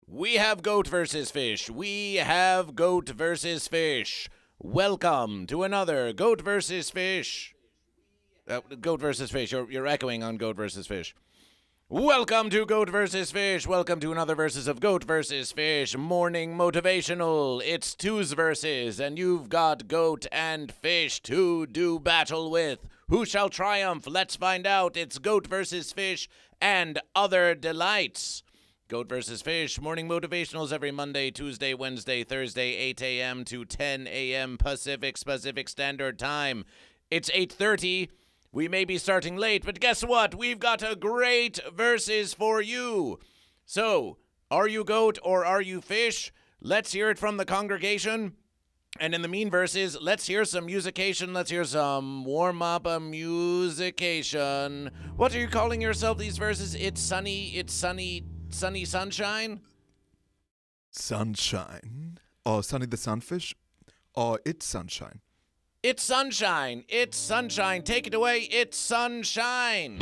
We have Goat vs. Fish. We have Goat vs. Fish. Welcome to another Goat vs. Fish. Goat vs. Fish. You're echoing on Goat vs. Fish. Welcome to Goat vs. Fish. Welcome to another versus of Goat vs. Fish. Morning Motivational. It's Two's versus, and you've got Goat and Fish to do battle with. Who shall triumph? Let's find out. It's Goat vs. Fish and other delights. Goat vs. Fish, morning motivationals every Monday, Tuesday, Wednesday, Thursday, 8 a.m. to 10 a.m. Pacific Standard Time. It's 8:30. We may be starting late, but guess what? We've got a great versus for you. So, are you goat or are you fish? Let's hear it from the congregation. And in the mean verses, let's hear some musication. Let's hear some warm-up musication. What are you calling yourself these verses? It's sunny, Sunny sunshine? Sunshine. Or Sunny the Sunfish? Or It's Sunshine? It's sunshine. It's sunshine. Take it away. It's sunshine.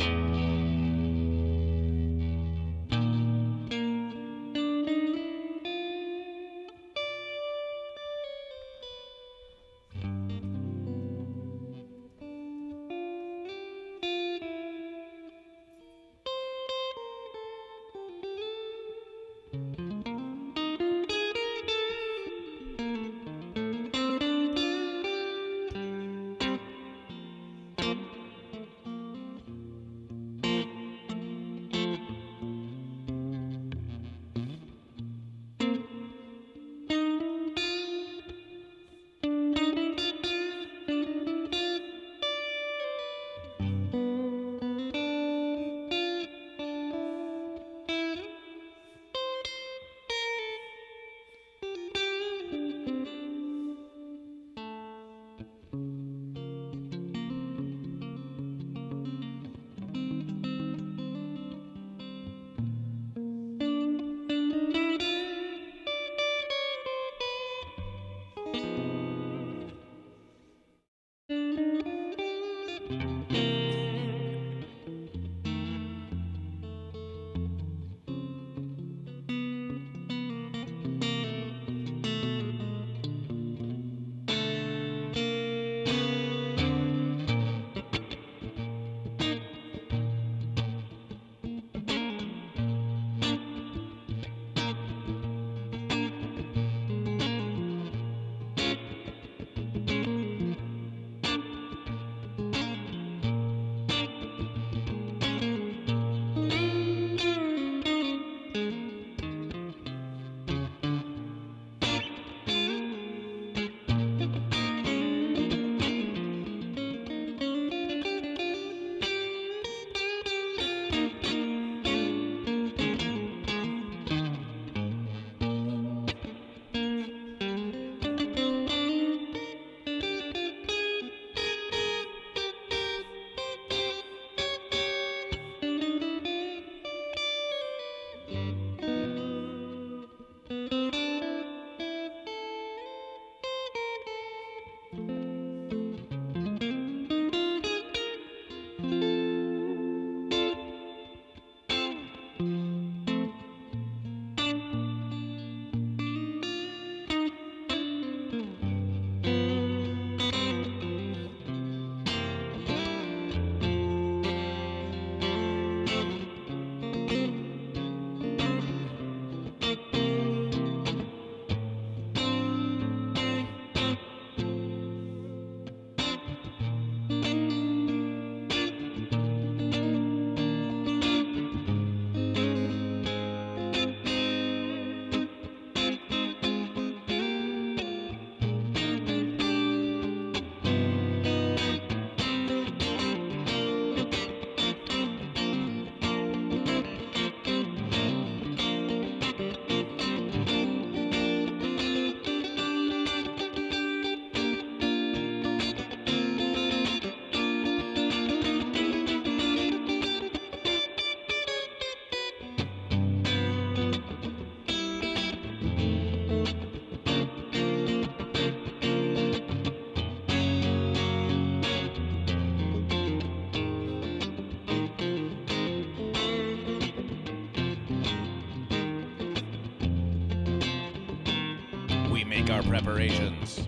we make our preparations.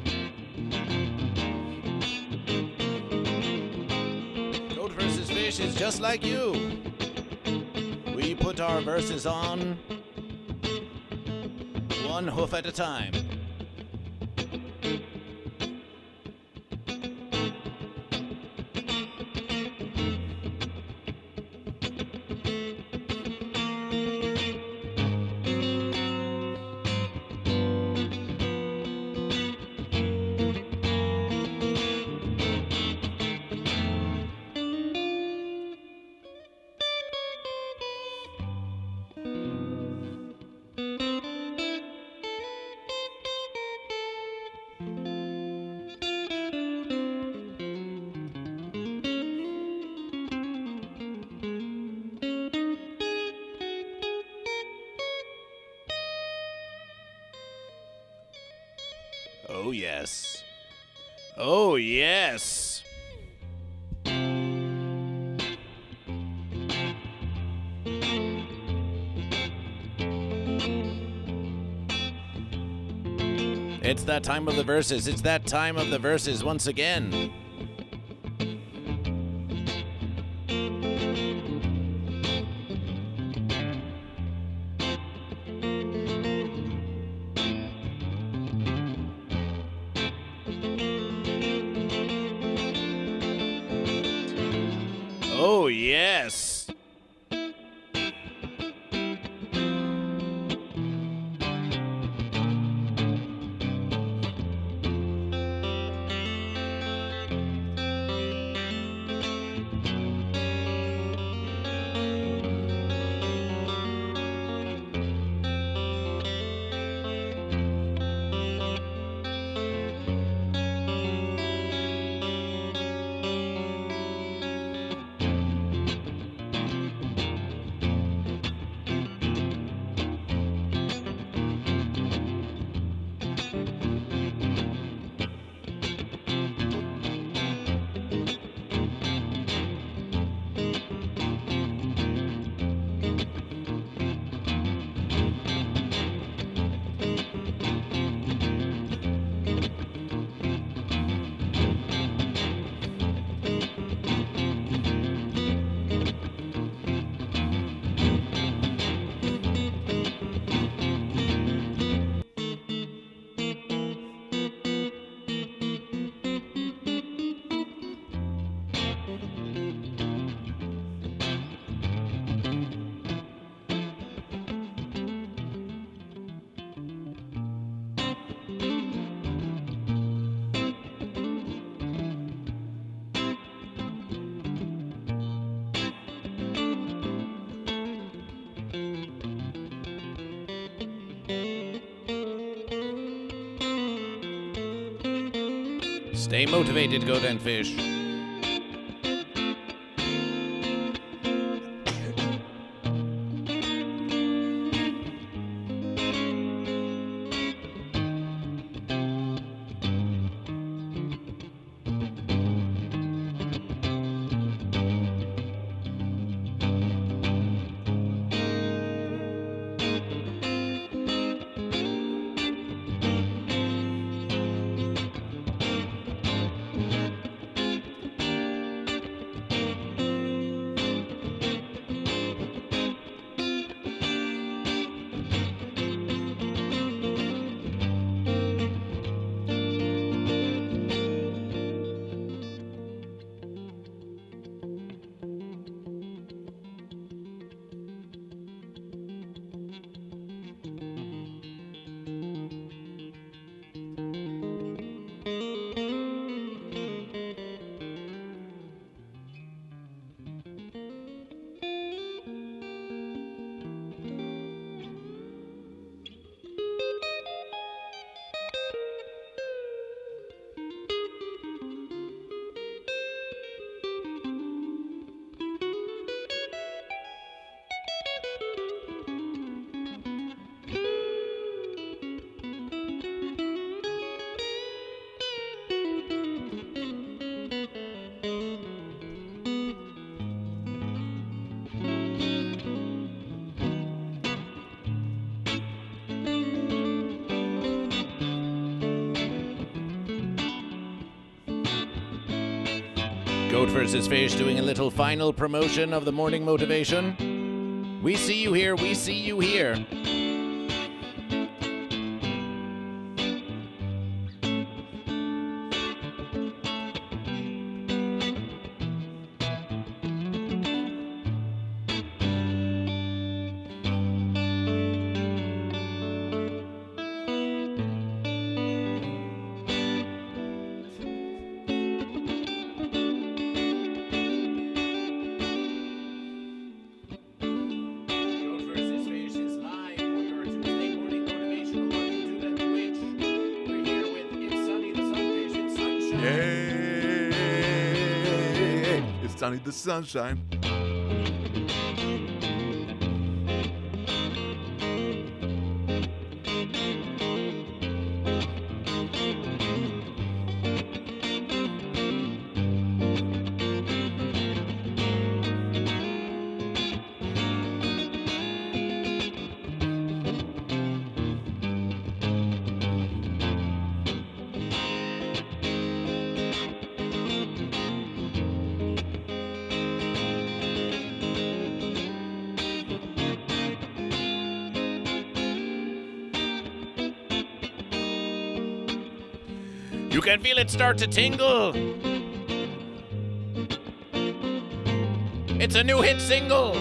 Goat versus Fish is just like you. We put our verses on one hoof at a time. Oh, yes. Oh, yes. It's that time of the verses. It's that time of the verses once again. Oh, yes. Stay motivated, Goat and Fish. Goat vs. Fish doing a little final promotion of the morning motivation. We see you here. We see you here. Yay! It's sunny the sunshine. You can feel it start to tingle. It's a new hit single.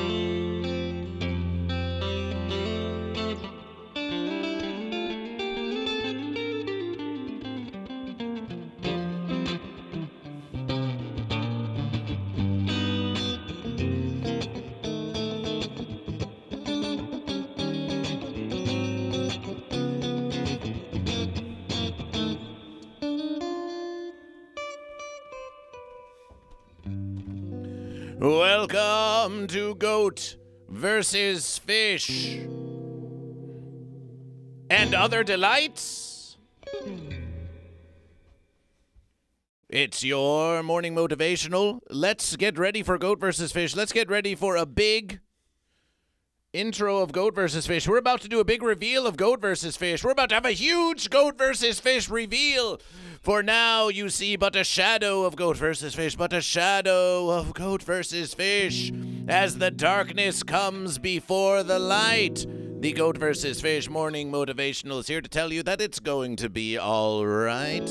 Welcome to Goat vs. Fish and other delights. It's your morning motivational. Let's get ready for Goat vs. Fish. Let's get ready for a big intro of Goat vs. Fish. We're about to do a big reveal of Goat vs. Fish. We're about to have a huge Goat vs. Fish reveal. For now, you see but a shadow of Goat vs. Fish, but a shadow of Goat vs. Fish. As the darkness comes before the light, the Goat vs. Fish morning motivational is here to tell you that it's going to be all right.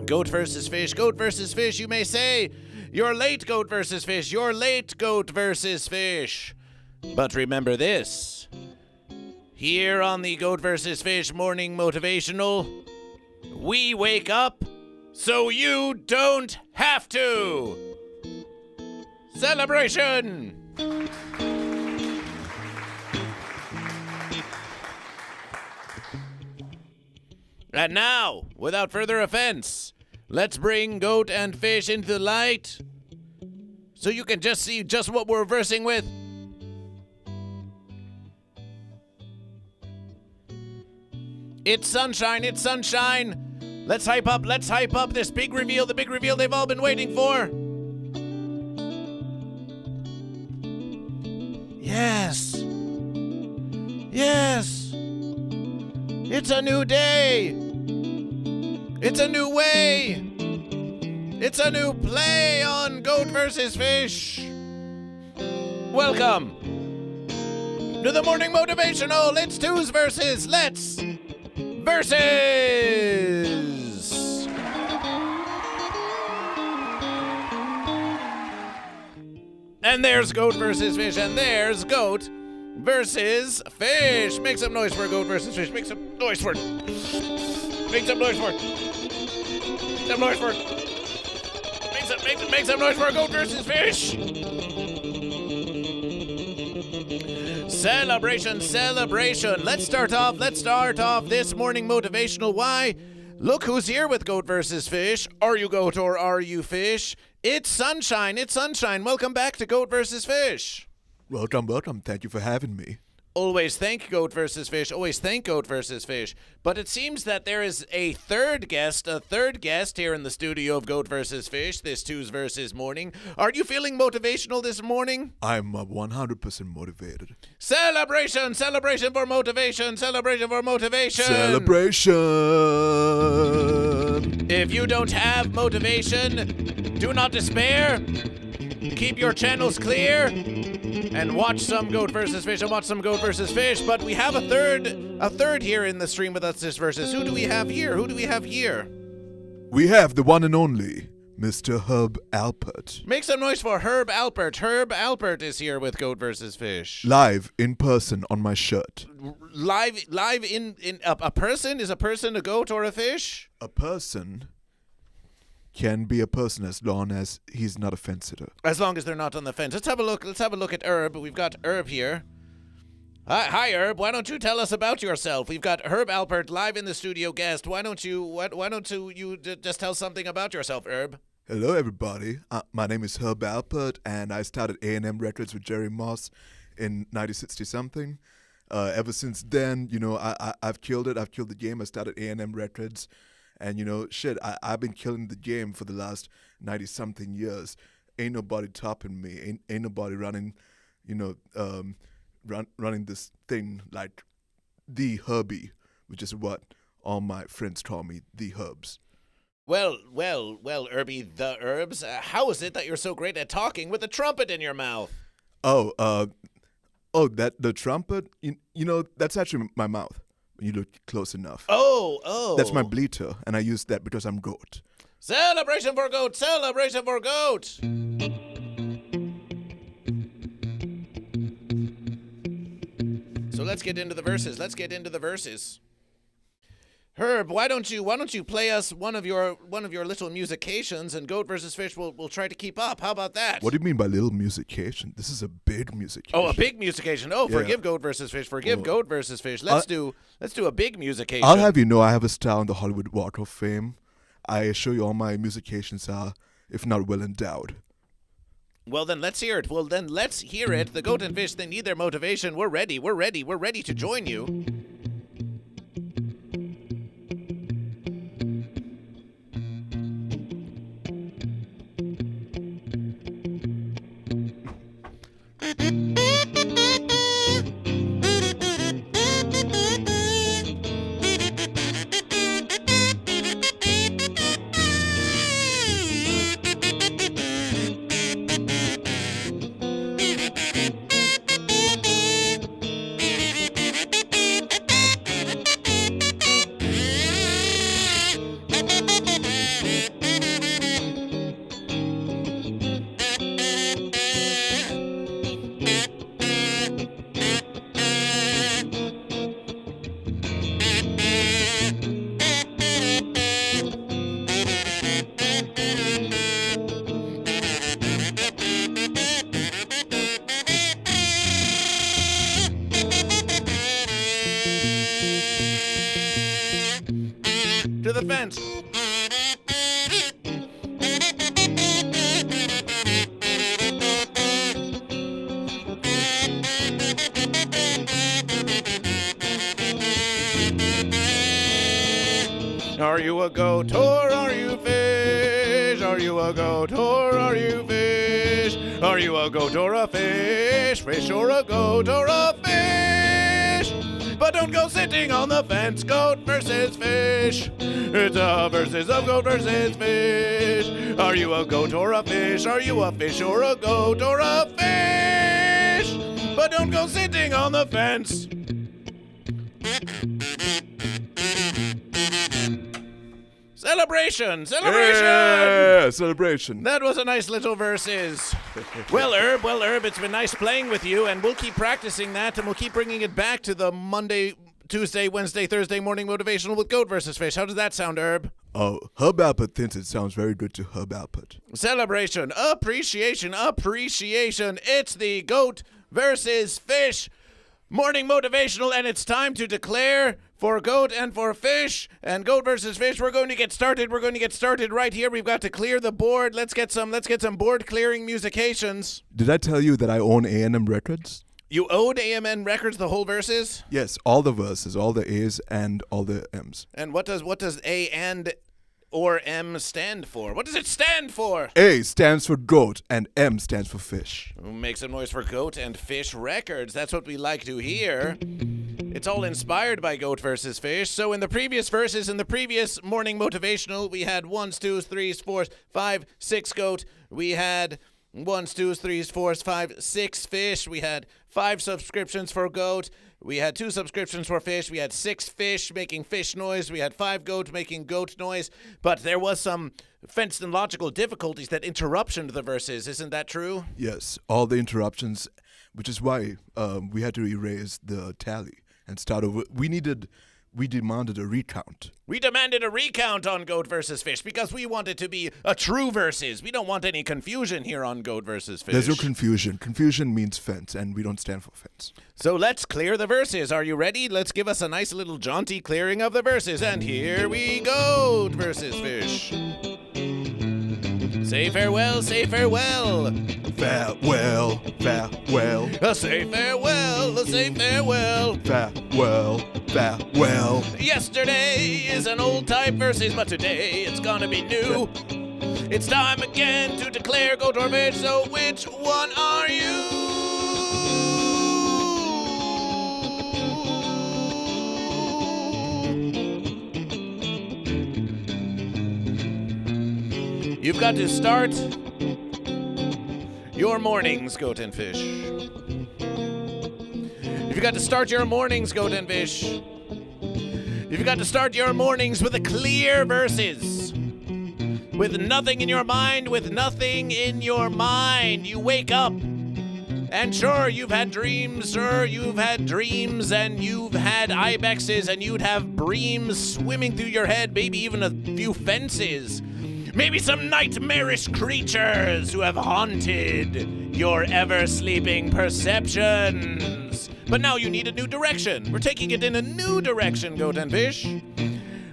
Goat vs. Fish, Goat vs. Fish, you may say. You're late, Goat vs. Fish. You're late, Goat vs. Fish. But remember this. Here on the Goat vs. Fish morning motivational, we wake up so you don't have to. Celebration! And now, without further offense, let's bring Goat and Fish into the light so you can just see just what we're versing with. It's sunshine, it's sunshine. Let's hype up this big reveal, the big reveal they've all been waiting for. Yes. Yes. It's a new day. It's a new way. It's a new play on Goat vs. Fish. Welcome to the morning motivational. It's Twos versus Let's Versus. And there's Goat vs. Fish, and there's Goat vs. Fish. Make some noise for Goat vs. Fish. Make some noise for it. Make some noise for it. Make some noise for it. Make some noise for Goat vs. Fish. Celebration, celebration. Let's start off this morning motivational. Why? Look who's here with Goat vs. Fish. Are you goat or are you fish? It's sunshine, it's sunshine. Welcome back to Goat vs. Fish. Welcome, welcome. Thank you for having me. Always thank Goat vs. Fish. Always thank Goat vs. Fish. But it seems that there is a third guest here in the studio of Goat vs. Fish this Tuesday versus morning. Are you feeling motivational this morning? I'm 100% motivated. Celebration! Celebration for motivation! Celebration for motivation! Celebration! If you don't have motivation, do not despair. Keep your channels clear and watch some Goat vs. Fish and watch some Goat vs. Fish. But we have a third here in the stream with us this versus. Who do we have here? We have the one and only Mr. Herb Alpert. Make some noise for Herb Alpert. Herb Alpert is here with Goat vs. Fish. Live in person on my shirt. Live in a person? Is a person a goat or a fish? A person can be a person as long as he's not a fence sitter. As long as they're not on the fence. Let's have a look at Herb. We've got Herb here. Hi, Herb. Why don't you tell us about yourself? We've got Herb Alpert live in the studio guest. Why don't you just tell something about yourself, Herb? Hello, everybody. My name is Herb Alpert, and I started A&M Records with Jerry Moss in 1960-something. Ever since then, I've killed it. I've killed the game. I started A&M Records, and I've been killing the game for the last 90-something years. Ain't nobody topping me. Ain't nobody running, running this thing like the Herbie, which is what all my friends call me, the Herbs. Well, Herbie the Herbs, how is it that you're so great at talking with a trumpet in your mouth? That the trumpet, that's actually my mouth when you look close enough. Oh. That's my bleater, and I use that because I'm goat. Celebration for goat, celebration for goat. So let's get into the verses. Herb, why don't you play us one of your little musications, and Goat vs. Fish will try to keep up. How about that? What do you mean by little musication? This is a big musication. Oh, a big musication. Oh, yeah. Forgive Goat vs. Fish. Goat vs. Fish. Let's do a big musication. I'll have you know I have a star on the Hollywood Walk of Fame. I assure you all my musications are, if not well endowed. Well, then let's hear it. The Goat and Fish, they need their motivation. We're ready to join you. To the fence. Are you a goat or are you fish? Are you a goat or are you fish? Are you a goat or a fish? Fish or a goat or a fish? But don't go sitting on the fence, goat versus fish. It's a versus of goat versus fish. Are you a goat or a fish? Are you a fish or a goat or a fish? But don't go sitting on the fence. Celebration! Yeah, celebration. That was a nice little verses. Well, Herb, it's been nice playing with you, and we'll keep practicing that, and we'll keep bringing it back to the Monday, Tuesday, Wednesday, Thursday morning motivational with Goat vs. Fish. How does that sound, Herb? Oh, Herb Alpert thinks it sounds very good to Herb Alpert. Celebration, appreciation. It's the Goat vs. Fish morning motivational, and it's time to declare for Goat and for Fish. And Goat versus Fish, we're going to get started right here. We've got to clear the board. Let's get some board clearing musications. Did I tell you that I own A&M Records? You owed AMN Records the whole verses? Yes, all the verses, all the A's and all the M's. And what does A and or M stand for? What does it stand for? A stands for goat and M stands for fish. Make some noise for Goat and Fish Records. That's what we like to hear. it's all inspired by Goat versus Fish. So in the previous verses, in the previous morning motivational, we had 1s, 2s, 3s, 4s, 5, 6 goat. We had 1s, 2s, 3s, 4s, 5, 6 fish. We had 5 subscriptions for goat. We had 2 subscriptions for fish. We had 6 fish making fish noise. We had 5 goat making goat noise. But there was some fenced and logical difficulties that interrupted the verses. Isn't that true? Yes, all the interruptions, which is why we had to erase the tally and start over. We demanded a recount. We demanded a recount on Goat versus Fish because we want it to be a true versus. We don't want any confusion here on Goat versus Fish. There's no confusion. Confusion means fence, and we don't stand for fence. So let's clear the verses. Are you ready? Let's give us a nice little jaunty clearing of the verses. And here we go, Goat versus Fish. Say farewell, say farewell. Farewell, farewell. Say farewell, say farewell. Farewell, farewell. Yesterday is an old type versus, but today it's gonna be new. It's time again to declare Goat or Fish, so which one are you? You've got to start your mornings, Goat and Fish. You've got to start your mornings, Goat and Fish. You've got to start your mornings with a clear verses. With nothing in your mind, with nothing in your mind. You wake up, and sure, you've had dreams, and you've had ibexes, and you'd have breams swimming through your head, maybe even a few fences. Maybe some nightmarish creatures who have haunted your ever-sleeping perceptions. But now you need a new direction. We're taking it in a new direction, Goat and Fish.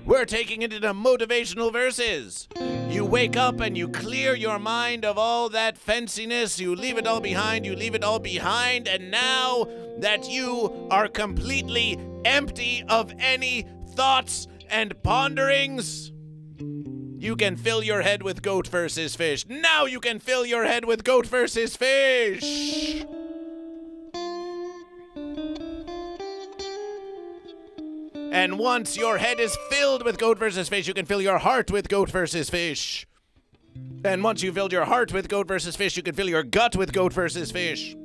We're taking it into motivational verses. You wake up and you clear your mind of all that fenciness. You leave it all behind. And now that you are completely empty of any thoughts and ponderings, you can fill your head with Goat versus Fish. Now you can fill your head with Goat versus Fish. And once your head is filled with Goat versus Fish, you can fill your heart with Goat versus Fish. And once you've filled your heart with Goat versus Fish, you can fill your gut with Goat versus Fish.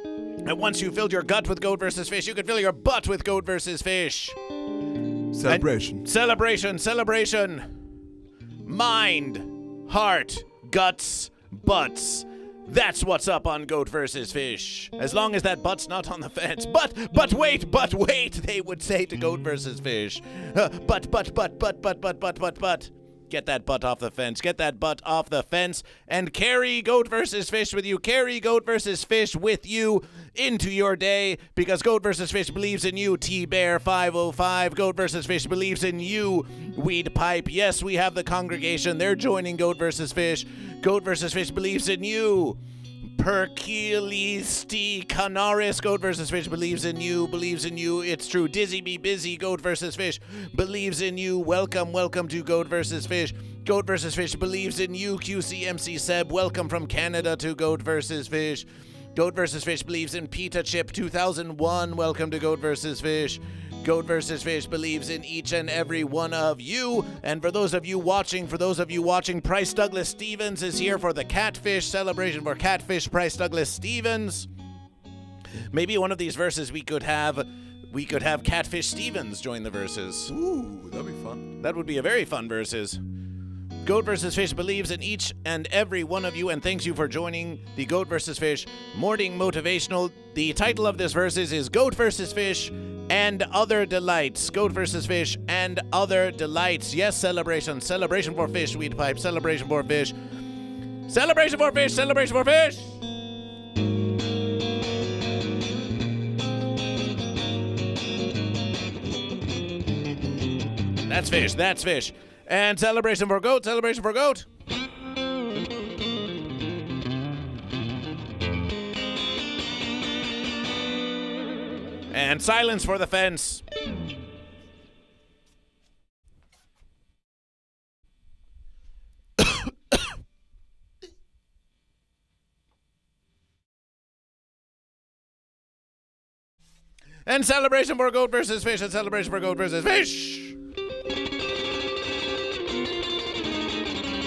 And once you've filled your gut with Goat versus Fish, you can fill your butt with Goat versus Fish. Celebration. And celebration. Mind, heart, guts, butts. That's what's up on Goat versus Fish. As long as that butt's not on the fence. But wait, they would say to Goat versus Fish. But. Get that butt off the fence. Get that butt off the fence and carry Goat versus Fish with you. Carry Goat versus Fish with you into your day because Goat versus Fish believes in you. T-Bear 505. Goat versus Fish believes in you. Weed Pipe. Yes, we have the congregation. They're joining Goat versus Fish. Goat versus Fish believes in you. Perkilisti Canaris. Goat versus Fish believes in you. It's true. Dizzy Be Busy. Goat versus Fish believes in you. Welcome to Goat versus Fish. Goat versus Fish believes in you. QCMC Seb. Welcome from Canada to Goat versus Fish. Goat versus Fish believes in Pita Chip 2001. Welcome to Goat versus Fish. Goat versus Fish believes in each and every one of you. And for those of you watching, Price Douglas Stevens is here for the Catfish celebration for Catfish Price Douglas Stevens. Maybe one of these verses we could have Catfish Stevens join the verses. Ooh, that'd be fun. That would be a very fun verses. Goat vs. Fish believes in each and every one of you and thanks you for joining the Goat vs. Fish Morning Motivational. The title of this verses is Goat vs. Fish and Other Delights. Goat vs. Fish and Other Delights. Yes, celebration. Celebration for fish, Weed Pipe. Celebration for fish. Celebration for fish. Celebration for fish. That's fish. That's fish. And celebration for goat. Celebration for goat. And silence for the fence. And celebration for Goat versus Fish, and celebration for Goat versus Fish.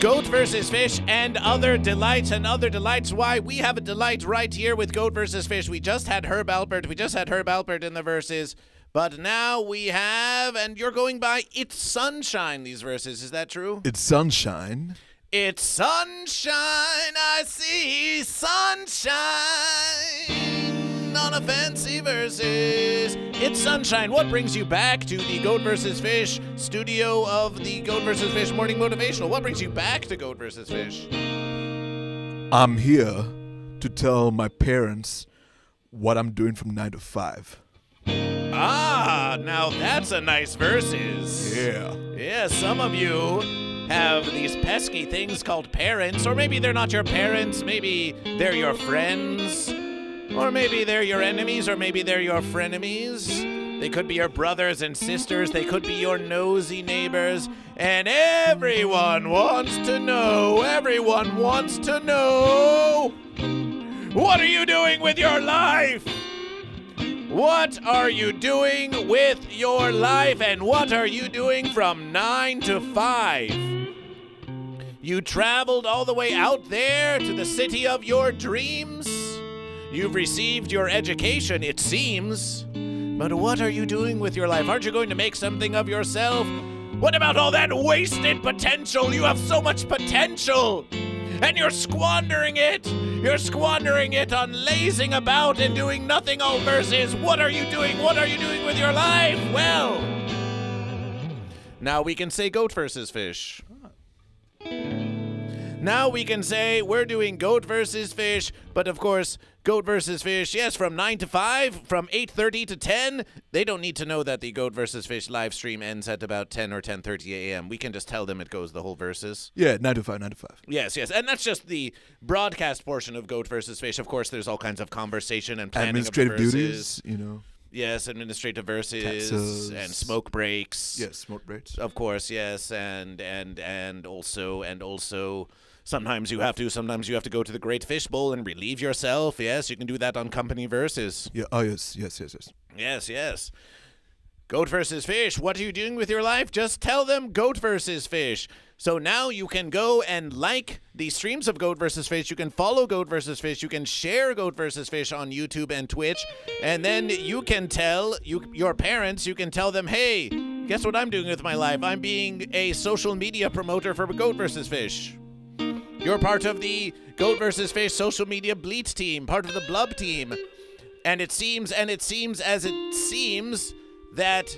Goat versus Fish and other delights and other delights. Why, we have a delight right here with Goat versus Fish. We just had Herb Alpert in the verses. But now we have, and you're going by It's Sunshine, these verses. Is that true? It's sunshine. It's sunshine, I see sunshine on a fancy verses. It's sunshine. What brings you back to the Goat vs. Fish studio of the Goat vs. Fish Morning Motivational? What brings you back to Goat vs. Fish? I'm here to tell my parents what I'm doing from 9 to 5. Ah, now that's a nice verses. Yeah. Yeah, some of you have these pesky things called parents, or maybe they're not your parents, maybe they're your friends, or maybe they're your enemies, or maybe they're your frenemies. They could be your brothers and sisters, they could be your nosy neighbors, and everyone wants to know, what are you doing with your life? What are you doing with your life, and what are you doing from 9 to 5? You traveled all the way out there to the city of your dreams. You've received your education, it seems. But what are you doing with your life? Aren't you going to make something of yourself? What about all that wasted potential? You have so much potential, and you're squandering it. You're squandering it on lazing about and doing nothing all versus. What are you doing? What are you doing with your life? Well, now we can say Goat versus Fish. Now we can say we're doing Goat versus Fish, but of course, Goat versus Fish, yes, from 9 to 5, from 8:30 to 10. They don't need to know that the Goat versus Fish live stream ends at about 10 or 10:30 a.m. We can just tell them it goes the whole verses. Yeah, 9 to 5, 9 to 5. Yes, and that's just the broadcast portion of Goat versus Fish. Of course, there's all kinds of conversation and planning Administrative of the verses. duties, you know. Yes, administrative verses Taxes. and smoke breaks. Yes, smoke breaks. Of course, yes, and also sometimes you have to go to the Great Fish Bowl and relieve yourself. Yes, you can do that on company verses. Yeah. Oh yes. Yes. Goat versus Fish. What are you doing with your life? Just tell them Goat versus Fish. So now you can go and like the streams of Goat vs. Fish. You can follow Goat vs. Fish. You can share Goat vs. Fish on YouTube and Twitch. And then you can tell your parents, you can tell them, hey, guess what I'm doing with my life? I'm being a social media promoter for Goat vs. Fish. You're part of the Goat vs. Fish social media bleat team, part of the blub team. And it seems that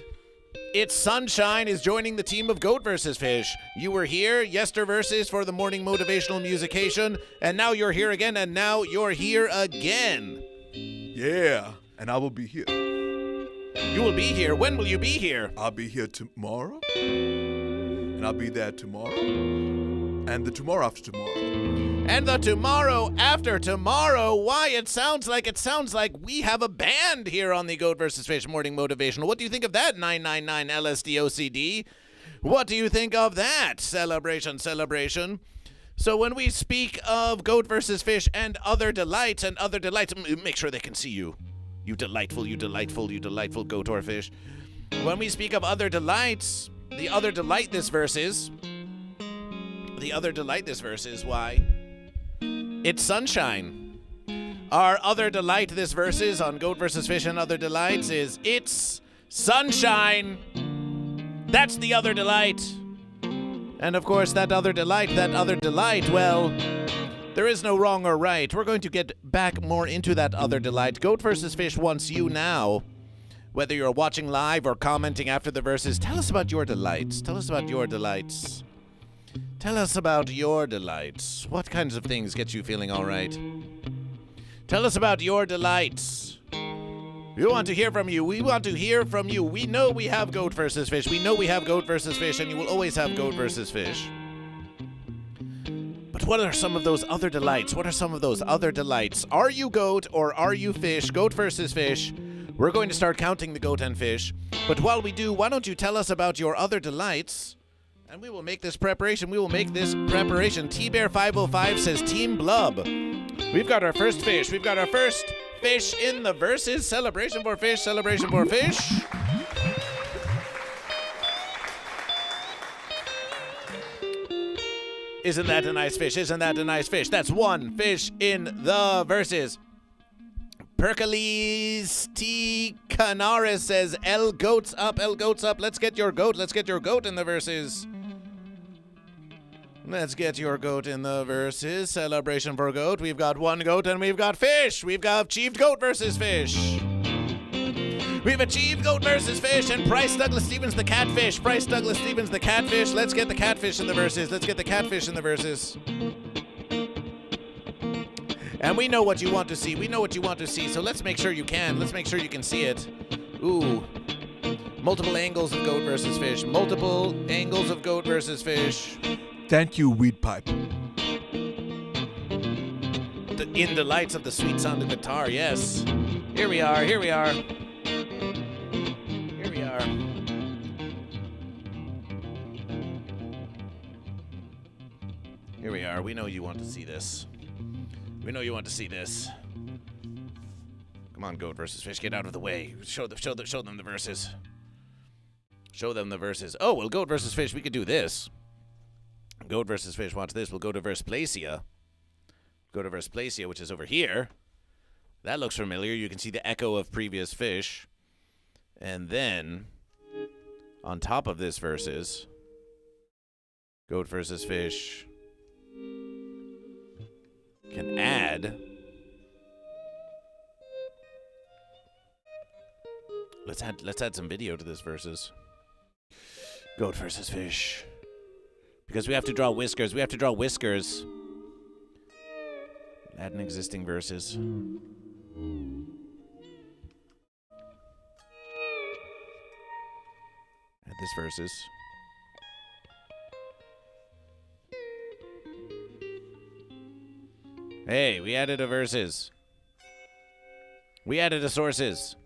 It's Sunshine is joining the team of Goat vs. Fish. You were here yesterverses for the morning motivational musication, and now you're here again, and now you're here again. Yeah, and I will be here. You will be here. When will you be here? I'll be here tomorrow, and I'll be there tomorrow, and the tomorrow after tomorrow. And the tomorrow after tomorrow. Why, it sounds like we have a band here on the Goat vs. Fish Morning Motivational. What do you think of that, 999 LSDOCD? What do you think of that? Celebration. So when we speak of Goat vs. Fish and other delights, make sure they can see you. You delightful goat or fish. When we speak of other delights, the other delight this verse is, why? It's sunshine. Our other delight this verse is on Goat vs. Fish and other delights is it's sunshine. That's the other delight. And of course, that other delight, well, there is no wrong or right. We're going to get back more into that other delight. Goat vs. Fish wants you now. Whether you're watching live or commenting after the verses, tell us about your delights. What kinds of things get you feeling all right? Tell us about your delights. We want to hear from you. We know we have Goat vs. Fish. And you will always have Goat vs. Fish. But what are some of those other delights? Are you goat or are you fish? Goat vs. Fish. We're going to start counting the goat and fish. But while we do, why don't you tell us about your other delights? And we will make this preparation. T-Bear505 says Team Blub. We've got our first fish. Fish in the verses. Celebration for fish. Celebration for fish. Isn't that a nice fish? Isn't that a nice fish? That's one fish in the verses. Pericles T. Canaris says, L goats up, L goats up. Let's get your goat. Let's get your goat in the verses. Let's get your goat in the verses. Celebration for goat. We've got one goat and we've got fish. We've got achieved goat versus fish. We've achieved goat versus fish, and Price Douglas Stevens the catfish. Price Douglas Stevens the catfish. Let's get the catfish in the verses. Let's get the catfish in the verses. And we know what you want to see. We know what you want to see, so let's make sure you can. Let's make sure you can see it. Ooh. Multiple angles of goat versus fish. Multiple angles of goat versus fish. Thank you, weed pipe. In the lights of the sweet sound of guitar, yes. Here we are, here we are. Here we are. Here we are. We know you want to see this. We know you want to see this. Come on, goat versus fish, get out of the way. Show them the verses. Show them the verses. Oh, well, goat versus fish, we could do this. Goat versus fish, watch this. We'll go to Versplacia. Go to Versplacia, which is over here. That looks familiar. You can see the echo of previous fish. And then, on top of this versus, goat versus fish can add. Let's add some video to this versus. Goat versus fish. Because we have to draw whiskers. We have to draw whiskers. Add an existing verses. Add this verses. Hey, we added a verses. We added a sources.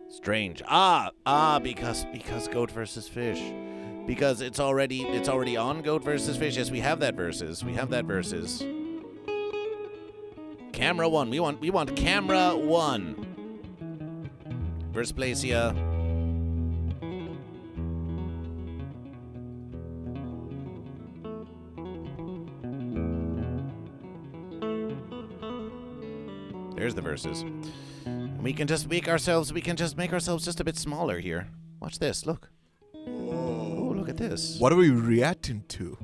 Strange. Because goat versus fish. Because it's already on goat versus fish. Yes, we have that versus. We have that versus. Camera one. We want camera one. Versplacia. There's the verses. We can just make ourselves just a bit smaller here. Watch this, look. Oh, look at this. What are we reacting to?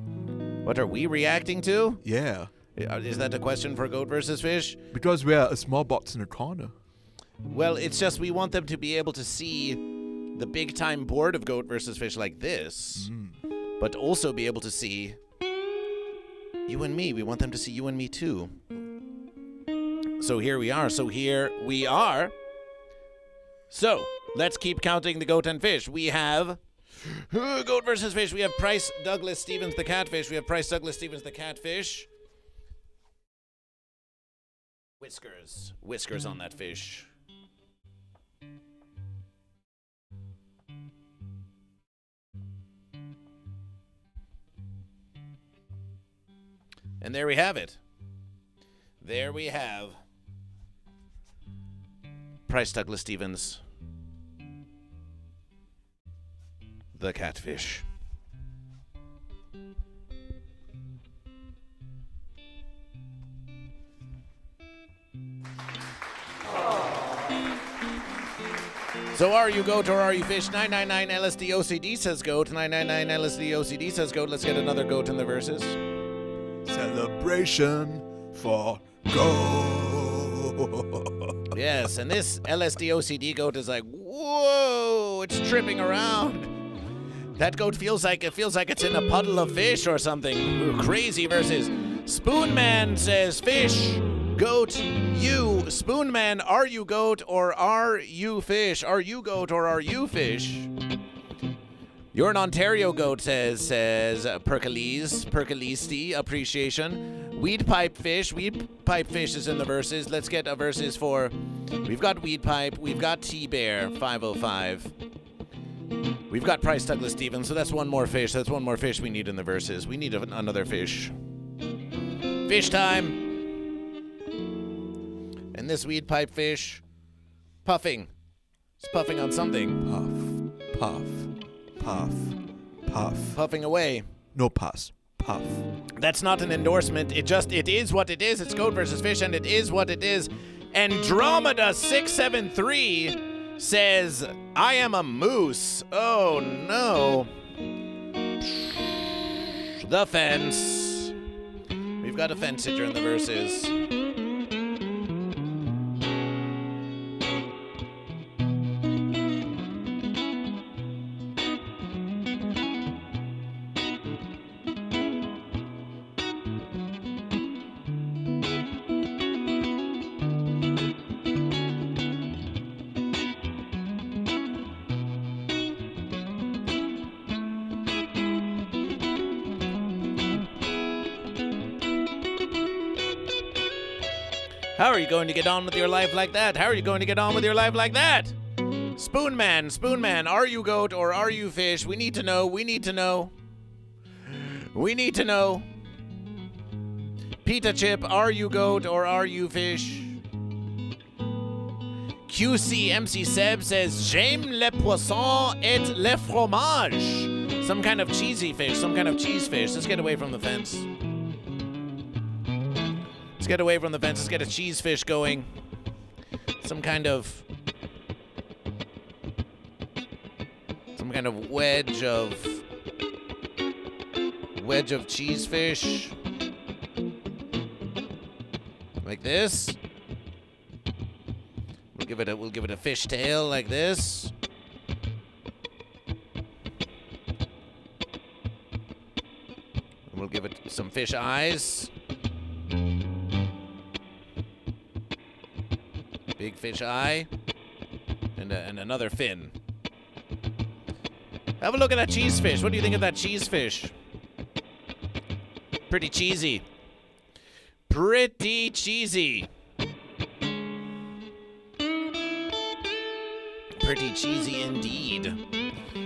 What are we reacting to? Yeah. Is that a question for goat versus fish? Because we are a small box in a corner. Well, it's just we want them to be able to see the big time board of goat versus fish like this, but also be able to see you and me. We want them to see you and me too. So here we are. So let's keep counting the goat and fish. We have goat versus fish. We have Price Douglas Stevens the catfish. We have Price Douglas Stevens the catfish. Whiskers on that fish. And there we have it. There we have Price Douglas Stevens, the catfish. So are you goat or are you fish? 999 LSD OCD says goat. 999 LSD OCD says goat. Let's get another goat in the verses. Celebration for goat. Yes, and this LSD OCD goat is like, whoa, it's tripping around. That goat feels like it's in a puddle of fish or something. Ooh, crazy verses. Spoonman says fish, goat, you. Spoonman, are you goat or are you fish? Are you goat or are you fish? You're an Ontario goat, says Pericles appreciation. Weed Pipe Fish. Weed Pipe Fish is in the verses. Let's get a verses for... We've got Weed Pipe. We've got T-Bear, 505. We've got Price Douglas Stevens, so that's one more fish. That's one more fish we need in the verses. We need another fish. Fish time. And this Weed Pipe Fish, puffing. It's puffing on something. Puff, puff, puff, puff. Puffing away. No pass. Puff. That's not an endorsement. It is what it is. It's Goat versus Fish, and it is what it is. Andromeda 673 says, I am a moose. Oh no. The fence. We've got a fence sitter in the verses. How are you going to get on with your life like that? How are you going to get on with your life like that? Spoonman, are you goat or are you fish? We need to know. We need to know. We need to know. Pita Chip, are you goat or are you fish? QC MC Seb says, J'aime le poisson et le fromage. Some kind of cheesy fish, some kind of cheese fish. Let's get away from the fence. Let's get away from the fence. Let's get a cheese fish going. Some kind of wedge of cheese fish. Like this. We'll give it a fish tail like this. And we'll give it some fish eyes. Big fish eye, and another fin. Have a look at that cheese fish. What do you think of that cheese fish? Pretty cheesy. Pretty cheesy. Pretty cheesy indeed.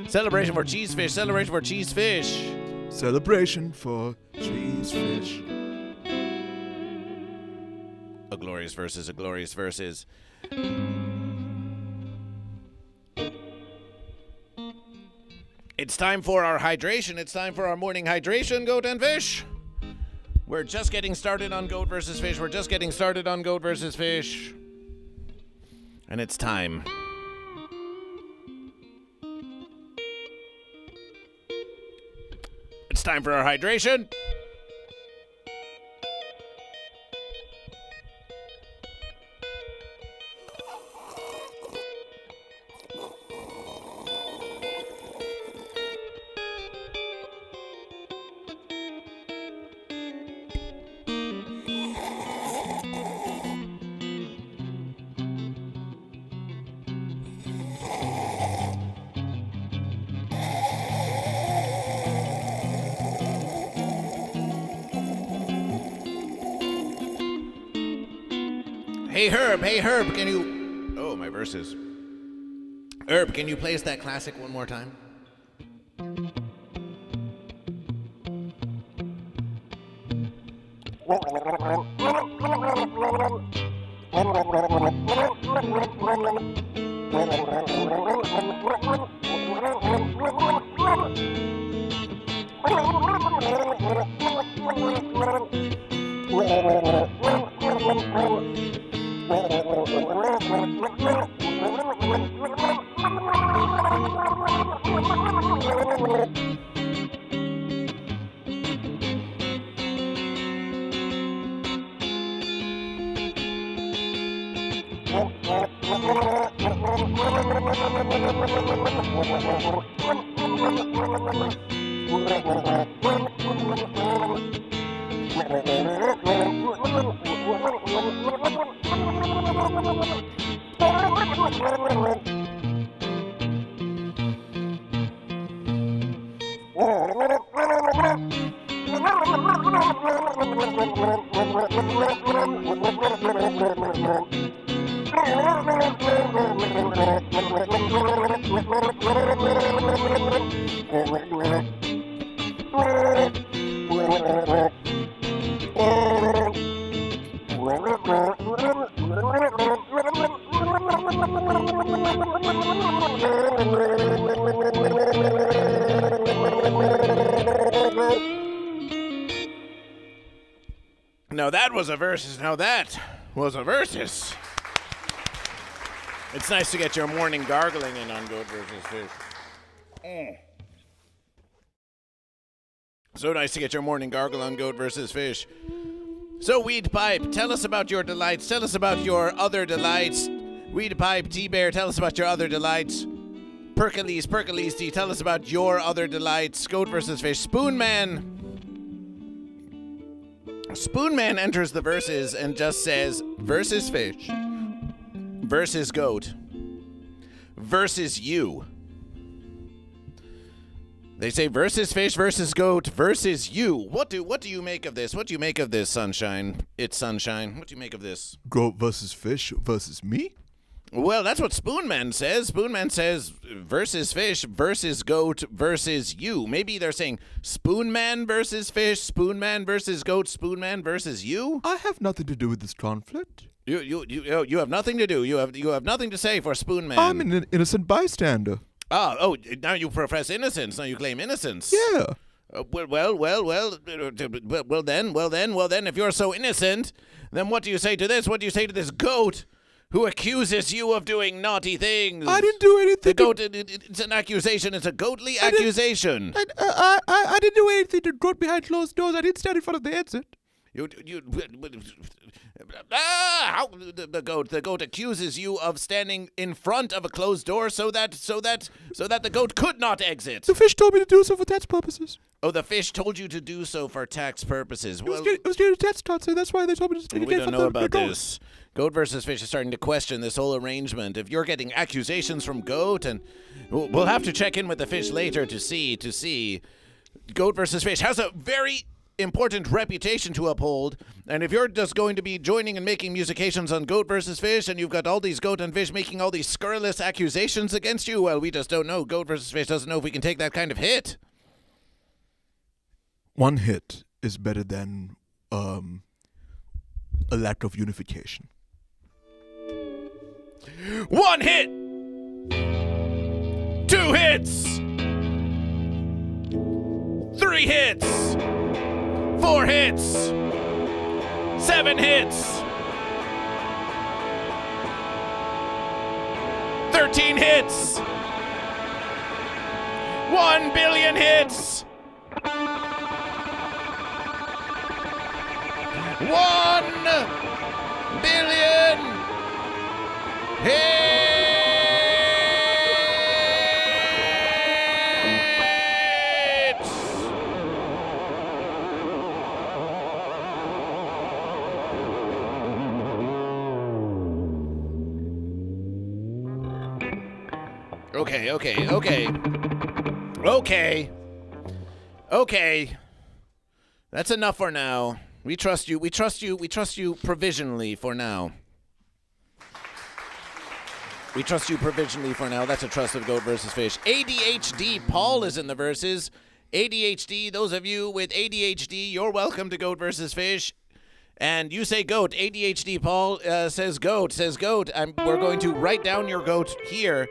Celebration for cheese fish. Celebration for cheese fish. Celebration for cheese fish. A glorious versus, a glorious versus. It's time for our hydration. It's time for our morning hydration, Goat and Fish. We're just getting started on Goat versus Fish. We're just getting started on Goat versus Fish. And it's time. It's time for our hydration. Hey Herb, can you... Oh, my verses. Herb, can you play us that classic one more time? Now that was a versus. Now that was a versus. It's nice to get your morning gargling in on Goat vs. Fish. So nice to get your morning gargle on Goat vs. Fish. So Weed Pipe, tell us about your delights. Tell us about your other delights. Weed Pipe, T-Bear, tell us about your other delights. Perkalees T, tell us about your other delights. Goat vs. Fish. Spoonman enters the verses and just says versus fish, versus goat, versus you. They say versus fish, versus goat, versus you. What do you make of this? What do you make of this, Sunshine? It's Sunshine. What do you make of this? Goat versus fish versus me? Well, that's what Spoonman says. Spoonman says versus fish versus goat versus you. Maybe they're saying Spoonman versus fish, Spoonman versus goat, Spoonman versus you. I have nothing to do with this conflict. You have nothing to do. You have nothing to say for Spoonman. I'm an innocent bystander. Oh, now you profess innocence. Now you claim innocence. Yeah. Well, then, if you're so innocent, then what do you say to this? What do you say to this goat who accuses you of doing naughty things? I didn't do anything. The goat, it's an accusation. It's a goatly accusation. I didn't do anything to goat behind closed doors. I didn't stand in front of the exit. The goat accuses you of standing in front of a closed door so that the goat could not exit. The fish told me to do so for tax purposes. Oh, the fish told you to do so for tax purposes. It was getting a tax cut, so that's why they told me to. We don't know about this. Goat versus Fish is starting to question this whole arrangement. If you're getting accusations from Goat, and we'll have to check in with the fish later to see. Goat versus Fish has a very important reputation to uphold, and if you're just going to be joining and making musications on Goat versus Fish, and you've got all these goat and fish making all these scurrilous accusations against you, well, we just don't know. Goat versus Fish doesn't know if we can take that kind of hit. One hit is better than a lack of unification. One hit! 2 hits! 3 hits! 4 hits! 7 hits! 13 hits! 1 billion hits! 1 billion hits! Okay. That's enough for now. We trust you provisionally for now. We trust you provisionally for now. That's a trust of Goat versus Fish. ADHD Paul is in the verses. ADHD, those of you with ADHD, you're welcome to Goat versus Fish. And you say goat. ADHD Paul says goat. We're going to write down your goat here.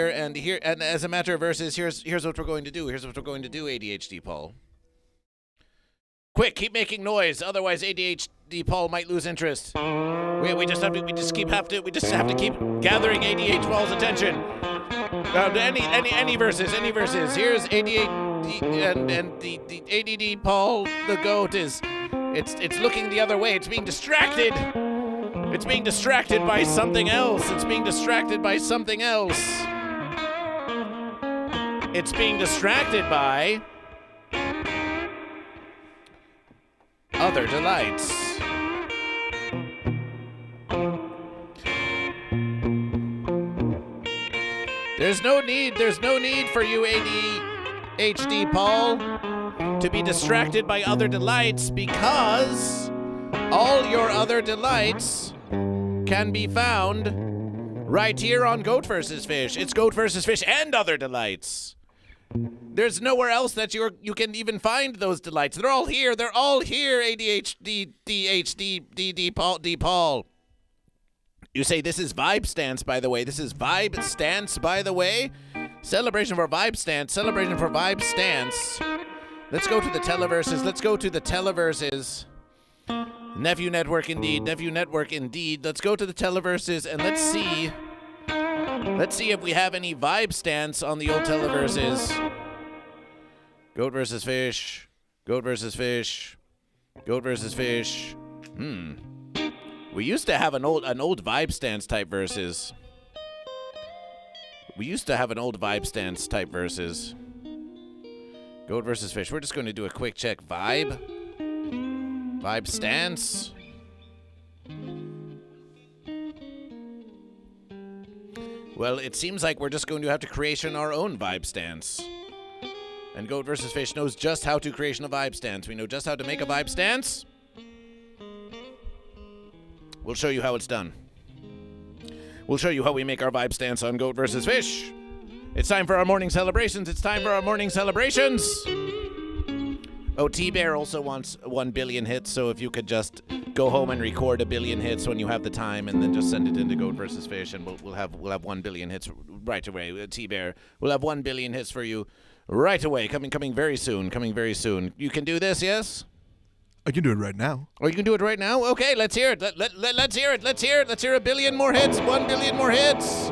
And as a matter of verses, here's what we're going to do. ADHD Paul. Quick, keep making noise, otherwise ADHD Paul might lose interest. We just have to keep gathering ADHD Paul's attention. Any verses. Here's ADHD and the ADD Paul the goat it's looking the other way. It's being distracted. It's being distracted by something else. It's being distracted by other delights. There's no need for you, ADHD Paul. to be distracted by other delights, because all your other delights can be found right here on Goat vs. Fish. It's Goat vs. Fish and other delights. There's nowhere else that you can even find those delights. They're all here. They're all here, ADHD, DHD, Paul. You say this is Vibe Stance, by the way. This is Vibe Stance, by the way. Celebration for Vibe Stance. Celebration for Vibe Stance. Let's go to the televerses. Let's go to the televerses. Nephew Network, indeed. Nephew Network, indeed. Let's go to the televerses and let's see. Let's see if we have any Vibe Stance on the old televerses. Goat versus Fish. Goat versus Fish. Goat versus Fish. We used to have an old Vibe Stance type verses. We used to have an old Vibe Stance type verses. Goat versus Fish. We're just going to do a quick check. Vibe Stance. Well, it seems like we're just going to have to creation our own Vibe Stance. And Goat vs. Fish knows just how to creation a Vibe Stance. We know just how to make a Vibe Stance. We'll show you how it's done. We'll show you how we make our Vibe Stance on Goat vs. Fish. It's time for our morning celebrations. It's time for our morning celebrations. Oh, T-Bear also wants 1 billion hits, so if you could just go home and record 1 billion hits when you have the time, and then just send it into Goat vs. Fish, and we'll have 1 billion hits right away. T-Bear, we'll have 1 billion hits for you right away. Coming very soon. Coming very soon. You can do this, yes? I can do it right now. Oh, you can do it right now? Okay, let's hear it. Let's hear it. Let's hear it. Let's hear 1 billion more hits. 1 billion more hits.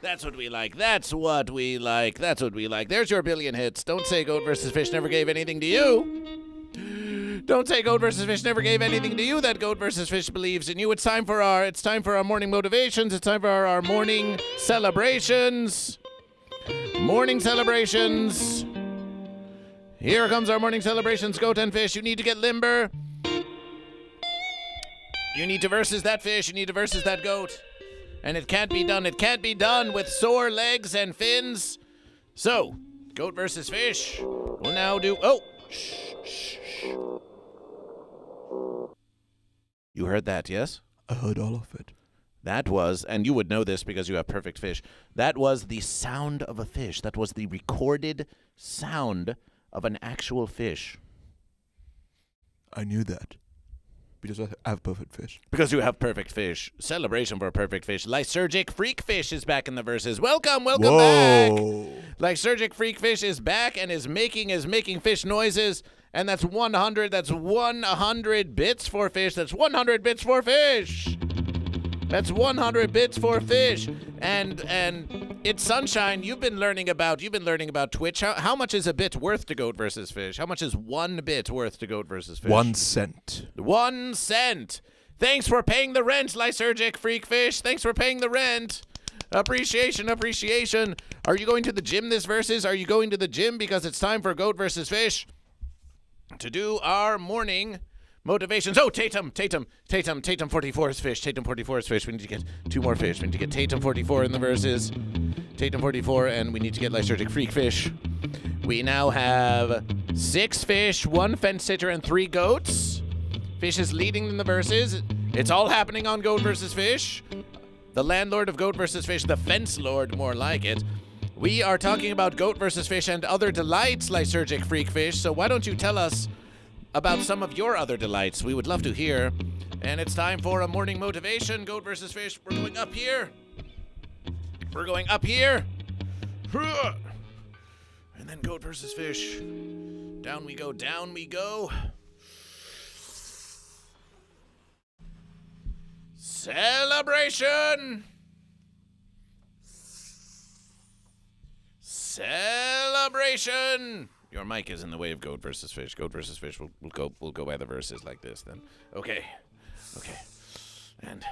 That's what we like. That's what we like. That's what we like. There's your 1 billion hits. Don't say Goat vs. Fish never gave anything to you. Don't say Goat vs. Fish never gave anything to you that Goat vs. Fish believes in you. It's time for our morning motivations. It's time for our morning celebrations. Morning celebrations. Here comes our morning celebrations, Goat and Fish. You need to get limber. You need to versus that fish. You need to versus that goat. And it can't be done. It can't be done with sore legs and fins. So, Goat versus Fish. We'll now do... Oh! Shh. You heard that, yes? I heard all of it. That was, and you would know this because you have perfect fish, that was the sound of a fish. That was the recorded sound of an actual fish. I knew that. Because I have perfect fish. Because you have perfect fish. Celebration for a perfect fish. Lysergic Freak Fish is back in the verses. Welcome back. Lysergic Freak Fish is back and is making fish noises. And that's 100. That's 100 bits for fish. That's 100 bits for fish. That's 100 bits for fish. And it's Sunshine. You've been learning about Twitch. How much is a bit worth to Goat versus Fish? How much is 1 bit worth to Goat versus Fish? 1 cent. 1 cent. Thanks for paying the rent, Lysergic Freak Fish. Thanks for paying the rent. Appreciation. Are you going to the gym this versus? Are you going to the gym because it's time for Goat versus Fish to do our morning motivations. Oh, Tatum 44 is fish. Tatum 44 is fish. We need to get 2 more fish. We need to get Tatum 44 in the verses. Tatum 44, and we need to get Lysergic Freak Fish. We now have 6 fish, 1 fence sitter, and 3 goats. Fish is leading in the verses. It's all happening on Goat versus Fish. The landlord of Goat versus Fish, the fence lord, more like it. We are talking about Goat versus Fish and other delights, Lysergic Freak Fish. So why don't you tell us about some of your other delights? We would love to hear. And it's time for a morning motivation. Goat versus Fish. We're going up here. We're going up here. And then Goat versus Fish. Down we go, down we go. Celebration! Celebration! Your mic is in the way of Goat versus Fish. Goat versus Fish. We'll go by the verses like this then. Okay. And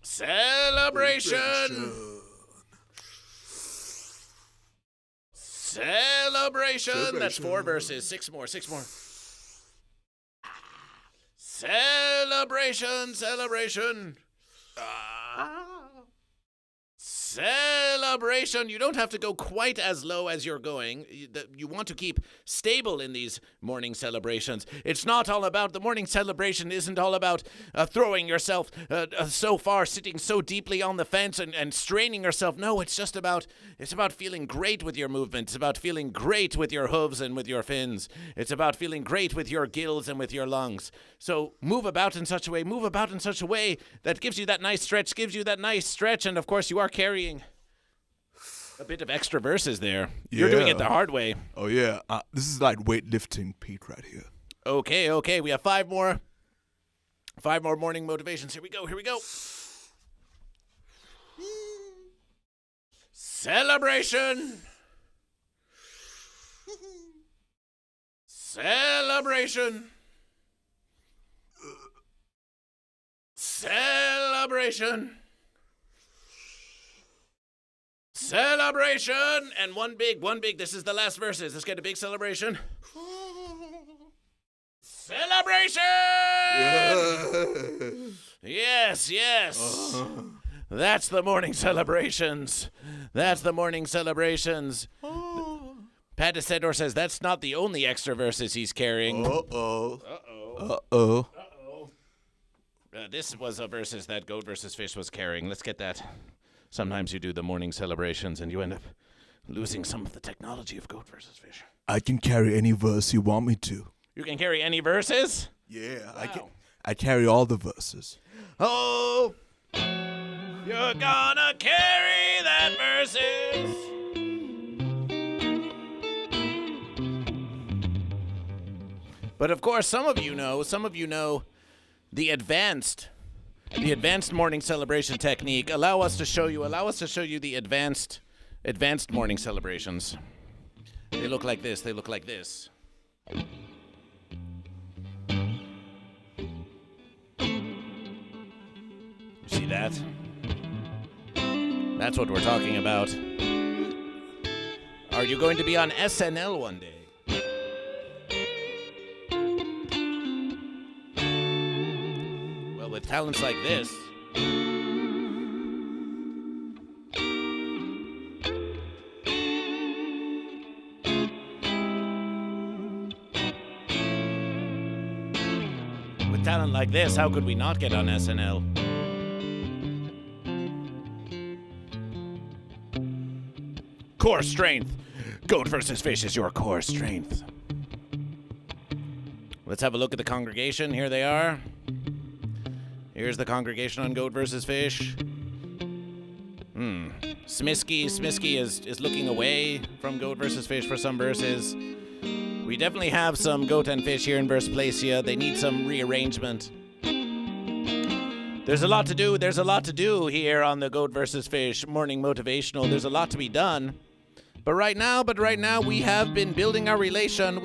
celebration! Celebration! That's 4 verses. 6 more. Celebration! Celebration! Celebration! You don't have to go quite as low as you're going. You want to keep stable in these morning celebrations. It's not all about, the morning celebration isn't all about throwing yourself so far, sitting so deeply on the fence and straining yourself. No, it's about feeling great with your movement. It's about feeling great with your hooves and with your fins. It's about feeling great with your gills and with your lungs. So move about in such a way that gives you that nice stretch, and of course you are carrying a bit of extra verses there. Yeah. You're doing it the hard way. Oh, yeah. This is like weightlifting Pete right here. Okay. We have 5 more morning motivations. Here we go. Celebration! Celebration! Celebration! Celebration! And one big. This is the last verses. Let's get a big celebration. Celebration! Yes. That's the morning celebrations. Pat DeSedor says that's not the only extra verses he's carrying. This was a verses that Goat versus Fish was carrying. Let's get that. Sometimes you do the morning celebrations and you end up losing some of the technology of Goat versus Fish. I can carry any verse you want me to. You can carry any verses? Yeah, wow. I carry all the verses. Oh, you're gonna carry that verses. But of course, some of you know the advanced morning celebration technique. Allow us to show you the advanced morning celebrations. They look like this. You see that? That's what we're talking about. Are you going to be on SNL one day? Well, with talents like this. With talent like this, how could we not get on SNL? Core strength. Goat versus Fish is your core strength. Let's have a look at the congregation. Here they are. Here's the congregation on Goat versus Fish. Smisky is looking away from Goat versus Fish for some verses. We definitely have some Goat and Fish here in verse Placia. They need some rearrangement. There's a lot to do here on the Goat versus Fish morning motivational. There's a lot to be done. But right now we have been building our relation.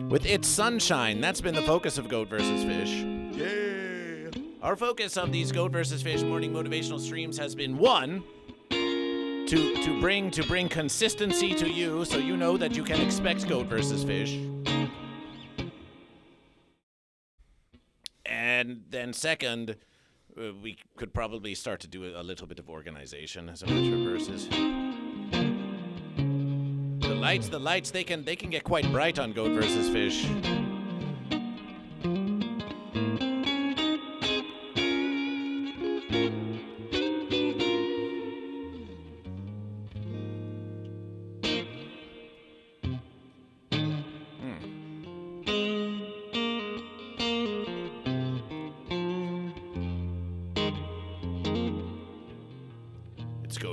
With its sunshine. That's been the focus of Goat versus Fish. Yeah. Our focus of these Goat versus Fish morning motivational streams has been, one, to bring consistency to you so you know that you can expect Goat versus Fish. And then second, we could probably start to do a little bit of organization as a matter of verses. The lights, they can get quite bright on Goat versus Fish.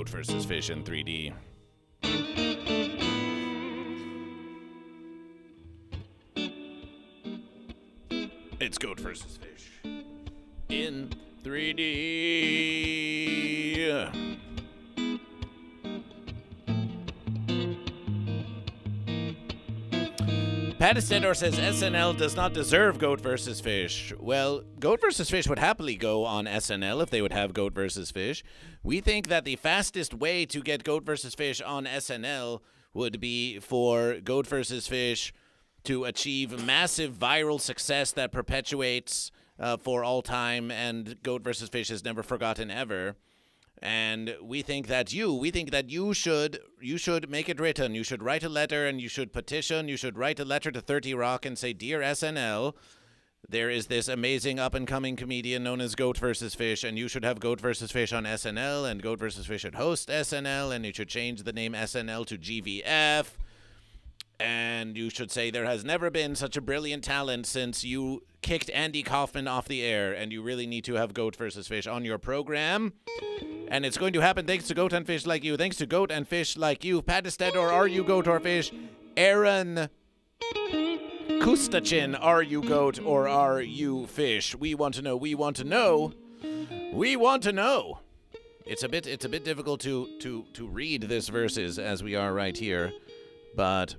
Goat vs. Fish in 3D. It's Goat vs. Fish in 3D. Patistedor says SNL does not deserve Goat vs. Fish. Well, Goat vs. Fish would happily go on SNL if they would have Goat vs. Fish. We think that the fastest way to get Goat vs. Fish on SNL would be for Goat vs. Fish to achieve massive viral success that perpetuates for all time, and Goat vs. Fish is never forgotten ever. And we think that you should make it written. You should write a letter and you should petition. You should write a letter to 30 Rock and say, "Dear SNL, there is this amazing up-and-coming comedian known as Goat vs. Fish, and you should have Goat vs. Fish on SNL, and Goat vs. Fish should host SNL, and you should change the name SNL to GVF. And you should say there has never been such a brilliant talent since you kicked Andy Kaufman off the air, and you really need to have Goat vs. Fish on your program. And it's going to happen thanks to Goat and Fish like you. Thanks to Goat and Fish like you. Patistedor, are you Goat or Fish? Aaron Kustachin, are you Goat or are you Fish? We want to know. We want to know. We want to know. It's a bit difficult to read this verses as we are right here, but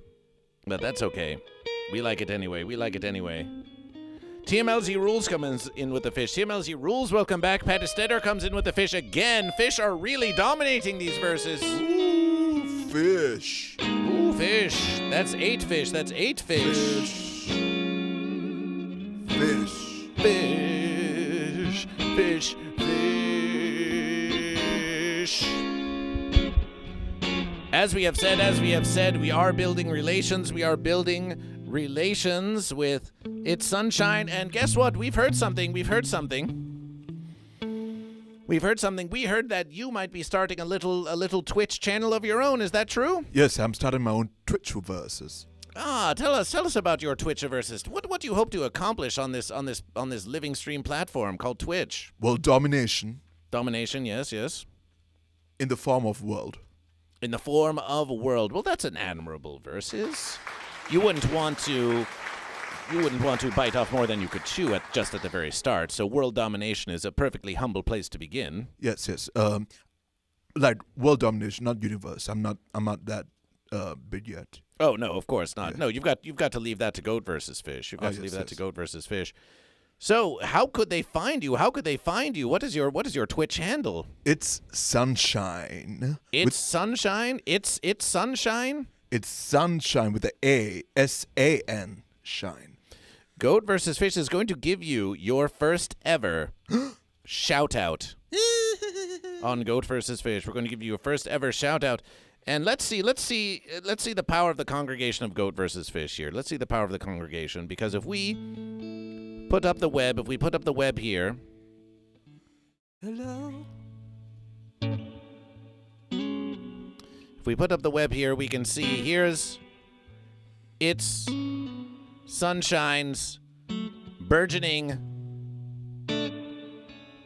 that's okay. We like it anyway. We like it anyway. TMLZ Rules comes in with the Fish. TMLZ Rules, welcome back. Patistedor comes in with the Fish again. Fish are really dominating these verses. Ooh, Fish. Ooh, Fish. That's 8 fish. That's 8 fish. Fish. Fish. Fish. Fish. As we have said, we are building relations. We are building relations with It's Sunshine, and guess what? We've heard something. We heard that you might be starting a little Twitch channel of your own. Is that true? Yes, I'm starting my own Twitch verses. Tell us about your Twitch verses. What do you hope to accomplish on this living stream platform called Twitch? Well, domination. Domination, yes. In the form of world. In the form of a world. Well, that's an admirable verses. You wouldn't want to bite off more than you could chew just at the very start. So world domination is a perfectly humble place to begin. Yes. Like world domination, not universe. I'm not that big yet. Oh no, of course not. Yeah. No, you've got to leave that to Goat vs. Fish. You've got to leave that to yes. Goat vs. Fish. So how could they find you? What is your Twitch handle? It's Sunshine. It's Sunshine. It's Sunshine. It's Sunshine with the A, S-A-N, shine. Goat vs. Fish is going to give you your first ever shout out on Goat vs. Fish. We're going to give you your first ever shout out. And let's see the power of the congregation of Goat vs. Fish here. Let's see the power of the congregation, because if we put up the web here. Hello. If we put up the web here, we can see here's It's Sunshine's burgeoning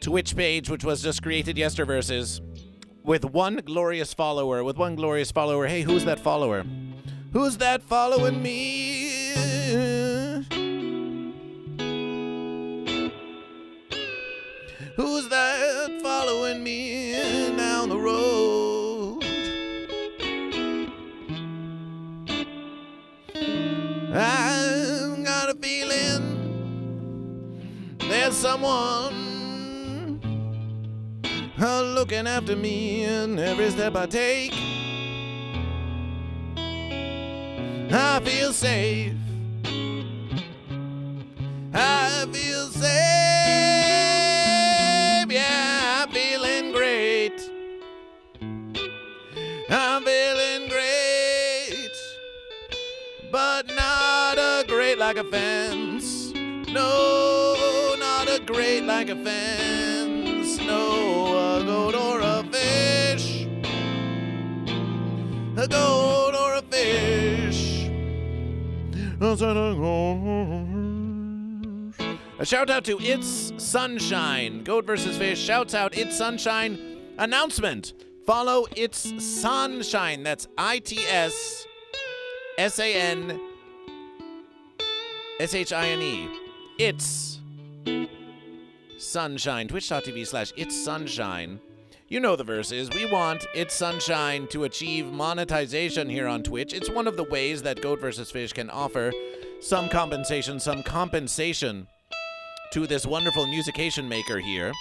Twitch page, which was just created yesterverses, with one glorious follower. Hey, who's that follower? Who's that following me? Who's that following me down the road? I've got a feeling there's someone looking after me in every step I take. I feel safe. I feel safe. Yeah, I'm feeling great. I'm feeling great. But not a great like a fence. No, not a great like a fence. No, a goat or a fish. A goat or a fish. A shout out to It's Sunshine. Goat vs. Fish shouts out It's Sunshine. Announcement. Follow It's Sunshine. That's ITSSANSHINE. It's Sunshine. Twitch.tv/It's Sunshine. You know the verses. We want It's Sunshine to achieve monetization here on Twitch. It's one of the ways that Goat vs. Fish can offer some compensation to this wonderful musician maker here.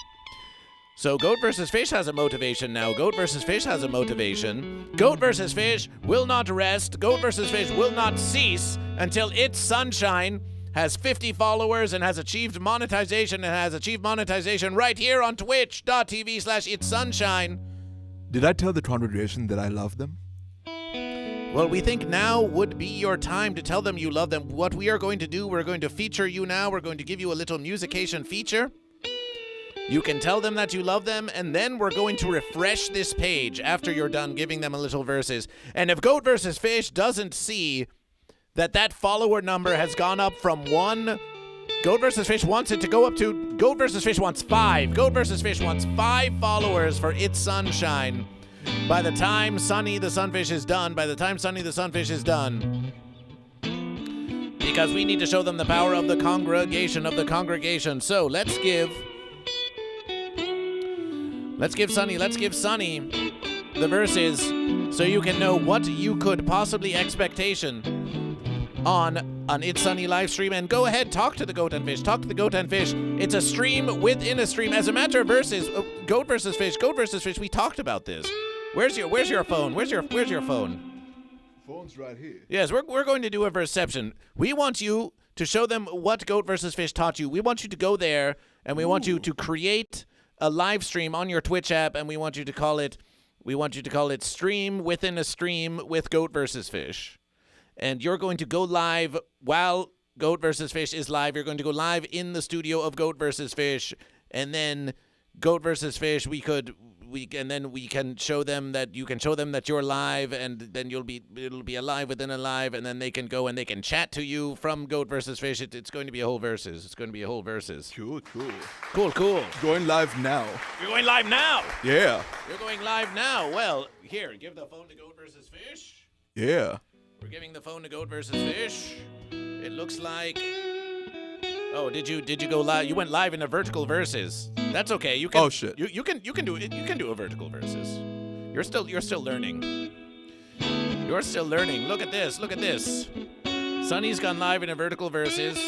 So Goat vs. Fish has a motivation now. Goat vs. Fish has a motivation. Goat vs. Fish will not rest. Goat vs. Fish will not cease until It's Sunshine has 50 followers and has achieved monetization right here on twitch.tv/It's Sunshine. Did I tell the congregation that I love them? Well, we think now would be your time to tell them you love them. What we are going to do, we're going to feature you now. We're going to give you a little musician feature. You can tell them that you love them, and then we're going to refresh this page after you're done giving them a little verses. And if Goat vs. Fish doesn't see that follower number has gone up from 1, Goat vs. Fish wants it to go up to, Goat vs. Fish wants 5. Goat vs. Fish wants 5 followers for It's Sunshine. By the time Sunny the Sunfish is done, because we need to show them the power of the congregation. So let's give Sunny the verses so you can know what you could possibly expectation on an It's Sunny live stream. And go ahead, talk to the Goat and Fish. It's a stream within a stream. As a matter of verses, Goat vs. Fish, we talked about this. Where's your phone? Where's your phone? Phone's right here. Yes, we're going to do a verseception. We want you to show them what Goat vs. Fish taught you. We want you to go there, and we want you to create a live stream on your Twitch app, and we want you to call it Stream Within a Stream with Goat vs. Fish. And you're going to go live while Goat vs. Fish is live. You're going to go live in the studio of Goat vs. Fish, and then Goat vs. Fish, we can show them that you can show them that you're live, and then it'll be a live within a live, and then they can go and they can chat to you from Goat vs. Fish. It's going to be a whole verses. Cool. Cool. Going live now. You're going live now. Yeah. You're going live now. Well, here, give the phone to Goat vs. Fish. Yeah. We're giving the phone to Goat vs. Fish. It looks like. Oh, did you go live? You went live in a vertical versus. That's okay. You can. Oh shit. You can do it. You can do a vertical versus. You're still learning. You're still learning. Look at this. Sunny's gone live in a vertical versus.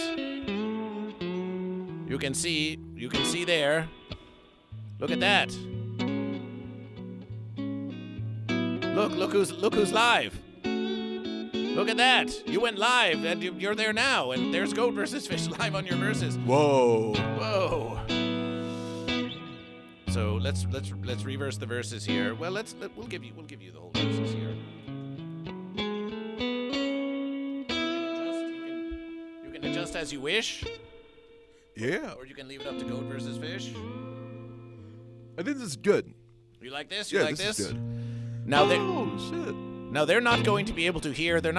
You can see there. Look at that. Look who's live. Look at that. You went live, and you're there now, and there's Goat vs. Fish live on your verses. Whoa. So let's reverse the verses here. Well, we'll give you the whole verses here. You can adjust as you wish. Yeah. Or you can leave it up to Goat vs. Fish. I think this is good. You like this? This is good. Now shit. Now they're not going to be able to hear. The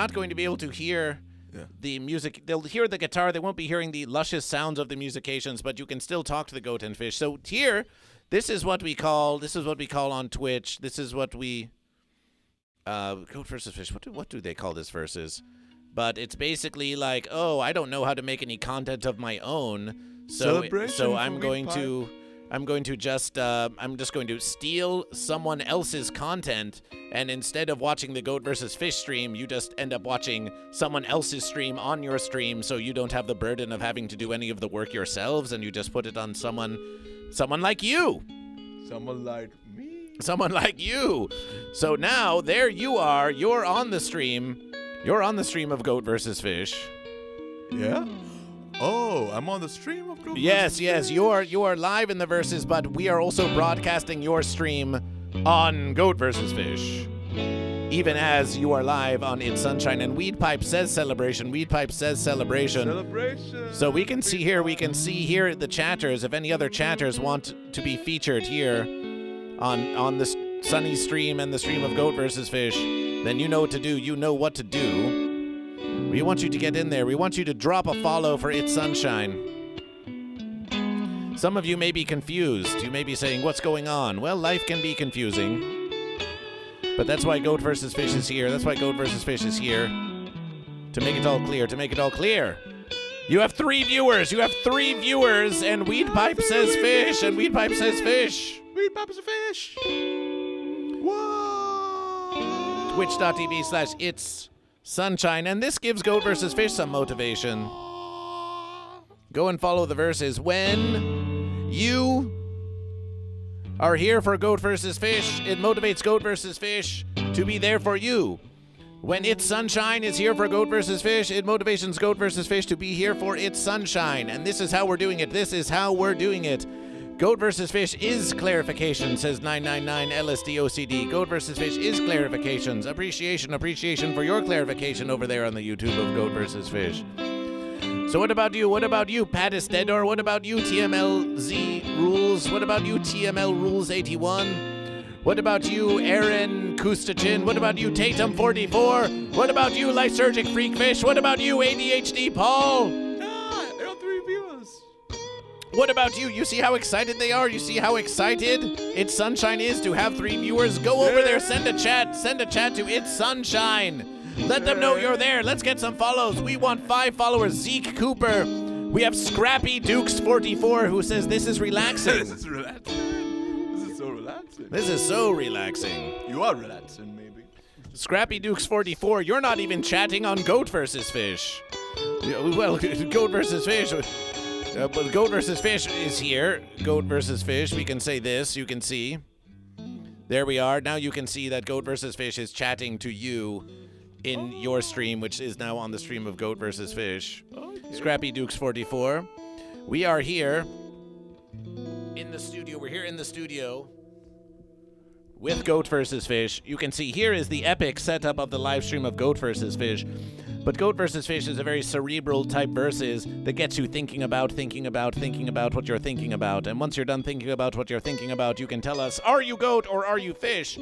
music. They'll hear the guitar. They won't be hearing the luscious sounds of the musicians, but you can still talk to the Goat and Fish. So here, this is what we call on Twitch. This is what we Goat versus Fish. What do they call this versus? But it's basically like, oh, I don't know how to make any content of my own. So I'm just going to steal someone else's content, and instead of watching the Goat vs. Fish stream, you just end up watching someone else's stream on your stream, so you don't have the burden of having to do any of the work yourselves, and you just put it on someone like you. Someone like me. Someone like you. So now there you are. You're on the stream. You're on the stream of Goat vs. Fish. Yeah? Oh, I'm on the stream of Goat Yes. You are live in the verses, but we are also broadcasting your stream on Goat vs. Fish. Even as you are live on It's Sunshine. And Weedpipe says celebration. Celebration. So we can see here the chatters. If any other chatters want to be featured here on the Sunny stream and the stream of Goat vs. Fish, then you know what to do. We want you to get in there. We want you to drop a follow for It's Sunshine. Some of you may be confused. You may be saying, what's going on? Well, life can be confusing. But that's why Goat vs. Fish is here. That's why Goat vs. Fish is here. To make it all clear. To make it all clear. You have 3 viewers. You have 3 viewers. And Weed Pipe says fish. And Weed Pipe says fish. Weed Pipe is a fish. Whoa. Twitch.tv/It's Sunshine. And this gives Goat vs. Fish some motivation. Go and follow the verses. When you are here for Goat vs. Fish, it motivates Goat vs. Fish to be there for you. When It's Sunshine is here for Goat vs. Fish, it motivates Goat vs. Fish to be here for It's Sunshine. And this is how we're doing it. This is how we're doing it. Goat vs. Fish is clarification, says 999 LSDOCD. Goat vs. Fish is clarifications. Appreciation for your clarification over there on the YouTube of Goat vs. Fish. So what about you? What about you, Pattis Deador? What about you, TMLZ Rules? What about you, TML Rules 81? What about you, Aaron Kustachin? What about you, Tatum 44? What about you, Lysergic Freakfish? What about you, ADHD Paul? There are 3 viewers. What about you? You see how excited they are? You see how excited It's Sunshine is to have 3 viewers? Go over there, send a chat to It's Sunshine. Let them know you're there. Let's get some follows. We want 5 followers. Zeke Cooper. We have Scrappy Dukes 44 who says this is relaxing. This is relaxing. This is so relaxing. This is so relaxing. You are relaxing, maybe. Scrappy Dukes 44. You're not even chatting on Goat vs. Fish. Well, Goat vs. Fish. But Goat vs. Fish is here. Goat vs. Fish. We can say this. You can see. There we are. Now you can see that Goat vs. Fish is chatting to you in your stream, which is now on the stream of Goat vs. Fish. Okay. Scrappy Dukes 44. We are here in the studio. We're here in the studio with Goat vs. Fish. You can see here is the epic setup of the live stream of Goat vs. Fish. But Goat vs. Fish is a very cerebral type versus that gets you thinking about what you're thinking about. And once you're done thinking about what you're thinking about, you can tell us, are you Goat or are you Fish?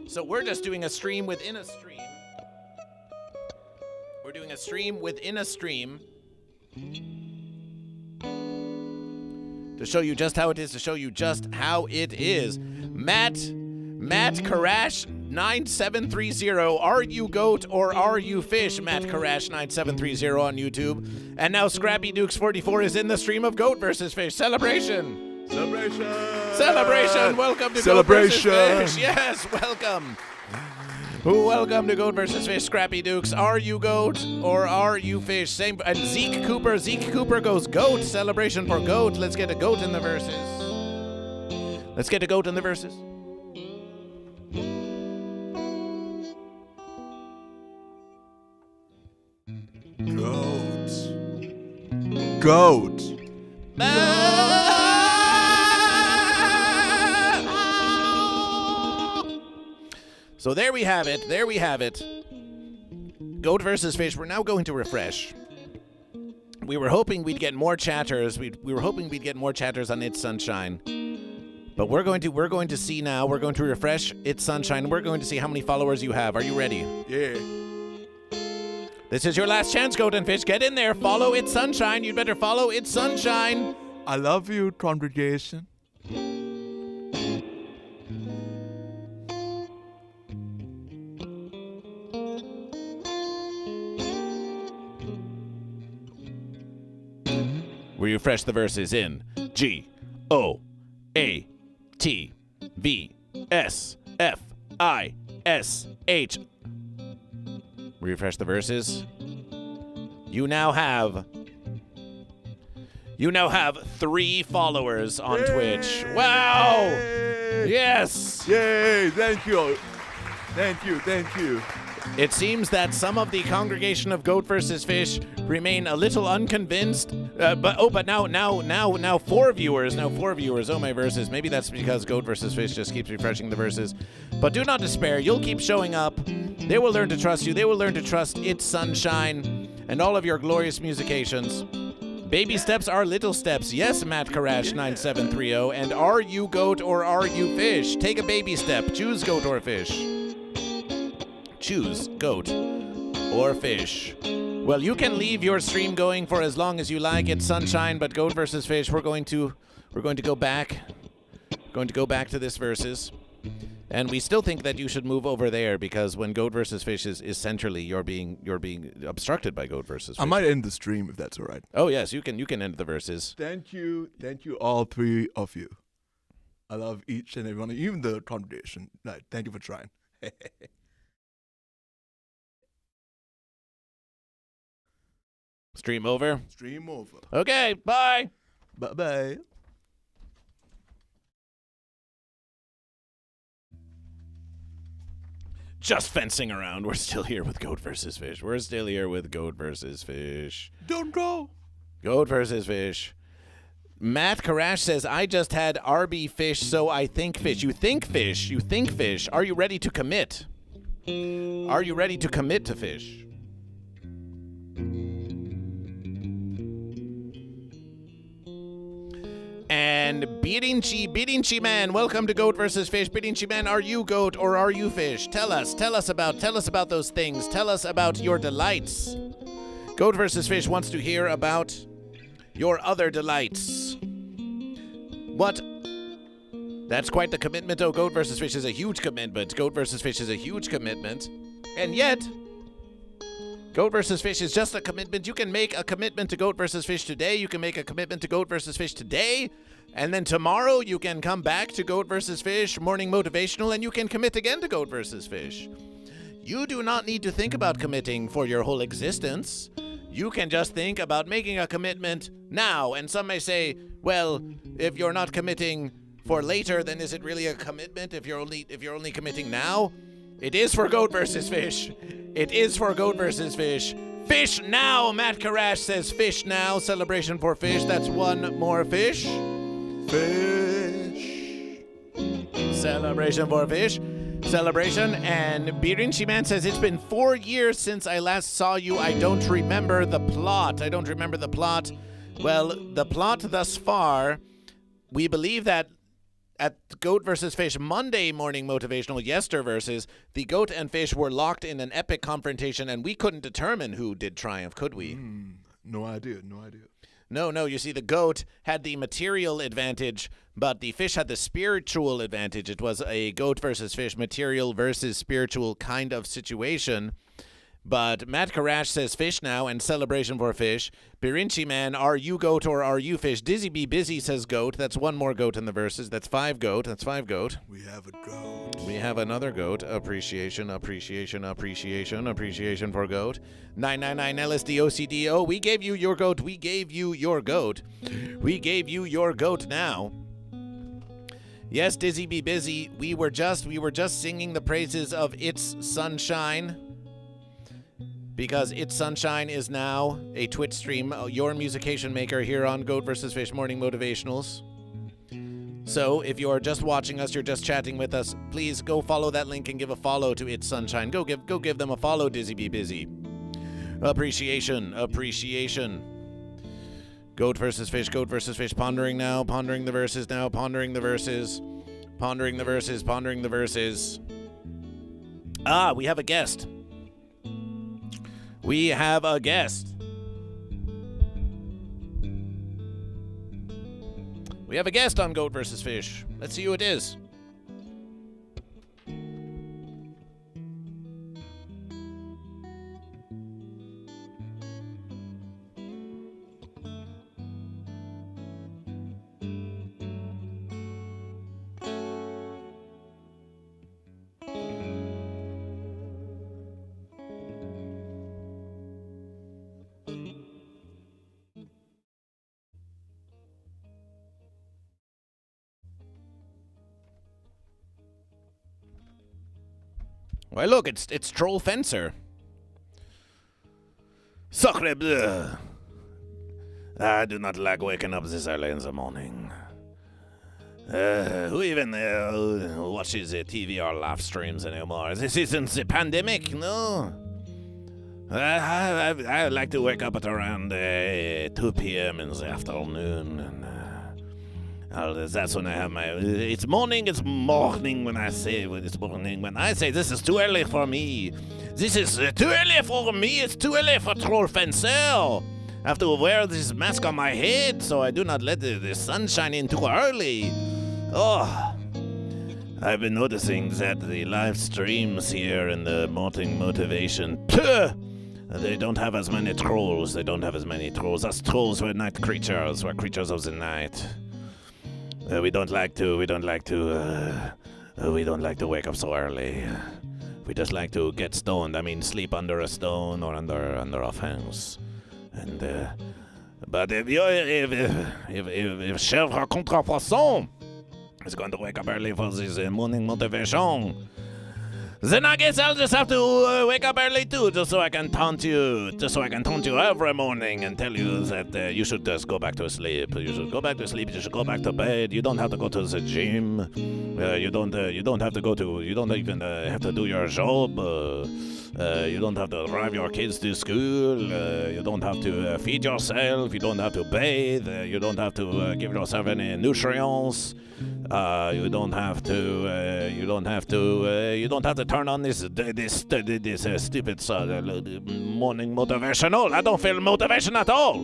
So we're just doing a stream within a stream. We're doing a stream within a stream to show you just how it is, Matt Karash 9730. Are you Goat or are you Fish? Matt Karash 9730 on YouTube. And now Scrappy Dukes 44 is in the stream of Goat vs. Fish. Celebration. Welcome to Goat vs. Fish. Yes, welcome. Welcome to Goat vs. Fish, Scrappy Dukes. Are you Goat or are you Fish? Same. And Zeke Cooper goes Goat. Celebration for Goat. Let's get a Goat in the verses. Goat. So there we have it. Goat vs. Fish. We're now going to refresh. We were hoping we'd get more chatters. We were hoping we'd get more chatters on It's Sunshine. But we're going to see now. We're going to refresh It's Sunshine. We're going to see how many followers you have. Are you ready? Yeah. This is your last chance, Goat and Fish. Get in there. Follow It's Sunshine. You'd better follow It's Sunshine. I love you, congregation. We refresh the verses in GoatVsFish. We refresh the verses. You now have 3 followers on Twitch. Wow! Yes! Yay! Thank you. It seems that some of the congregation of Goat vs. Fish remain a little unconvinced. But now 4 viewers. Oh, my verses. Maybe that's because Goat vs. Fish just keeps refreshing the verses. But do not despair. You'll keep showing up. They will learn to trust you. They will learn to trust It's Sunshine and all of your glorious musications. Baby steps are little steps. Yes, Matt Karash 9730. And are you Goat or are you Fish? Take a baby step. Choose Goat or Fish. Choose Goat or Fish. Well, you can leave your stream going for as long as you like. It's Sunshine, but Goat vs. Fish, we're going to go back. We're going to go back to this verses. And we still think that you should move over there because when Goat versus Fish is centrally, you're being obstructed by Goat versus Fish. I might end the stream if that's all right. Oh yes, you can end the verses. Thank you, all three of you. I love each and every one, even the congregation. Right, thank you for trying. Stream over. Stream over. Okay, bye. Bye. Just fencing around. We're still here with Goat versus Fish. Don't go. Goat versus Fish. Matt Karash says, I just had RB fish, so I think fish. You think fish. Are you ready to commit? Are you ready to commit to fish? And Birinchi Man, welcome to Goat versus Fish. Birinchi Man, are you goat or are you fish? Tell us about those things. Tell us about your delights. Goat versus Fish wants to hear about your other delights. What? That's quite the commitment. Oh, Goat versus Fish is a huge commitment. And yet, Goat versus Fish is just a commitment. You can make a commitment to Goat versus Fish today. You can make a commitment to Goat versus Fish today. And then tomorrow you can come back to Goat versus Fish, Morning Motivational, and you can commit again to Goat versus Fish. You do not need to think about committing for your whole existence. You can just think about making a commitment now. And some may say, well, if you're not committing for later, then is it really a commitment if you're only committing now? It is for Goat versus Fish. It is for Goat versus Fish. Fish now! Matt Karash says fish now. Celebration for fish. That's one more fish. Fish. Celebration for fish. Celebration. And Birinchi Man says, it's been 4 years since I last saw you. I don't remember the plot. Well, the plot thus far, we believe that at Goat versus Fish Monday Morning Motivational Yesterverses, the Goat and Fish were locked in an epic confrontation, and we couldn't determine who did triumph, could we? No idea. No, you see, the Goat had the material advantage, but the Fish had the spiritual advantage. It was a Goat versus Fish, material versus spiritual kind of situation. But Matt Karash says fish now and celebration for fish. Birinchi Man, are you goat or are you fish? Dizzy Be Busy says goat. That's one more goat in the verses. That's 5 goat. We have a goat. We have another goat. Appreciation for goat. 999 LSDOCDO. We gave you your goat. We gave you your goat now. Yes, Dizzy Be Busy. We were just singing the praises of It's Sunshine. Because It's Sunshine is now a Twitch stream, your musication maker here on Goat vs. Fish Morning Motivationals. So if you're just watching us, you're just chatting with us, please go follow that link and give a follow to It's Sunshine. Go give them a follow, Dizzy Be Busy. Appreciation. Goat versus Fish, pondering now, pondering the verses. Ah, we have a guest. We have a guest on Goat vs. Fish. Let's see who it is. Why, look, it's Troll Fencer. Sacre bleu. I do not like waking up this early in the morning. Who even watches TV or live streams anymore? This isn't the pandemic, no. I like to wake up at around 2 p.m. in the afternoon, and that's when I have my. It's morning when I say this is too early for me. This is too early for me. It's too early for Troll Fencer. I have to wear this mask on my head so I do not let the sunshine in too early. Oh, I've been noticing that the live streams here in the morning motivation, they don't have as many trolls. Us trolls, we're night creatures. We're creatures of the night. We don't like to wake up so early. We just like to get stoned. I mean, sleep under a stone or under a fence. And but if Chef Contrepoisson is going to wake up early for this morning motivation, then I guess I'll just have to wake up early too, just so I can taunt you every morning and tell you that you should just go back to sleep. You should go back to sleep. You should go back to bed. You don't have to go to the gym. You don't even have to do your job. You don't have to drive your kids to school. You don't have to feed yourself. You don't have to bathe. You don't have to give yourself any nutrients. You don't have to turn on this stupid morning motivational. I don't feel motivation at all.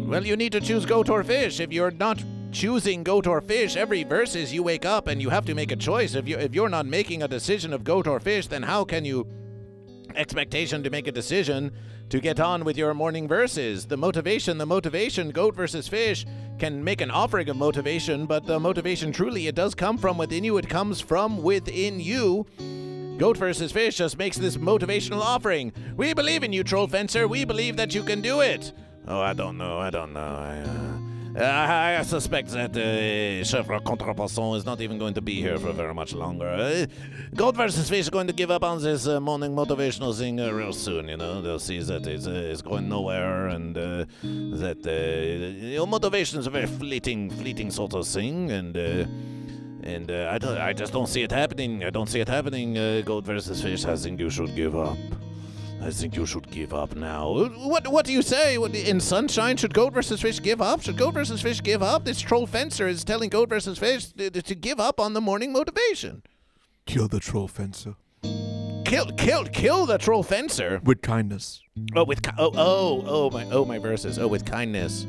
Well, you need to choose goat or fish. If you're not choosing goat or fish, every versus you wake up and you have to make a choice. If you're not making a decision of goat or fish, then how can you expectation to make a decision to get on with your morning verses? The motivation, goat versus fish, can make an offering of motivation, but the motivation truly, it does come from within you. It comes from within you. Goat versus fish just makes this motivational offering. We believe in you, Troll Fencer. We believe that you can do it. Oh, I don't know. I suspect that Chef Contrepoisson is not even going to be here for very much longer. Goat versus Fish is going to give up on this morning motivational thing real soon, you know. They'll see that it's going nowhere, and that motivation is a very fleeting sort of thing, and I just don't see it happening. Goat versus Fish, I think you should give up. I think you should give up now. What do you say? In Sunshine, should Goat versus Fish give up? Should Goat versus Fish give up? This Troll Fencer is telling Goat versus Fish to give up on the morning motivation. Kill the Troll Fencer. Kill the Troll Fencer? With kindness. Oh, my verses. Oh, with kindness.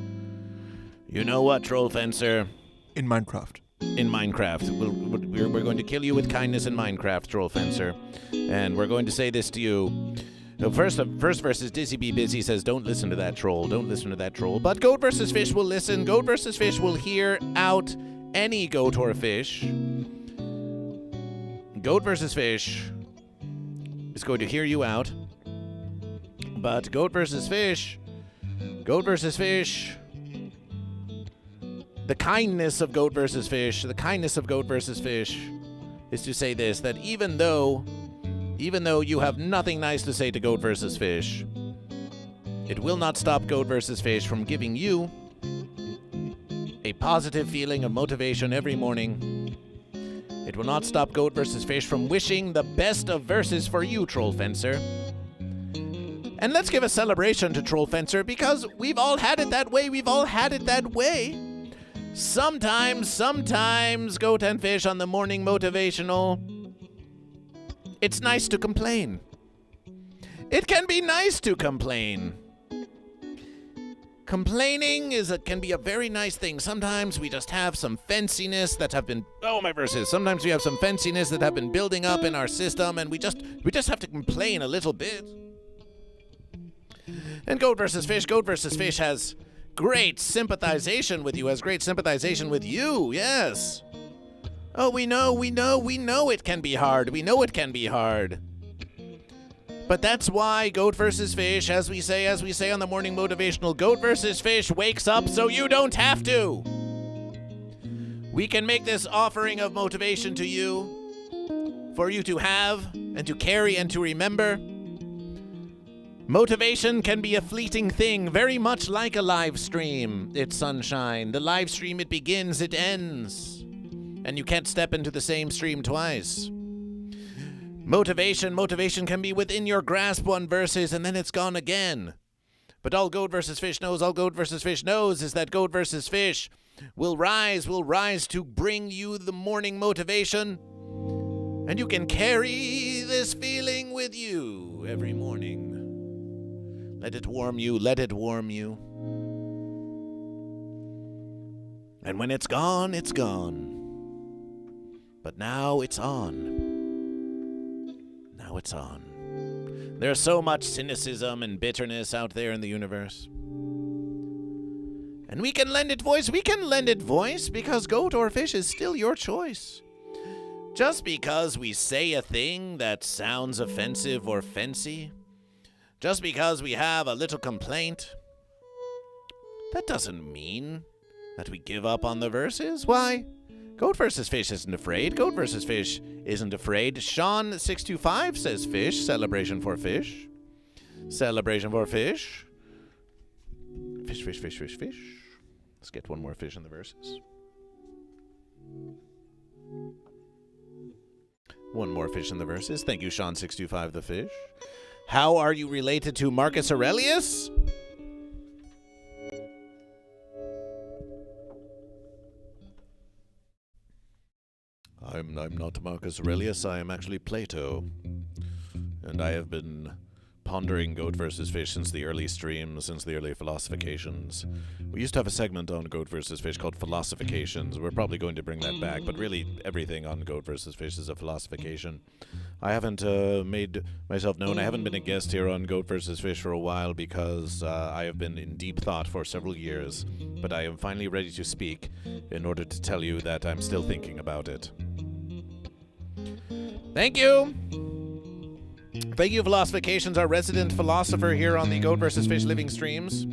You know what, Troll Fencer? In Minecraft. We're going to kill you with kindness in Minecraft, Troll Fencer. And we're going to say this to you. The first verse is Dizzy Be Busy says, don't listen to that troll. But Goat versus Fish will listen. Goat versus Fish will hear out any goat or fish. Goat versus Fish is going to hear you out. But Goat versus Fish, the kindness of Goat versus Fish is to say this, that even though you have nothing nice to say to Goat versus Fish, it will not stop Goat versus Fish from giving you a positive feeling of motivation every morning. It will not stop Goat versus Fish from wishing the best of verses for you, Troll Fencer. And let's give a celebration to Troll Fencer, because we've all had it that way. Sometimes, Goat and Fish on the morning motivational, it's nice to complain. It can be nice to complain. Complaining can be a very nice thing. Sometimes we just have some fenciness that have been... Oh, my verses. Sometimes we have some fenciness that have been building up in our system, and we just have to complain a little bit. And Goat versus Fish has great sympathization with you, yes. Oh, we know it can be hard. But that's why Goat versus Fish, as we say on the morning motivational, Goat versus Fish wakes up so you don't have to. We can make this offering of motivation to you, for you to have and to carry and to remember. Motivation can be a fleeting thing, very much like a live stream. It's Sunshine. The live stream, it begins, it ends. And you can't step into the same stream twice. Motivation can be within your grasp one versus, and then it's gone again. But all Goat versus Fish knows is that Goat versus Fish will rise to bring you the morning motivation. And you can carry this feeling with you every morning. Let it warm you. And when it's gone, it's gone. But now it's on. Now it's on. There's so much cynicism and bitterness out there in the universe. And we can lend it voice. We can lend it voice because goat or fish is still your choice. Just because we say a thing that sounds offensive or fancy, just because we have a little complaint, that doesn't mean that we give up on the verses. Why? Goat versus Fish isn't afraid. Goat versus Fish isn't afraid. Sean625 says fish. Celebration for fish. Celebration for fish. Fish, fish, fish, fish, fish. Let's get one more fish in the verses. One more fish in the verses. Thank you, Sean625 the fish. How are you related to Marcus Aurelius? I'm not Marcus Aurelius. I am actually Plato. And I have been pondering Goat versus Fish since the early streams, since the early philosophications. We used to have a segment on Goat versus Fish called Philosophications. We're probably going to bring that back, but really everything on Goat versus Fish is a philosophication. I haven't made myself known. I haven't been a guest here on Goat versus Fish for a while because I have been in deep thought for several years, but I am finally ready to speak in order to tell you that I'm still thinking about it. Thank you! Thank you, Philosophications, our resident philosopher here on the Goat vs. Fish living streams.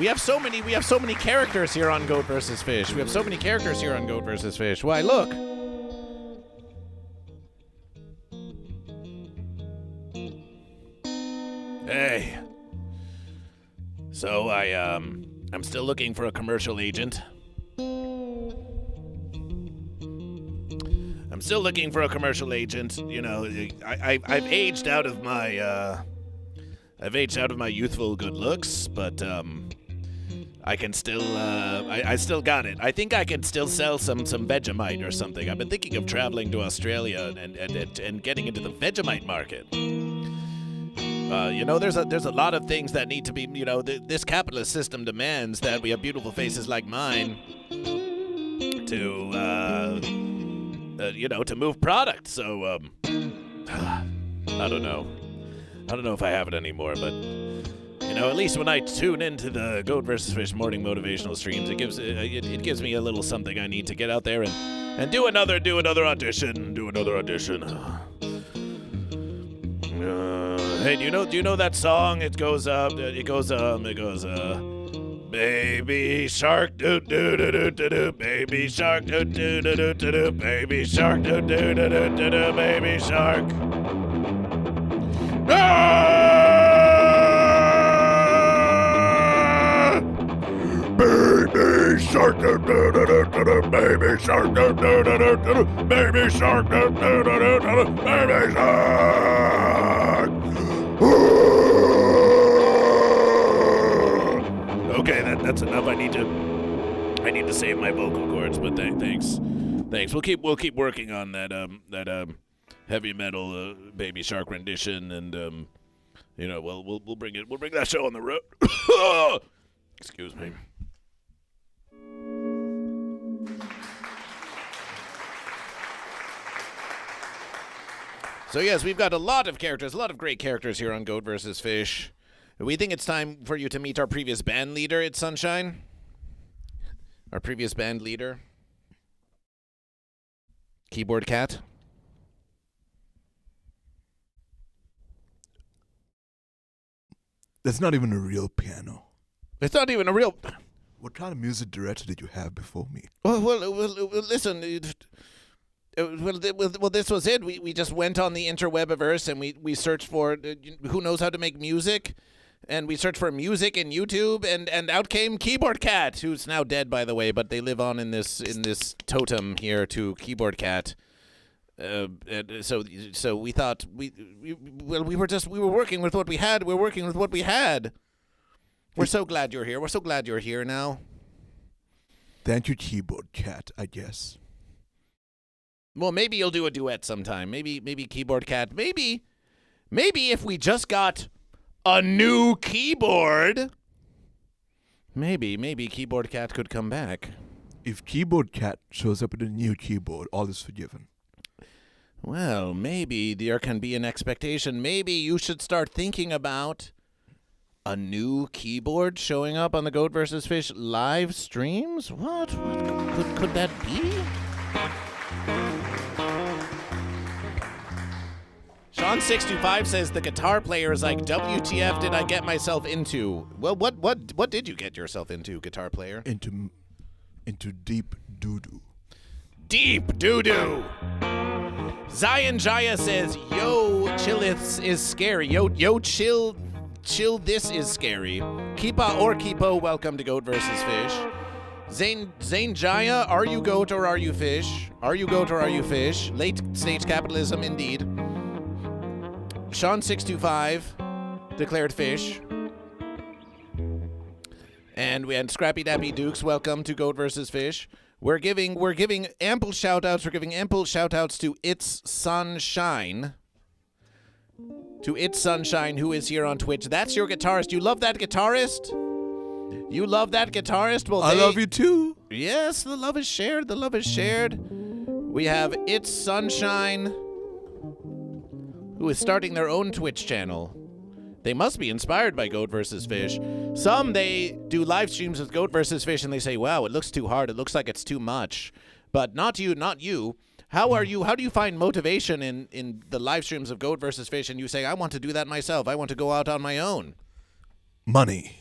We have so many characters here on Goat vs. Fish. We have so many characters here on Goat vs. Fish. Why, look. Hey. So I'm still looking for a commercial agent. I'm still looking for a commercial agent. You know, I've aged out of my youthful good looks, but I can still I still got it. I think I can still sell some Vegemite or something. I've been thinking of traveling to Australia and getting into the Vegemite market. You know, there's a lot of things that need to be, you know, this capitalist system demands that we have beautiful faces like mine to you know, to move product. So, I don't know. I don't know if I have it anymore, but, you know, at least when I tune into the Goat vs. Fish morning motivational streams, it gives me a little something I need to get out there and do another audition. Hey, do you know that song? It goes, baby shark doo doo doo doo doo doo, baby shark doo doo doo doo doo doo, baby shark doo doo doo doo doo doo, baby shark. Ah! Baby shark doo doo doo doo doo doo, baby shark doo doo doo doo doo, baby shark doo doo doo doo doo, baby shark. Okay, that's enough. I need to save my vocal cords, but thanks. We'll keep working on that heavy metal Baby Shark rendition, and you know, we'll bring that show on the road. Excuse me. So yes, we've got a lot of great characters here on Goat vs. Fish. We think it's time for you to meet our previous band leader at Sunshine. Our previous band leader. Keyboard Cat. That's not even a real piano. It's not even a real... What kind of music director did you have before me? Well listen... Well, this was it. We just went on the interwebiverse and we searched for who knows how to make music, and we searched for music in YouTube, and out came Keyboard Cat, who's now dead, by the way, but they live on in this totem here to Keyboard Cat. And so we thought we were working with what we had. We're working with what we had. We're so glad you're here. We're so glad you're here now. Thank you, Keyboard Cat, I guess. Well, maybe you'll do a duet sometime. Maybe Keyboard Cat. Maybe if we just got a new keyboard, maybe Keyboard Cat could come back. If Keyboard Cat shows up with a new keyboard, all is forgiven. Well, maybe there can be an expectation. Maybe you should start thinking about a new keyboard showing up on the Goat vs. Fish live streams? What could that be? Sean625 says the guitar player is like, WTF did I get myself into? Well, what did you get yourself into, guitar player? Into deep doo-doo. Deep doo-doo. Zion Jaya says, yo, chilliths is scary. Yo, chill, this is scary. Keepa or Keepo, welcome to Goat vs. Fish. Zane Jaya, are you goat or are you fish? Are you goat or are you fish? Late stage capitalism, indeed. Sean625 declared fish. And we had Scrappy Dappy Dukes, welcome to Goat vs. Fish. We're giving ample shout-outs. We're giving ample shout-outs to It's Sunshine. To It's Sunshine, who is here on Twitch. That's your guitarist. You love that guitarist? You love that guitarist? Well, I love you too. Yes, the love is shared. The love is shared. We have It's Sunshine, who is starting their own Twitch channel. They must be inspired by Goat vs. Fish. Some, they do live streams with Goat vs. Fish, and they say, wow, it looks too hard. It looks like it's too much. But not you. How do you find motivation in the live streams of Goat vs. Fish, and you say, I want to do that myself. I want to go out on my own? Money.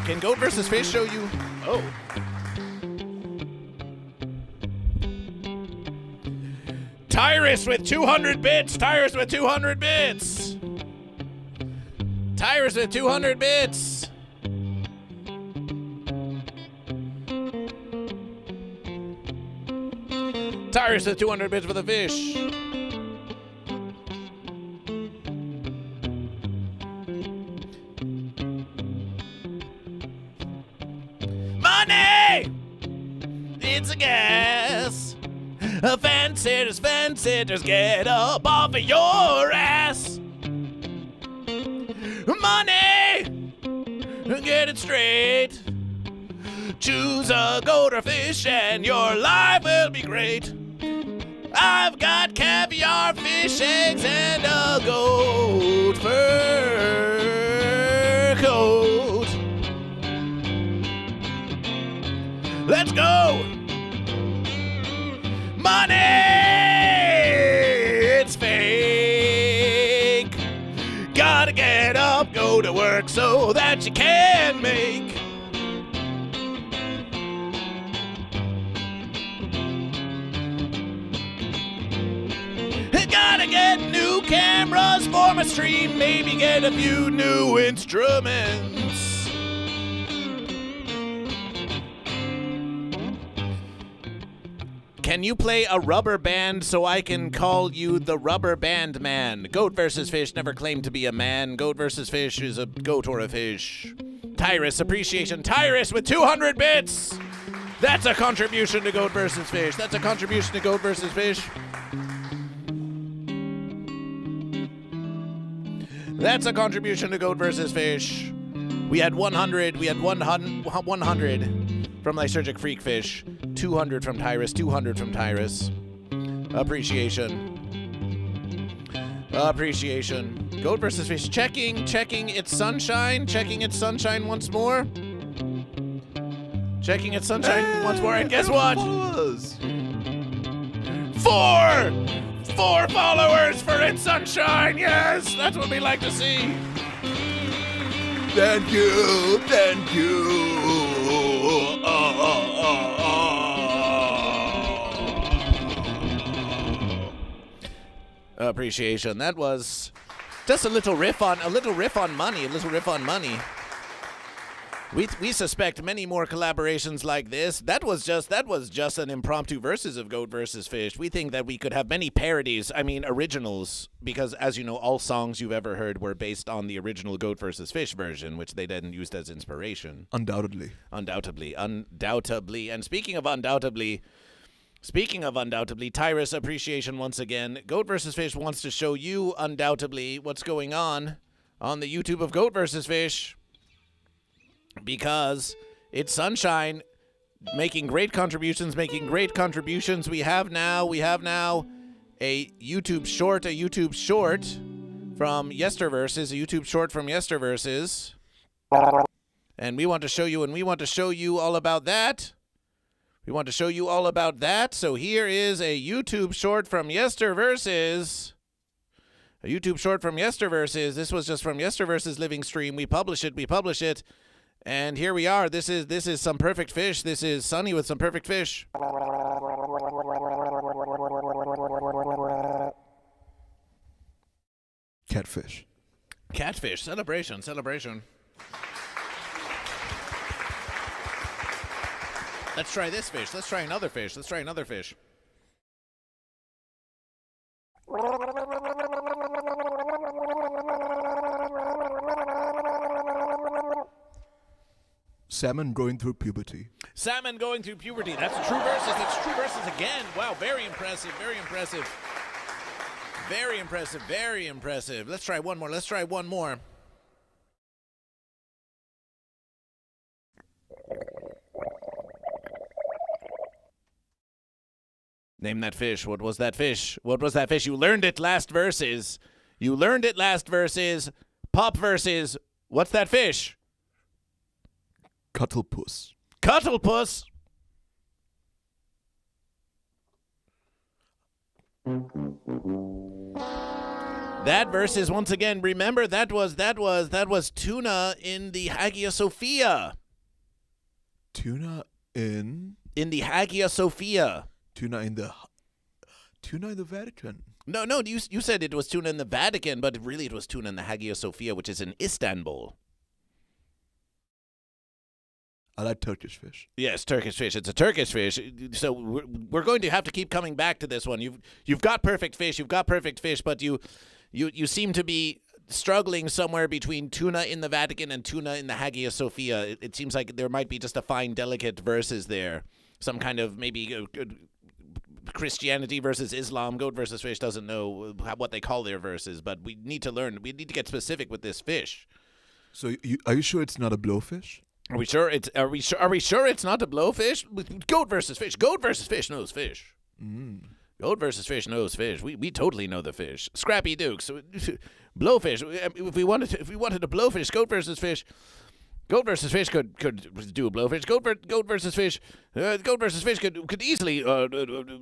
Can Goat vs. Fish show you? Oh. Tyrus with 200 bits. Tyrus with 200 bits. Tyrus with 200 bits. Tyrus with 200 bits for the fish. Money! It's a gas. Fence sitters, get up off of your ass. Money, get it straight. Choose a goat or fish and your life will be great. I've got caviar, fish eggs, and a goat fur coat. Let's go. Money, it's fake. Gotta get up, go to work so that you can make. Gotta get new cameras for my stream, maybe get a few new instruments. Can you play a rubber band so I can call you the rubber band man? Goat vs. Fish never claimed to be a man. Goat vs. Fish is a goat or a fish. Tyrus, appreciation. Tyrus with 200 bits. That's a contribution to Goat vs. Fish. That's a contribution to Goat vs. Fish. That's a contribution to Goat vs. Fish. We had 100. We had 100 from Lysergic Freak Fish. 200 from Tyrus. 200 from Tyrus. Appreciation. Appreciation. Goat vs. Fish. Checking its sunshine. Checking its sunshine once more. Checking its sunshine once more. And guess what? Four followers for its sunshine. Yes, that's what we like to see. Thank you. Appreciation. That was just a little riff on money. We suspect many more collaborations like this. That was just an impromptu verses of Goat vs. Fish. We think that we could have many parodies, originals, because as you know, all songs you've ever heard were based on the original Goat vs. Fish version, which they then used as inspiration. Undoubtedly. And speaking of undoubtedly, Tyrus, appreciation once again. Goat vs. Fish wants to show you undoubtedly what's going on the YouTube of Goat vs. Fish. because it's Sunshine making great contributions, We have now a YouTube short from Yesterverses, and we want to show you all about that. So here is a YouTube short from Yesterverses. This was just from Yesterverses living stream. We publish it. And here we are. This is some perfect fish. This is Sunny with some perfect fish. Catfish. Celebration. Let's try this fish. Let's try another fish. Salmon going through puberty. That's true verses again. Wow, very impressive. Let's try one more. Name that fish. What was that fish? You learned it last verses. Pop verses. What's that fish? Cuttlepuss. That verses once again. Remember that was tuna in the Hagia Sophia. Tuna in the Hagia Sophia. Tuna in the Vatican. No, you said it was tuna in the Vatican, but really it was tuna in the Hagia Sophia, which is in Istanbul. I like Turkish fish. Yes, Turkish fish. It's a Turkish fish. So we're going to have to keep coming back to this one. You've got perfect fish, but you seem to be struggling somewhere between tuna in the Vatican and tuna in the Hagia Sophia. It seems like there might be just a fine, delicate verses there. Some kind of maybe Christianity versus Islam. GoatVsFish doesn't know what they call their verses, but we need to learn. We need to get specific with this fish. So are you sure it's not a blowfish? Are we sure it's not a blowfish? GoatVsFish. GoatVsFish knows fish. GoatVsFish knows fish. We totally know the fish. Scrappy Dukes. Blowfish. If we wanted to blowfish, GoatVsFish could do a blowfish. GoatVsFish could easily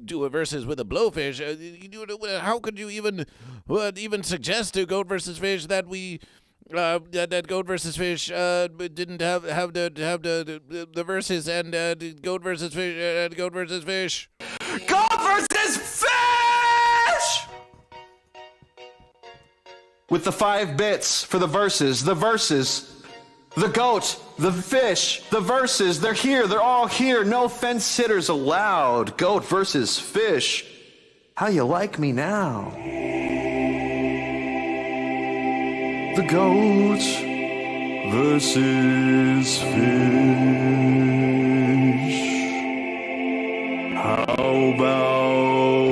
do a versus with a blowfish. How could you even suggest to GoatVsFish that we that GoatVsFish didn't have the verses and GoatVsFish GoatVsFish. GoatVsFish! With the 5 bits for the verses, the goat, the fish, the verses, they're here, they're all here, no fence sitters allowed. GoatVsFish. How you like me now? The goat versus fish. How about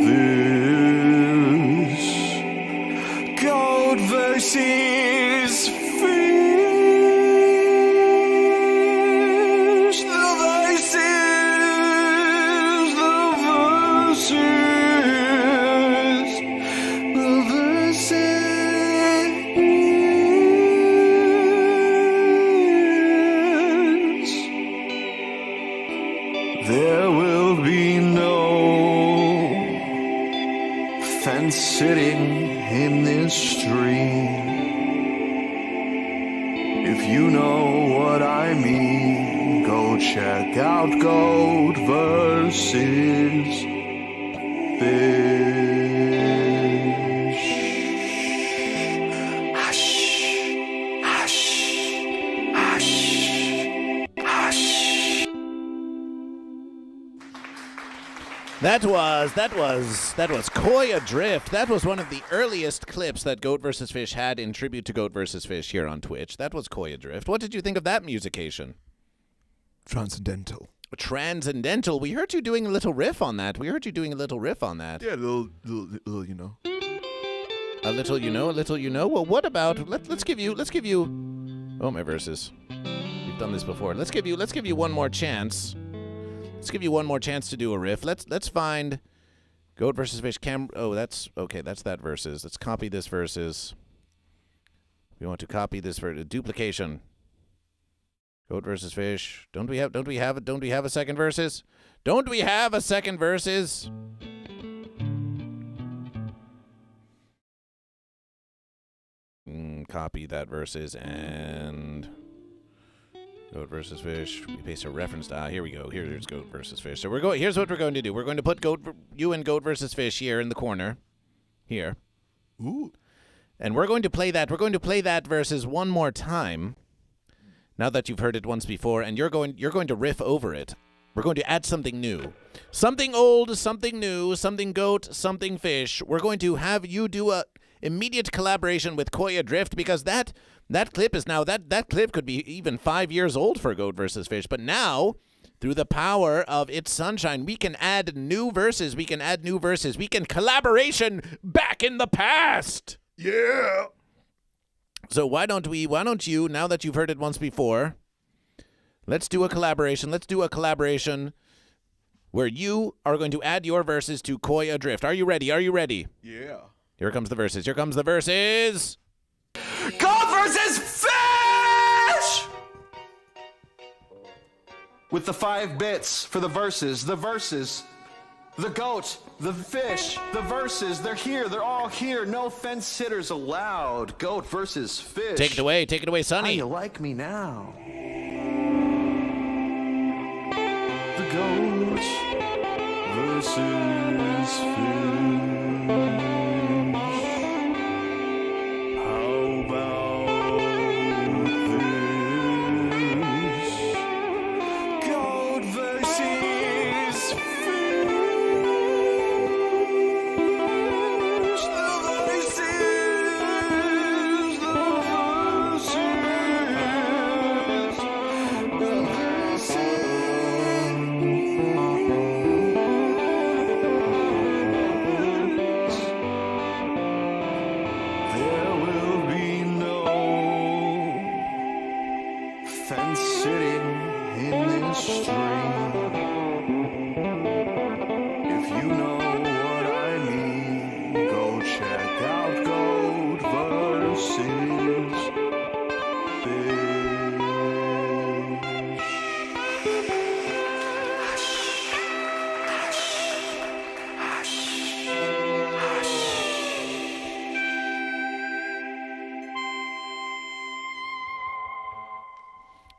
this? Goat versus fish. The verses. There will be no fence sitting in this stream. If you know what I mean, go check out GoatVsFish. That was Koi Adrift. That was one of the earliest clips that GoatVsFish had in tribute to GoatVsFish here on Twitch. That was Koi Adrift. What did you think of that musication? Transcendental. We heard you doing a little riff on that. Yeah, a little, you know. A little, you know. Well, what about let's give you. Oh, my verses. done this before. Let's give you one more chance. Let's give you one more chance to do a riff. Let's find Goat versus Fish. Oh, that's okay. That's that versus. Let's copy this versus. We want to copy this for duplication. Goat versus Fish. Don't we have a second versus? Don't we have a second versus? Copy that versus and Goat versus Fish. We paste a reference to here we go. Here's Goat versus Fish. So here's what we're going to do. We're going to put you and Goat versus Fish here in the corner. Here. Ooh. And we're going to play that. We're going to play that versus one more time. Now that you've heard it once before, and you're going to riff over it. We're going to add something new. Something old, something new, something goat, something fish. We're going to have you do a immediate collaboration with Koi Adrift, because that clip is now that clip could be even 5 years old for Goat versus Fish. But now, through the power of its sunshine, we can add new verses. We can collaboration back in the past. Yeah. So why don't you, now that you've heard it once before, let's do a collaboration. Let's do a collaboration where you are going to add your verses to Koi Adrift. Are you ready? Are you ready? Yeah. Here comes the verses. Here comes the verses. Goat versus Fish! With the 5 bits for the verses, the goat, the fish, the verses, they're here, they're all here, no fence sitters allowed. Goat versus Fish. Take it away, Sonny. How you like me now? The goat versus Fish. How about this? Goat versus Fish.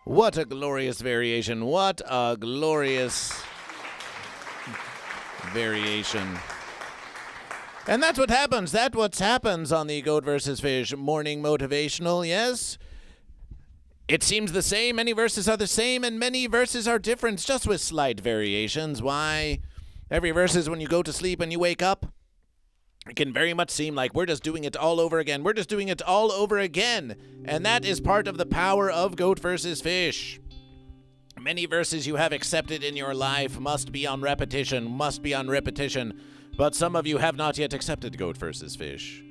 What a glorious variation. What a glorious variation. And that's what happens. That's what happens on the Goat vs. Fish morning motivational, yes? It seems the same. Many verses are the same, and many verses are different, just with slight variations. Why? Every verse is when you go to sleep and you wake up. It can very much seem like we're just doing it all over again. We're just doing it all over again. And that is part of the power of Goat vs. Fish. Many verses you have accepted in your life must be on repetition. But some of you have not yet accepted Goat vs. Fish.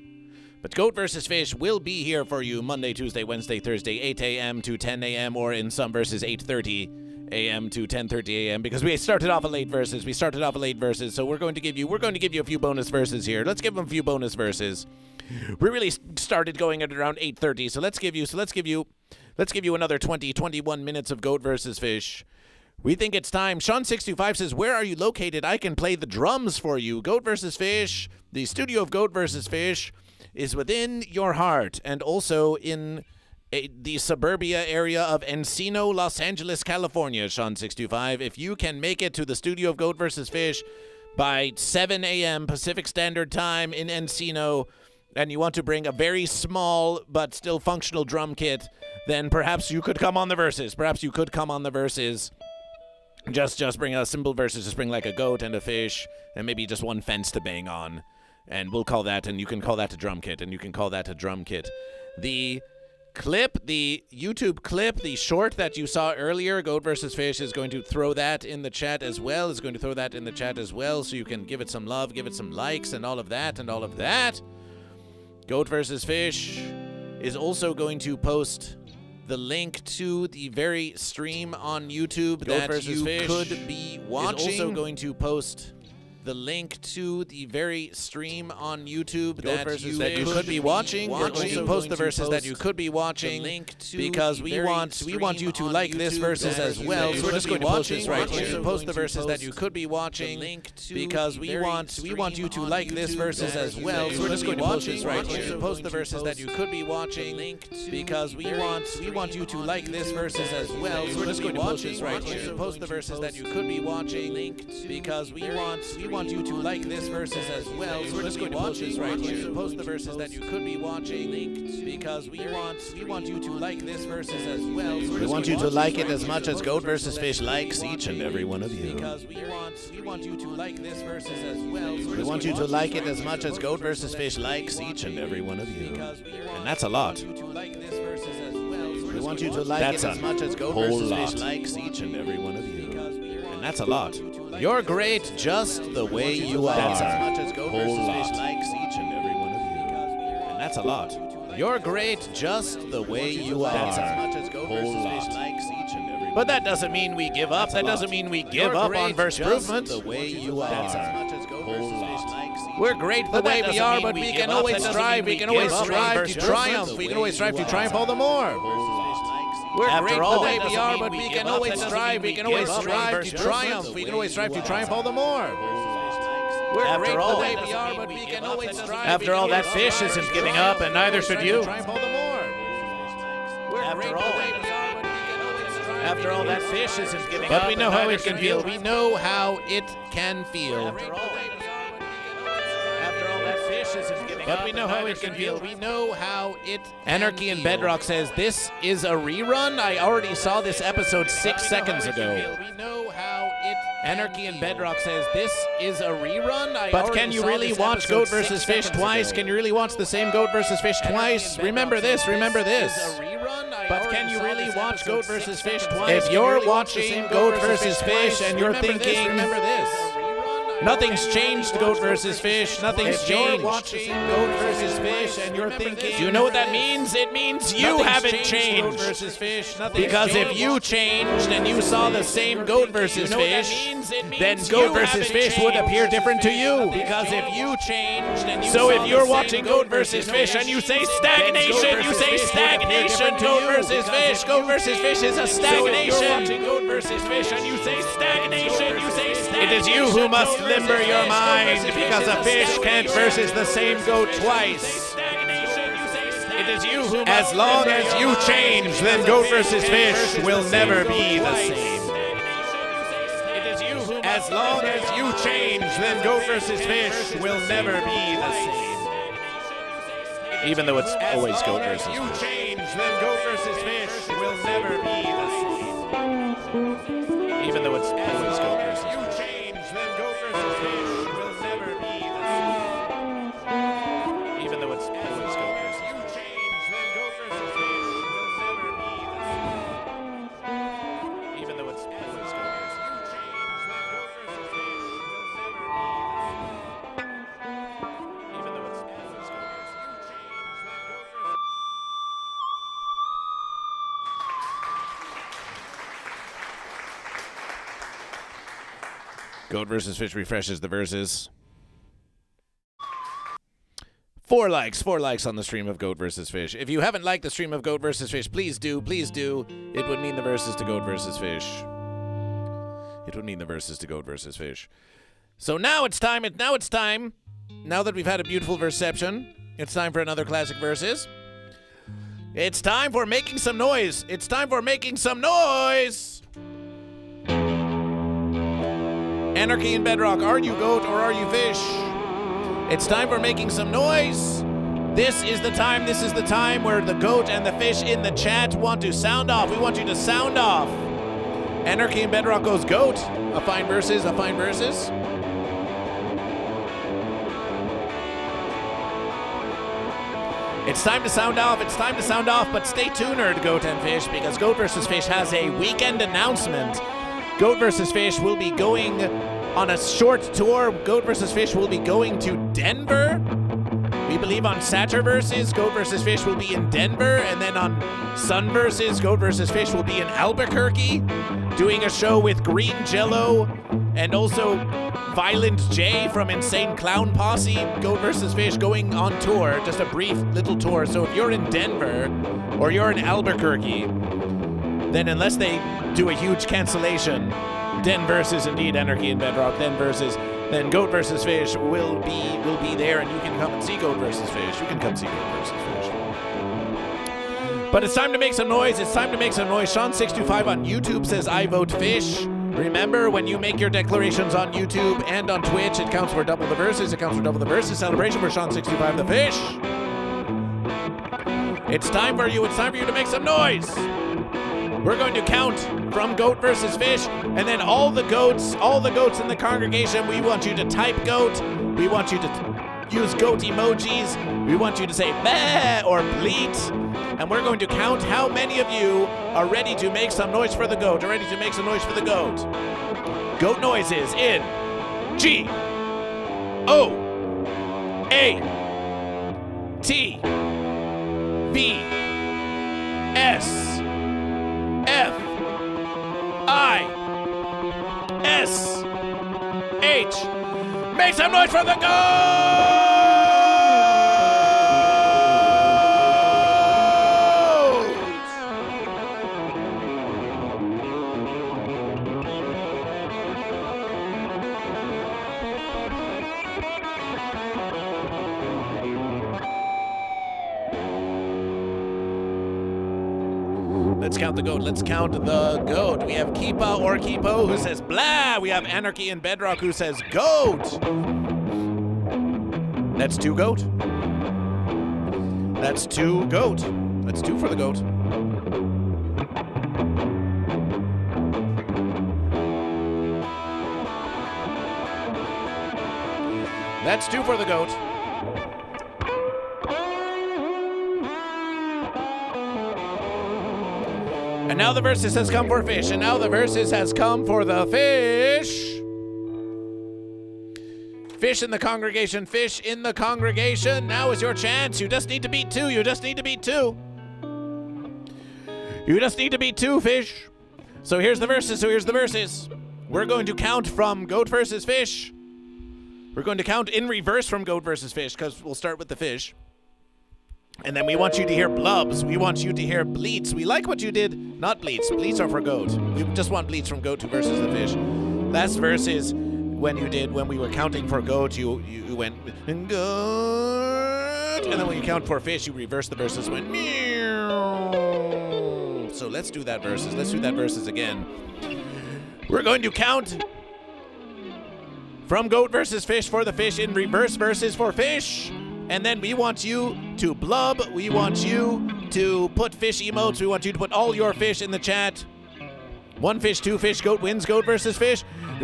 But Goat vs. Fish will be here for you Monday, Tuesday, Wednesday, Thursday, 8 a.m. to 10 a.m. or in some verses 8:30 a.m. to 10:30 a.m. because we started off with late verses. So we're going to give you a few bonus verses here. Let's give them a few bonus verses. We really started going at around 8:30. So let's give you another 21 minutes of Goat vs. Fish. We think it's time. Sean625 says, "Where are you located? I can play the drums for you." Goat vs. Fish, the studio of Goat vs. Fish is within your heart and also in the suburbia area of Encino, Los Angeles, California, Sean625. If you can make it to the studio of Goat vs. Fish by 7 a.m. Pacific Standard Time in Encino, and you want to bring a very small but still functional drum kit, then perhaps you could come on the verses. Just bring a simple verses. Just bring like a goat and a fish and maybe just one fence to bang on. And we'll call that, and you can call that a drum kit, The clip, the YouTube clip, the short that you saw earlier, Goat vs. Fish is going to throw that in the chat as well. So you can give it some love, give it some likes, and all of that. Goat vs. Fish is also going to post the link to the very stream on YouTube that you could be watching. Is also going to post the link to the very stream on YouTube that you could be watching. We're going to post the verses that you could be watching because we want you to like this verses as well. So we're just going to post this right here. Post the verses that you could be watching because we want you to like this verses as well. So we're just going to post this right here. Post the verses that you could be watching because we want you to like this verses as well. So we're just going to post this right here. Post the verses that you could be watching because we want you to like this verses as well. So we're just going to post this right here. Post the verses that you could be watching because we want you to like this verses as well. So we want you to like it as much as GoatVsFish likes each and every one of you. Because we want you to like this verses as well. So we want you to like it as much as GoatVsFish likes each and every one of you. And that's a lot. We want you to like it as much as GoatVsFish likes each and every one of you. And that's a lot. You're great just the way you are. That's as much as GoatVsFish likes each and every one of you. And that's a lot. You're great just the way you are. That's as much as GoatVsFish likes each and every one. But that doesn't mean we give up. That doesn't mean we give up on verse improvement. The way you are. That's as much as GoatVsFish likes. We're great the way we are, but we can always strive. We can always strive to triumph. We can always strive to triumph all the more. We're great the way we are, but we can always strive. We can always strive to triumph. We can always strive to triumph all the more. We're great the way we are, but we can always strive. After all, that fish isn't giving up, and neither should you. After all, that fish isn't giving up, but we know how it can feel. We know how it can feel. But we know how it can feel. We know how it Anarchy in Bedrock says, this is a rerun? I already saw this episode 6 seconds ago. We know how it Anarchy in Bedrock says, this is a rerun? But can you really watch GoatVsFish twice? Can you really watch the same GoatVsFish twice? Remember this, remember this. But can you really watch GoatVsFish twice? If you're watching GoatVsFish and you're thinking, remember this. Nothing's changed, GoatVsFish. Nothing's changed. Watching GoatVsFish and you're thinking, do you know what that means? It means you haven't changed. Because if you changed and you saw the same GoatVsFish, then GoatVsFish would appear different to you. Because if you changed and you so if you're watching GoatVsFish and you say stagnation, you say stagnation. GoatVsFish. GoatVsFish is a stagnation. So if you're watching GoatVsFish and you say stagnation, you say stagnation. It is you who must limber your mind because a fish can't versus the same goat twice. It is you who as long as you change, then GoatVsFish will never be the same. As long as you change, then GoatVsFish will never be the same. Even though it's always GoatVsFish. As long as you change, then GoatVsFish will never be the same. Even though it's always GoatVsFish. GoatVsFish refreshes the verses. 4 likes on the stream of GoatVsFish. If you haven't liked the stream of GoatVsFish, please do. It would mean the verses to GoatVsFish. It would mean the verses to GoatVsFish. So now it's time. Now that we've had a beautiful verseception, it's time for another classic verses. It's time for making some noise. Anarchy in Bedrock, are you goat or are you fish? It's time for making some noise. This is the time where the goat and the fish in the chat want to sound off. We want you to sound off. Anarchy in Bedrock goes goat. A fine verses. It's time to sound off, but stay tuned, Goat and Fish, because GoatVsFish has a weekend announcement. GoatVsFish will be going on a short tour. GoatVsFish will be going to Denver We believe on Satterverses, Goat vs. Fish will be in Denver, and then on Sunverses, Goat vs. Fish will be in Albuquerque, doing a show with Green Jellÿ and also Violent J from Insane Clown Posse, Goat vs. Fish going on tour, just a brief little tour. So if you're in Denver or you're in Albuquerque, then unless they do a huge cancellation, Den versus indeed Anarchy and Bedrock, then Goat vs. Fish will be there, and you can come and see Goat vs. Fish. You can come see Goat vs. Fish. But it's time to make some noise. It's time to make some noise. Sean625 on YouTube says, I vote fish. Remember, when you make your declarations on YouTube and on Twitch, it counts for double the verses. It counts for double the verses. Celebration for Sean625 the fish. It's time for you. It's time for you to make some noise. We're going to count from Goat vs. Fish, and then all the goats in the congregation, we want you to type goat. We want you to use goat emojis. We want you to say bah or bleat. And we're going to count how many of you are ready to make some noise for the goat, are ready to make some noise for the goat. Goat noises in G O A T V S F I S H. Make some noise for the goat! Let's count the goat. Let's count the goat. We have Keepa or Keepo who says blah. We have Anarchy and Bedrock who says goat. That's two goat. That's two goat. That's two for the goat. That's two for the goat. And now the verses has come for fish. And now the verses has come for the fish. Fish in the congregation. Fish in the congregation. Now is your chance. You just need to beat two. You just need to beat two. You just need to beat two, fish. So here's the verses. We're going to count from Goat versus Fish. We're going to count in reverse from Goat versus Fish, because we'll start with the fish. And then we want you to hear blubs. We want you to hear bleats. We like what you did. Not bleats. Bleats are for goat. We just want bleats from goat versus the fish. Last verse is when we were counting for goat, you went goat. And then when you count for fish, you reverse the verses, went meow. So let's do that verses. Let's do that verses again. We're going to count from Goat versus Fish for the fish in reverse verses for fish. And then we want you to blub. We want you to put fish emotes. We want you to put all your fish in the chat. One fish, two fish, goat wins, Goat versus Fish.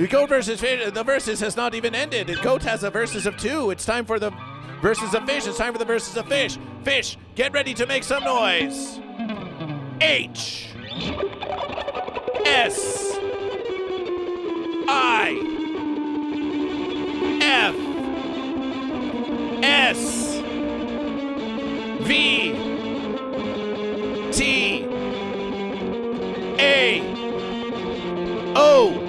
Goat versus Fish, the versus has not even ended. Goat has a versus of two. It's time for the versus of fish. It's time for the versus of fish. Fish, get ready to make some noise. H S I F S V T A O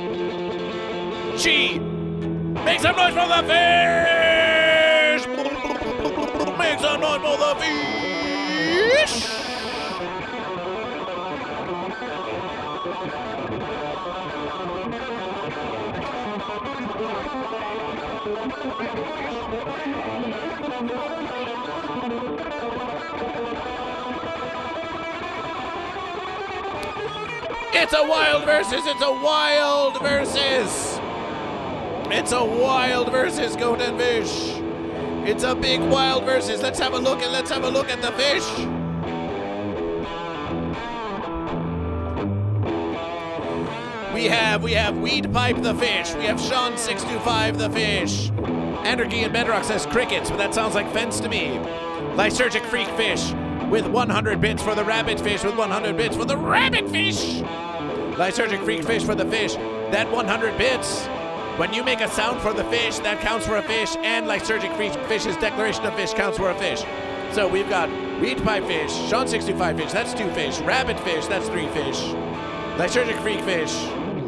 G. Make some noise for the fish! Make some noise for the fish! It's a wild versus. It's a wild versus. It's a wild versus, Goat and Fish. It's a big wild versus. Let's have a look and let's have a look at the fish. We have Weed Pipe the fish. We have Sean625 the fish. Anarchy and Bedrock says crickets, but that sounds like fence to me. Lysergic Freak Fish with 100 bits for the rabbit fish, with 100 bits for the rabbit fish. Lysergic Freak Fish for the fish. That 100 bits When you make a sound for the fish, that counts for a fish, and lysergic fish's declaration of fish counts for a fish. So we've got weed pie fish, Sean 625 fish, that's 2 fish, rabbit fish, that's 3 fish, lysergic freak fish,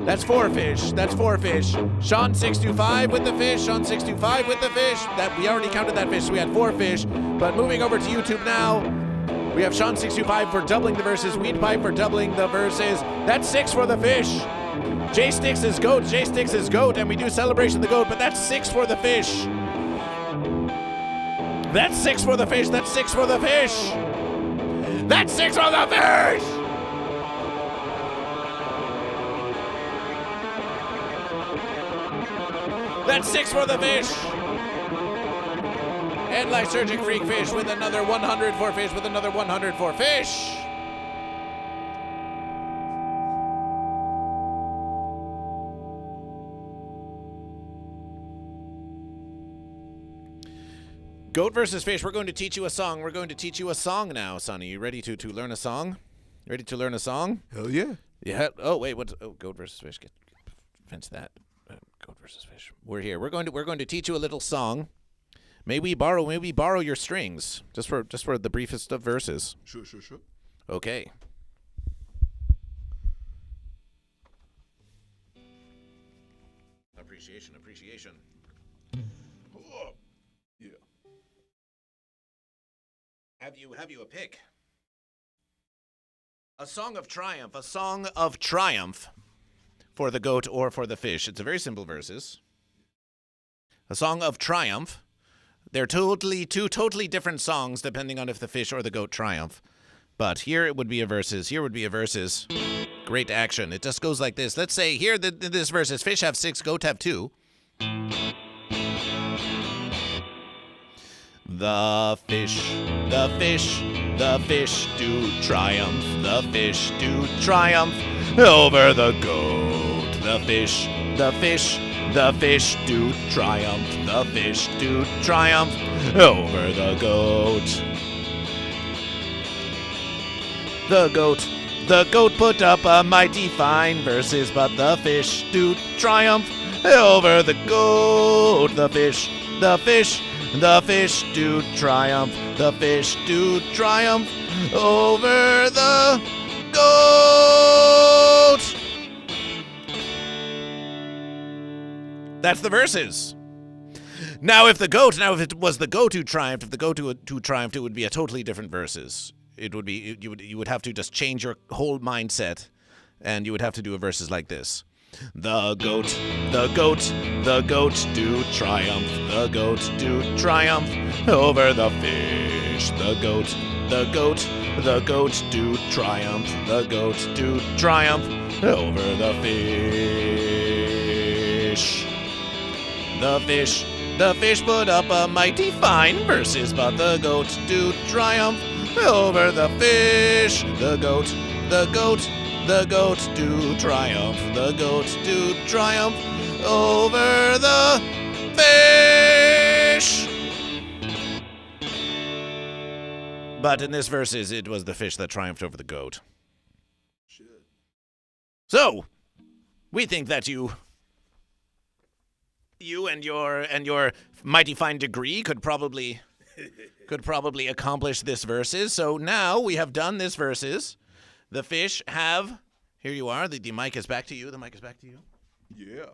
that's 4 fish, that's 4 fish, Sean 625 with the fish, Sean 625 with the fish, that we already counted that fish, so we had 4 fish. But moving over to YouTube now, we have Sean 625 for doubling the verses, weed pie for doubling the verses, that's 6 for the fish. J Sticks is goat, J Sticks is goat, and we do celebration the goat, but that's 6 for the fish. That's 6 for the fish, that's 6 for the fish. That's 6 for the fish! That's 6 for the fish. And lysergic freak fish with another 100 for fish, with another 100 for fish. Goat versus fish, we're going to teach you a song. We're going to teach you a song now, Sonny. You ready to learn a song? Ready to learn a song? Hell yeah. Yeah. Oh, wait. What's goat versus fish? Fence that. Goat versus fish. We're here. We're going to teach you a little song. May we borrow your strings just for the briefest of verses. Sure. Okay. Appreciation. Oh, Yeah. Have you a pick? A song of triumph. A song of triumph for the goat or for the fish. It's a very simple verses. A song of triumph. They're two totally different songs depending on if the fish or the goat triumph. But here it would be a verses. Here would be a verses. Great action. It just goes like this. Let's say here this verses. Fish have 6, goat have 2. The fish do triumph. The fish do triumph over the goat. The fish do triumph. The fish do triumph over the goat. The goat put up a mighty fine verses, but the fish do triumph over the goat. The fish do triumph. The fish do triumph over the goat. That's the verses. Now if it was the goat who triumphed, if the goat who triumphed, it would be a totally different verses. It would be you would have to just change your whole mindset, and you would have to do a verses like this. The goat do triumph. The goat do triumph over the fish. The goat do triumph. The goat do triumph over the fish. The fish put up a mighty fine verses, but the goat do triumph over the fish. The goat do triumph. The goat do triumph over the fish. But in this verses, it was the fish that triumphed over the goat. Shit. So, we think that you and your mighty fine degree could probably accomplish this verses. So now we have done this verses. The fish have, here you are, the mic is back to you. The mic is back to you. Yeah.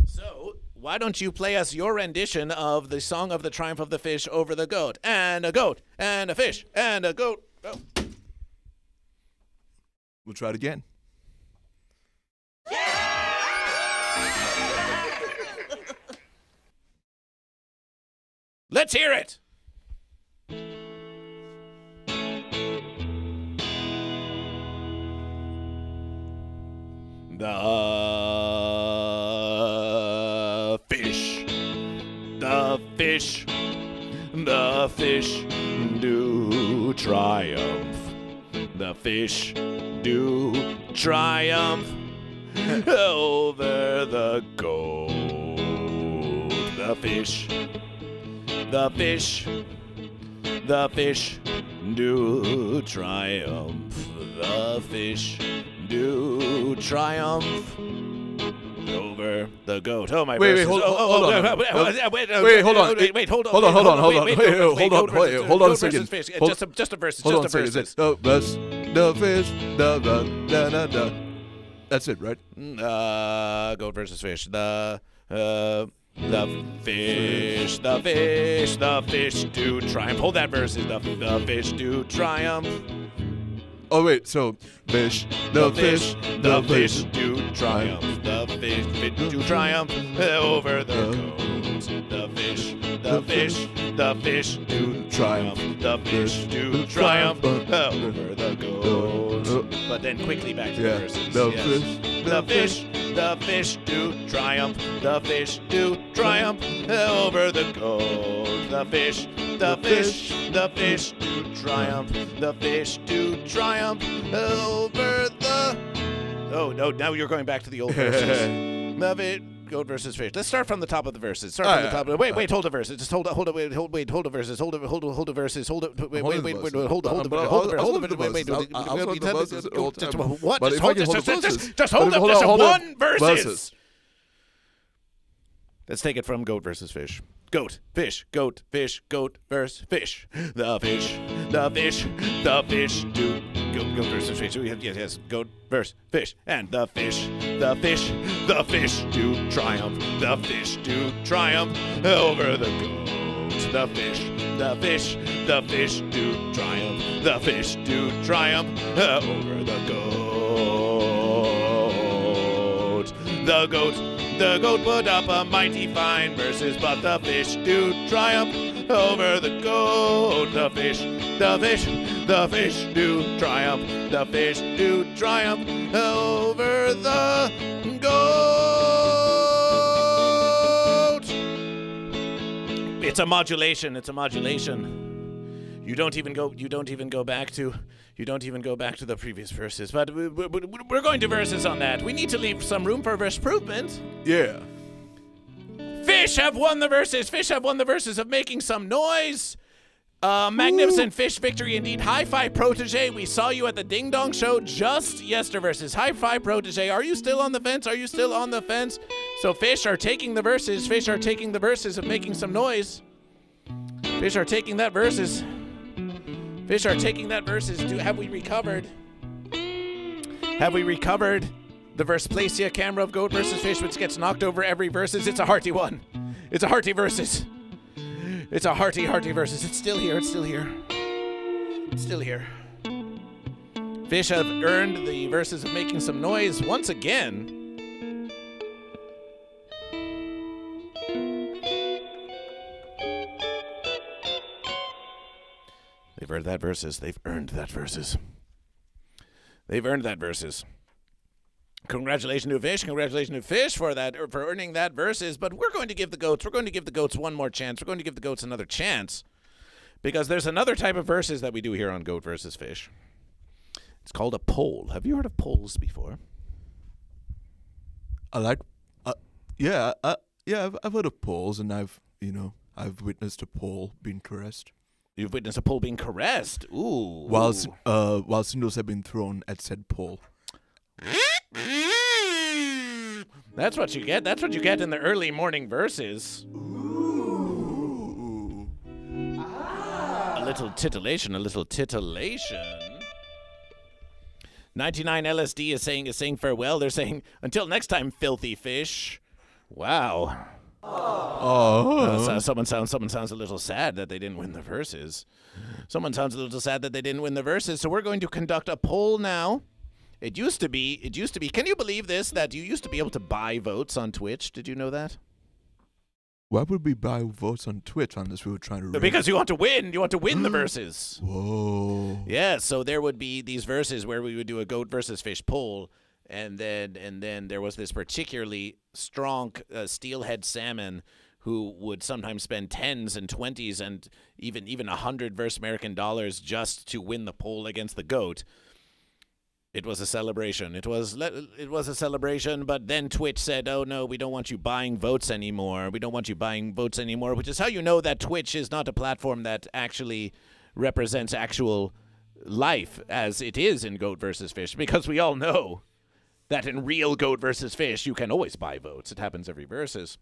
So why don't you play us your rendition of the song of the triumph of the fish over the goat, and a goat, and a fish, and a goat. Oh. We'll try it again. Let's hear it. The fish do triumph. The fish do triumph over the goat. The fish do triumph. The fish do triumph over the goat. Oh my! Wait, verses. hold hold on. on. Wait, hold on. Wait, hold on. Hold on, hold on, hold on. Wait, Hold on a second. Just a verse. Hold on a Just a second. verse. The verse, the fish, the. That's it, right? Goat versus fish. The fish do triumph. Hold that verse. The fish do triumph. Oh wait, so fish, the fish do triumph. The fish do triumph over the goat. The fish do triumph. The fish do triumph over the goat. But then quickly back to the verses. The fish do triumph. The fish do triumph over the goat. The fish do triumph. The fish do triumph over the. Oh no! Now you're going back to the old verses. Love it. Goat versus fish. Let's start from the top of the verses. Start from the top. Wait, hold the verses. Just hold the verses. Hold the verses. Hold the verses. Hold the verses. What? Just hold one verses. Let's take it from goat versus fish. Goat, fish, goat, verse, fish. The fish do goat versus fish. Yes, goat, verse, fish, and the fish do triumph. The fish do triumph over the goat. The fish do triumph. The fish do triumph over the goat. The goat put up a mighty fine verses, but the fish do triumph over the goat. The fish do triumph. The fish do triumph over the goat. It's a modulation. You don't even go back to the previous verses, but we're going to verses on that. We need to leave some room for verse improvement. Yeah. Fish have won the verses. Fish have won the verses of making some noise. Magnificent fish victory indeed. High five, protege. We saw you at the Ding Dong Show just yesterday. Versus high five, protege. Are you still on the fence? So fish are taking the verses. Fish are taking the verses of making some noise. Fish are taking that verses. Have we recovered? Have we recovered the Versplacia camera of goat versus fish, which gets knocked over every verses? It's a hearty one. It's a hearty versus. It's a hearty versus. It's still here. Fish have earned the verses of making some noise once again. They've earned that verses. Congratulations to Fish for earning that verses. But we're going to give the goats one more chance. We're going to give the goats another chance, because there's another type of verses that we do here on Goat versus Fish. It's called a poll. Have you heard of polls before? I've heard of polls, and I've witnessed a poll being caressed. You've witnessed a pole being caressed. Ooh. While singles have been thrown at said pole. That's what you get. That's what you get in the early morning verses. Ooh. A little titillation. 99 LSD is saying farewell. They're saying until next time, filthy fish. Wow. Someone sounds a little sad that they didn't win the verses. So we're going to conduct a poll now. It used to be. Can you believe this? That you used to be able to buy votes on Twitch. Did you know that? Why would we buy votes on Twitch unless we were trying to? Because you want to win. You want to win the verses. Whoa. Yeah. So there would be these verses where we would do a goat versus fish poll. And then there was this particularly strong steelhead salmon who would sometimes spend 10s and 20s and even 100 verse American dollars just to win the poll against the goat. It was a celebration. It was a celebration, but then Twitch said, "Oh no, we don't want you buying votes anymore. Which is how you know that Twitch is not a platform that actually represents actual life as it is in Goat versus Fish, because we all know that in real Goat versus Fish, you can always buy votes. It happens every versus.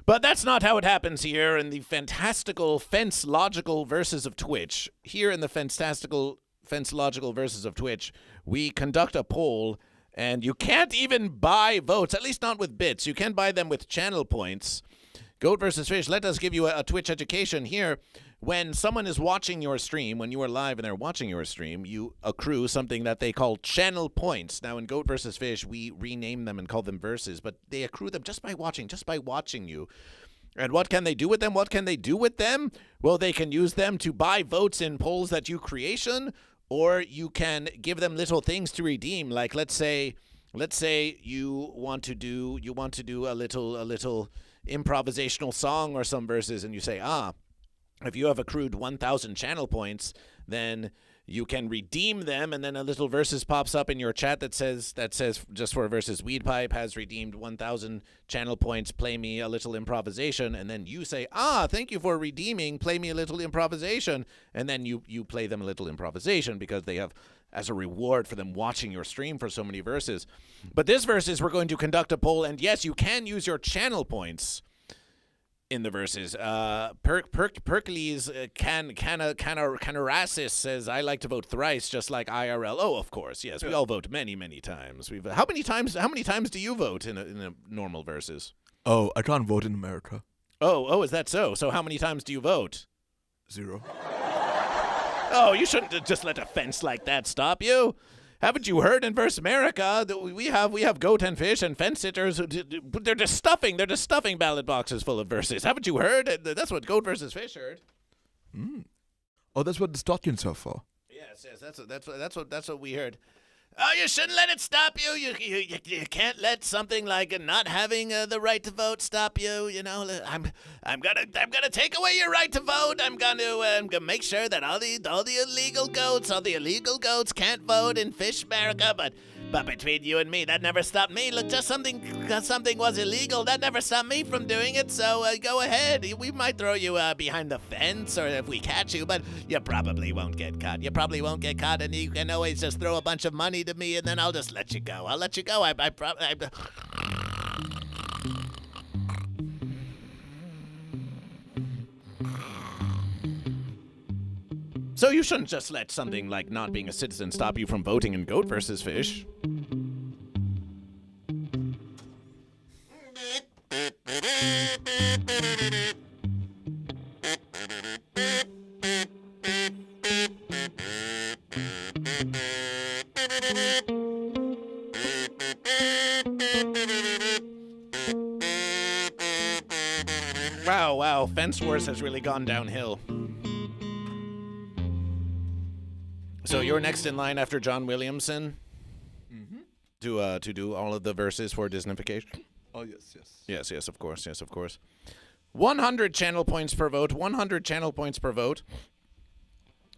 But that's not how it happens here in the fantastical fence logical verses of Twitch. Here in the fantastical fence logical verses of Twitch, we conduct a poll, and you can't even buy votes, at least not with bits. You can buy them with channel points. Goat versus Fish, let us give you a Twitch education here. When someone is watching your stream, when you are live and they're watching your stream, you accrue something that they call channel points. Now, in Goat versus Fish, we rename them and call them verses, but they accrue them just by watching you. And what can they do with them? Well, they can use them to buy votes in polls that you creation, or you can give them little things to redeem. Like, let's say you want to do a little improvisational song or some verses, and you say, if you have accrued 1,000 channel points, then you can redeem them, and then a little verses pops up in your chat that says just for verses, Weed Pipe has redeemed 1,000 channel points, play me a little improvisation, and then you say, thank you for redeeming, play me a little improvisation, and then you play them a little improvisation because they have, as a reward for them watching your stream for so many verses. But this verses, we're going to conduct a poll, and yes, you can use your channel points in the verses. Pericles Canarasis says, I like to vote thrice, just like IRL. Oh, of course, yes. We all vote many, many times. How many times do you vote in a normal versus? Oh, I can't vote in America. Oh, is that so? So how many times do you vote? 0. Oh, you shouldn't just let a fence like that stop you. Haven't you heard in Verse America that we have goat and fish and fence sitters? They're just stuffing ballot boxes full of verses. Haven't you heard? That's what Goat versus Fish heard. Oh, that's what the stockings are for. Yes, that's what we heard. Oh, you shouldn't let it stop you. You can't let something like not having the right to vote stop you. You know, I'm gonna take away your right to vote. I'm gonna make sure that all the illegal goats can't vote in Fish America. But between you and me, that never stopped me. Look, just something was illegal. That never stopped me from doing it. So go ahead. We might throw you behind the fence, or if we catch you, but you probably won't get caught. And you can always just throw a bunch of money to me, and then I'll just let you go. So you shouldn't just let something like not being a citizen stop you from voting in Goat versus Fish. Wow, Fence Wars has really gone downhill. So you're next in line after John Williamson to do all of the verses for Disneyfication? Oh, yes. Yes, of course. 100 channel points per vote. 100 channel points per vote.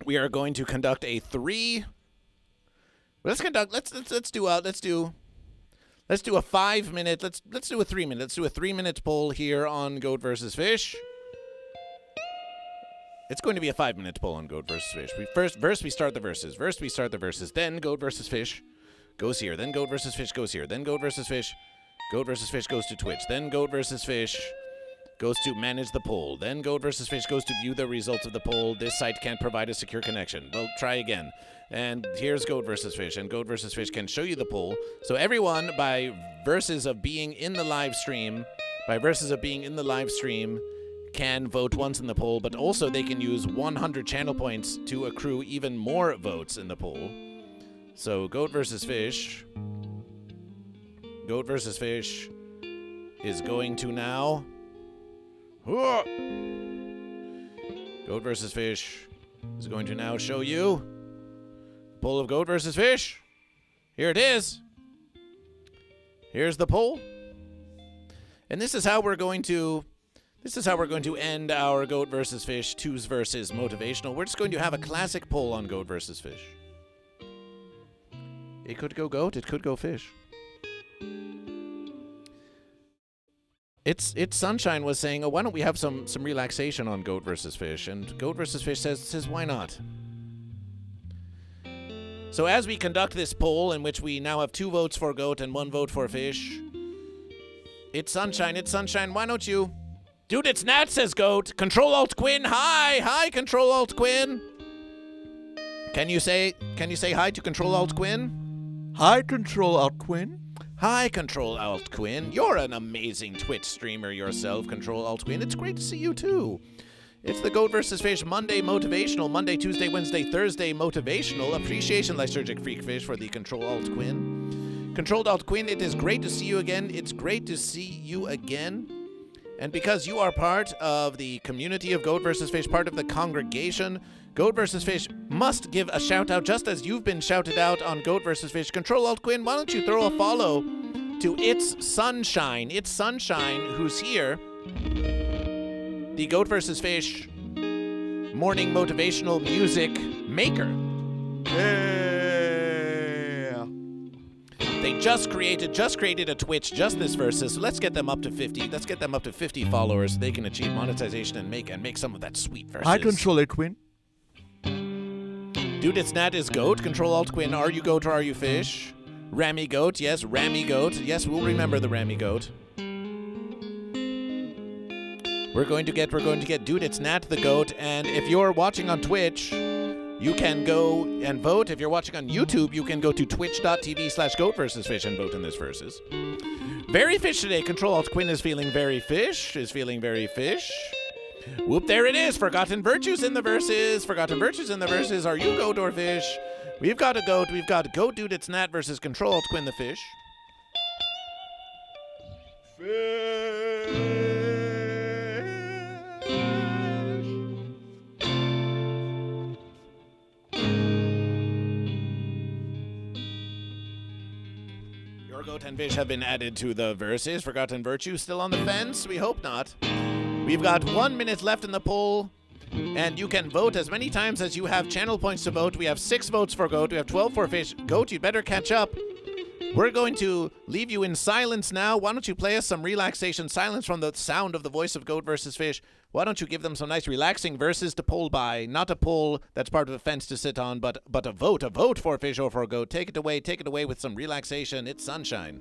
We are going to conduct a 3. Let's do a 5 minute. Let's do a 3 minute. Let's do a 3 minute poll here on Goat versus Fish. It's going to be a 5 minute poll on Goat versus Fish. We start the verses. Then Goat versus Fish goes here. Then Goat versus Fish goes here. Then Goat versus Fish. Goat versus Fish goes to Twitch. Then Goat versus Fish goes to manage the poll. Then Goat versus Fish goes to view the results of the poll. This site can't provide a secure connection. Well, try again. And here's Goat versus Fish. And Goat versus Fish can show you the poll. So everyone, by verses of being in the live stream, can vote once in the poll, but also they can use 100 channel points to accrue even more votes in the poll. So Goat versus Fish is going to now... Goat versus Fish is going to now show you the poll of Goat versus Fish. Here it is. Here's the poll. And this is how we're going to end our Goat versus Fish 2's versus Motivational. We're just going to have a classic poll on Goat versus Fish. It could go Goat, it could go Fish. It's Sunshine was saying, why don't we have some relaxation on Goat versus Fish? And Goat versus Fish says why not? So as we conduct this poll, in which we now have 2 votes for goat and 1 vote for fish, it's sunshine, why don't you? Dude, it's Nat, says goat. Control-Alt-Quinn, hi, Control-Alt-Quinn. Can you say hi to Control-Alt-Quinn? Hi, Control-Alt-Quinn. Hi, Control-Alt-Quinn. You're an amazing Twitch streamer yourself, Control-Alt-Quinn. It's great to see you, too. It's the Goat vs. Fish Monday Motivational, Monday, Tuesday, Wednesday, Thursday Motivational. Appreciation Lysergic Freak Fish for the Control-Alt-Quinn. Control-Alt-Quinn, it is great to see you again. It's great to see you again. And because you are part of the community of Goat vs. Fish, part of the congregation, Goat vs. Fish must give a shout out just as you've been shouted out on Goat vs. Fish. Control-Alt-Quinn, why don't you throw a follow to It's Sunshine, who's here. The Goat vs. Fish morning motivational music maker. Yeah. They just created a Twitch just this versus. So let's get them up to 50. Let's get them up to 50 followers so they can achieve monetization and make some of that sweet versus. Hi, Control-Alt-Quinn. Dude, it's Nat is goat. Control-Alt-Quinn. Are you goat or are you fish? Rammy goat. Yes, Rammy goat. Yes, we'll remember the Rammy goat. We're going to get Dude, it's Nat the goat. And if you're watching on Twitch, you can go and vote. If you're watching on YouTube, you can go to twitch.tv/GoatVsFish and vote in this versus. Very fish today. Control-Alt-Quinn is feeling very fish. Whoop, there it is. Forgotten virtues in the verses. Are you goat or fish? We've got a goat. Dude, it's Nat versus Control-Alt-Quinn the fish. Your goat and fish have been added to the verses. Forgotten virtue still on the fence? We hope not. We've got 1 minute left in the poll, and you can vote as many times as you have channel points to vote. We have 6 votes for goat. We have 12 for fish. Goat, you better catch up. We're going to leave you in silence now. Why don't you play us some relaxation silence from the sound of the voice of Goat versus Fish? Why don't you give them some nice relaxing verses to poll by? Not a poll that's part of a fence to sit on, but a vote for Fish or for Goat. Take it away with some relaxation. It's sunshine.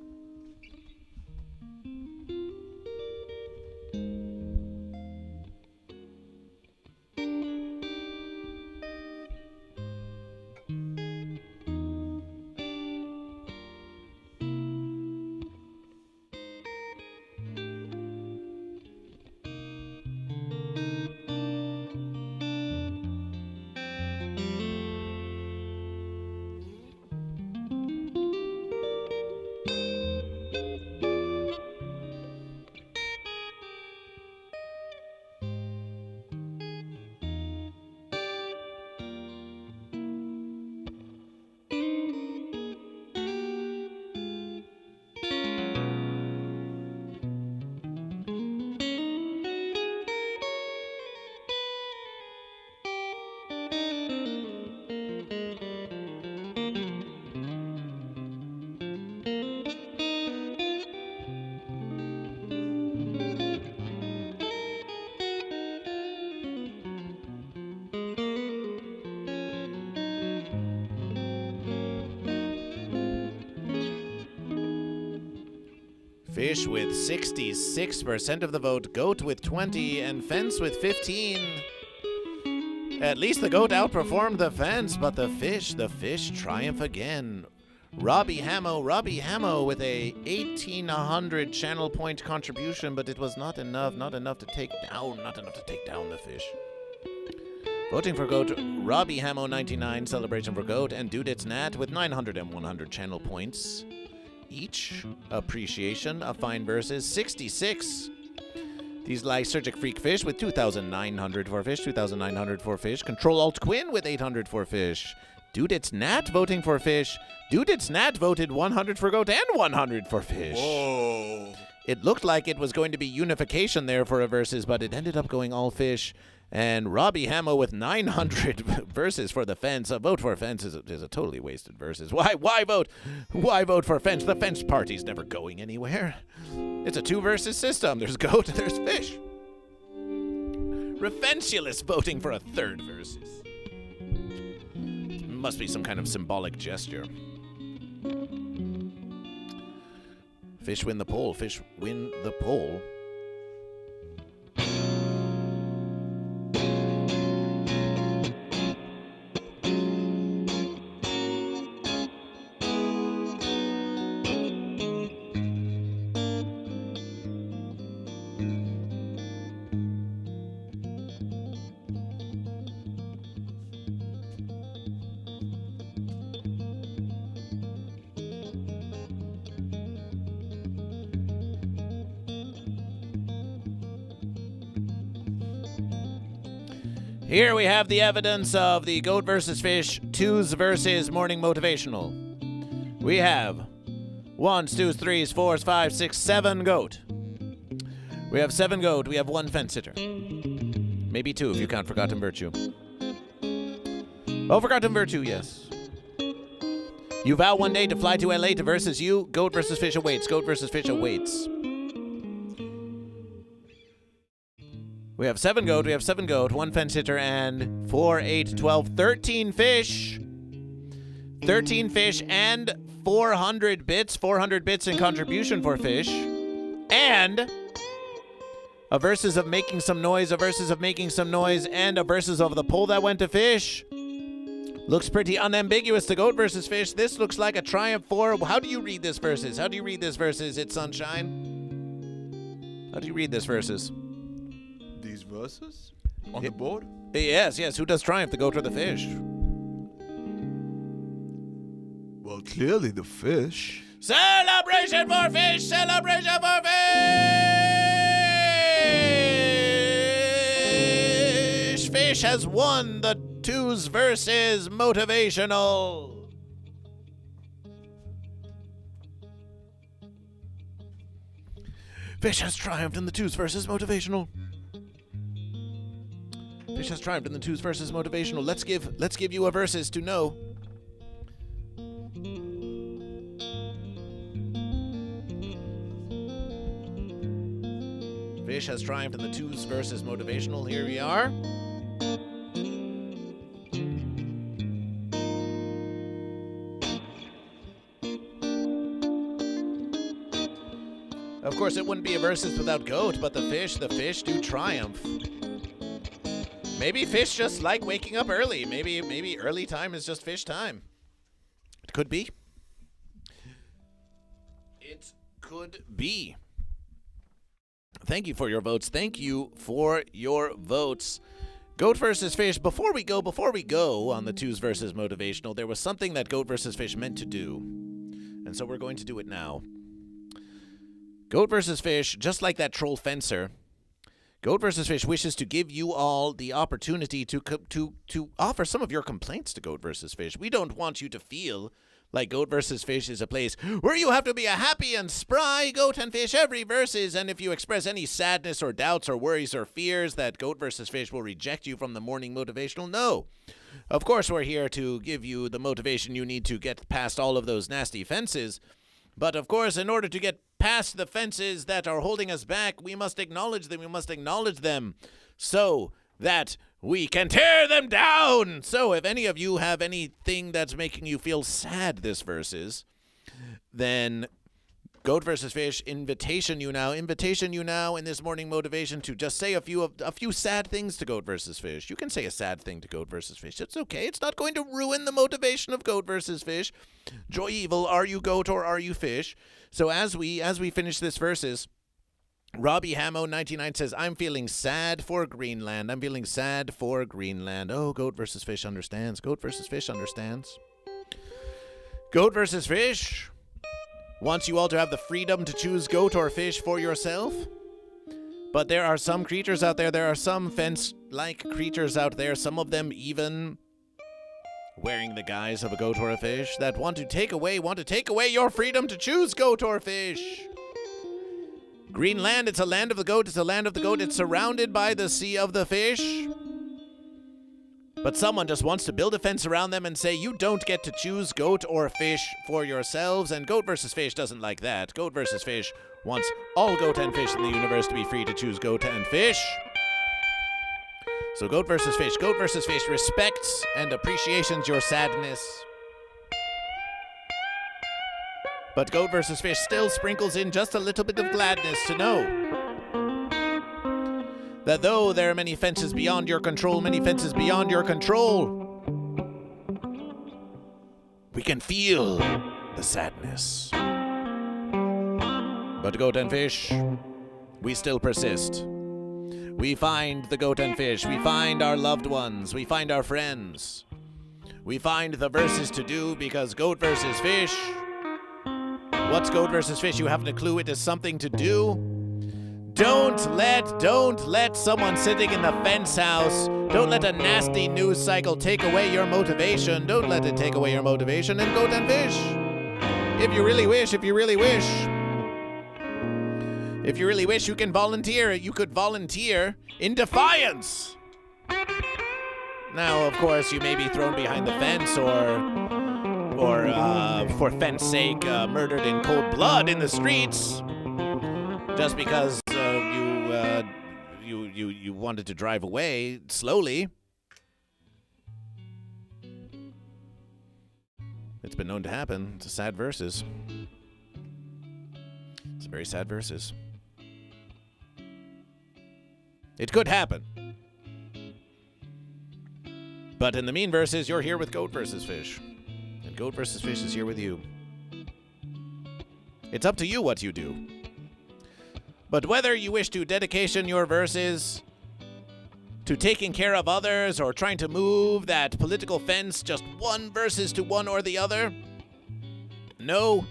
Fish with 66% of the vote, Goat with 20, and Fence with 15. At least the Goat outperformed the Fence, but the Fish triumph again. Robbie Hamo with a 1,800 channel point contribution, but it was not enough to take down the Fish. Voting for Goat, Robbie Hamo 99, Celebration for Goat, and Dude It's Nat with 900 and 100 channel points. Each appreciation of fine verses 66. These Lysergic Freak Fish with 2,900 for Fish, 2,900 for Fish. Control-Alt-Quinn with 800 for Fish. Dude It's Nat voting for Fish. Dude It's Nat voted 100 for Goat and 100 for Fish. Whoa. It looked like it was going to be unification there for a versus, but it ended up going all Fish. And Robbie Hamo with 900 verses for the Fence. A vote for Fence is a totally wasted versus. Why vote? Why vote for Fence? The Fence party's never going anywhere. It's a 2 versus system. There's Goat and there's Fish. Refensulous voting for a 3rd versus. must be some kind of symbolic gesture. Fish win the poll. Fish win the poll. Here we have the evidence of the Goat versus Fish 2s versus Morning Motivational. We have 1s, 2s, 3s, 4s, 5s, 6, 7 goat. We have 7 goat. We have 1 fence sitter. Maybe 2 if you count Forgotten Virtue. Oh, Forgotten Virtue, yes. You vow one day to fly to LA to versus you. Goat versus Fish awaits. Goat versus Fish awaits. We have 7 goat, 1 fence hitter, and 4, 8, 12, 13 fish. 13 fish and 400 bits. 400 bits in contribution for fish. And a versus of making some noise, a versus of making some noise, and a versus of the poll that went to fish. Looks pretty unambiguous to Goat versus Fish. This looks like a triumph for... How do you read this versus? How do you read this versus, It's Sunshine? How do you read this versus? These verses on the board? Yes. Who does triumph, the goat or the fish? Well, clearly the fish. Celebration for fish! Celebration for fish! Fish has won the 2s versus Motivational. Fish has triumphed in the 2s versus Motivational. Fish has triumphed in the 2s versus Motivational. Let's give you a versus to know. Fish has triumphed in the 2s versus Motivational. Here we are. Of course, it wouldn't be a versus without Goat, but the fish do triumph. Maybe fish just like waking up early. Maybe early time is just fish time. It could be. It could be. Thank you for your votes. Thank you for your votes. Goat versus Fish. Before we go on the 2s versus Motivational, there was something that Goat versus Fish meant to do. And so we're going to do it now. Goat versus Fish, just like that troll fencer, Goat versus Fish wishes to give you all the opportunity to offer some of your complaints to Goat versus Fish. We don't want you to feel like Goat versus Fish is a place where you have to be a happy and spry goat and fish every versus, and if you express any sadness or doubts or worries or fears that Goat versus Fish will reject you from the Morning Motivational. No. Of course, we're here to give you the motivation you need to get past all of those nasty fences. But of course, in order to get past the fences that are holding us back, we must acknowledge them. We must acknowledge them so that we can tear them down. So if any of you have anything that's making you feel sad this versus, then Goat versus Fish, invitation you now in this morning motivation to just say a few sad things to Goat versus Fish. You can say a sad thing to Goat versus Fish. It's okay. It's not going to ruin the motivation of Goat versus Fish. Joy Evil, are you goat or are you fish? So as we finish this versus, Robbie Hamo99 says, I'm feeling sad for Greenland. I'm feeling sad for Greenland. Oh, Goat versus Fish understands. Goat versus Fish understands. Goat versus Fish wants you all to have the freedom to choose goat or fish for yourself. But there are some creatures out there, there are some fence-like creatures out there, some of them even wearing the guise of a goat or a fish, that want to take away your freedom to choose goat or fish. Greenland, it's a land of the goat, it's surrounded by the sea of the fish. But someone just wants to build a fence around them and say, you don't get to choose goat or fish for yourselves, and Goat versus Fish doesn't like that. Goat versus Fish wants all goat and fish in the universe to be free to choose goat and fish. So Goat versus Fish. Goat versus Fish respects and appreciations your sadness. But Goat versus Fish still sprinkles in just a little bit of gladness to know that though there are many fences beyond your control, we can feel the sadness. But Goat and Fish, we still persist. We find the Goat and Fish. We find our loved ones. We find our friends. We find the verses to do because Goat versus Fish. What's Goat versus Fish? You haven't a clue. It is something to do. Don't let someone sitting in the fence house, don't let a nasty news cycle take away your motivation. Don't let it take away your motivation. And Goat and Fish, if you really wish, you can volunteer. You could volunteer in defiance. Now, of course, you may be thrown behind the fence or for fence sake, murdered in cold blood in the streets just because you wanted to drive away slowly. It's been known to happen. It's a sad versus. It's a very sad versus. It could happen. But in the mean verses, you're here with Goat versus Fish. And Goat versus Fish is here with you. It's up to you what you do. But whether you wish to dedication your verses to taking care of others or trying to move that political fence just one versus to one or the other, know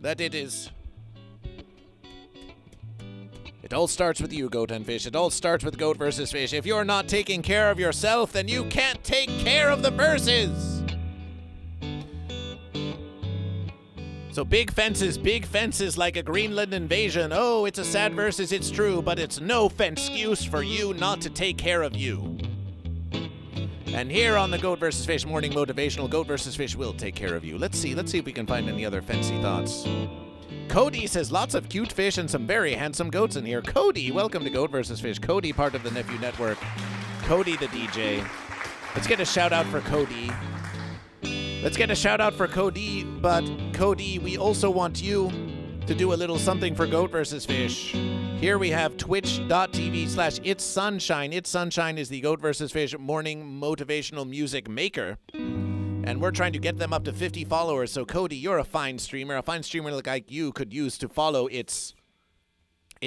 that it all starts with you, Goat and Fish. It all starts with Goat versus Fish. If you're not taking care of yourself, then you can't take care of the verses. So big fences like a Greenland invasion. Oh, it's a sad versus, it's true, but it's no excuse for you not to take care of you. And here on the Goat vs. Fish Morning Motivational, Goat vs. Fish will take care of you. Let's see if we can find any other fancy thoughts. Cody says lots of cute fish and some very handsome goats in here. Cody, welcome to Goat vs. Fish. Cody, part of the Nephew Network. Cody the DJ. Let's get a shout out for Cody. But Cody, we also want you to do a little something for Goat vs. Fish. Here we have twitch.tv/itssunshine. It's Sunshine is the Goat vs. Fish morning motivational music maker. And we're trying to get them up to 50 followers. So Cody, you're a fine streamer. A fine streamer like you could use to follow It's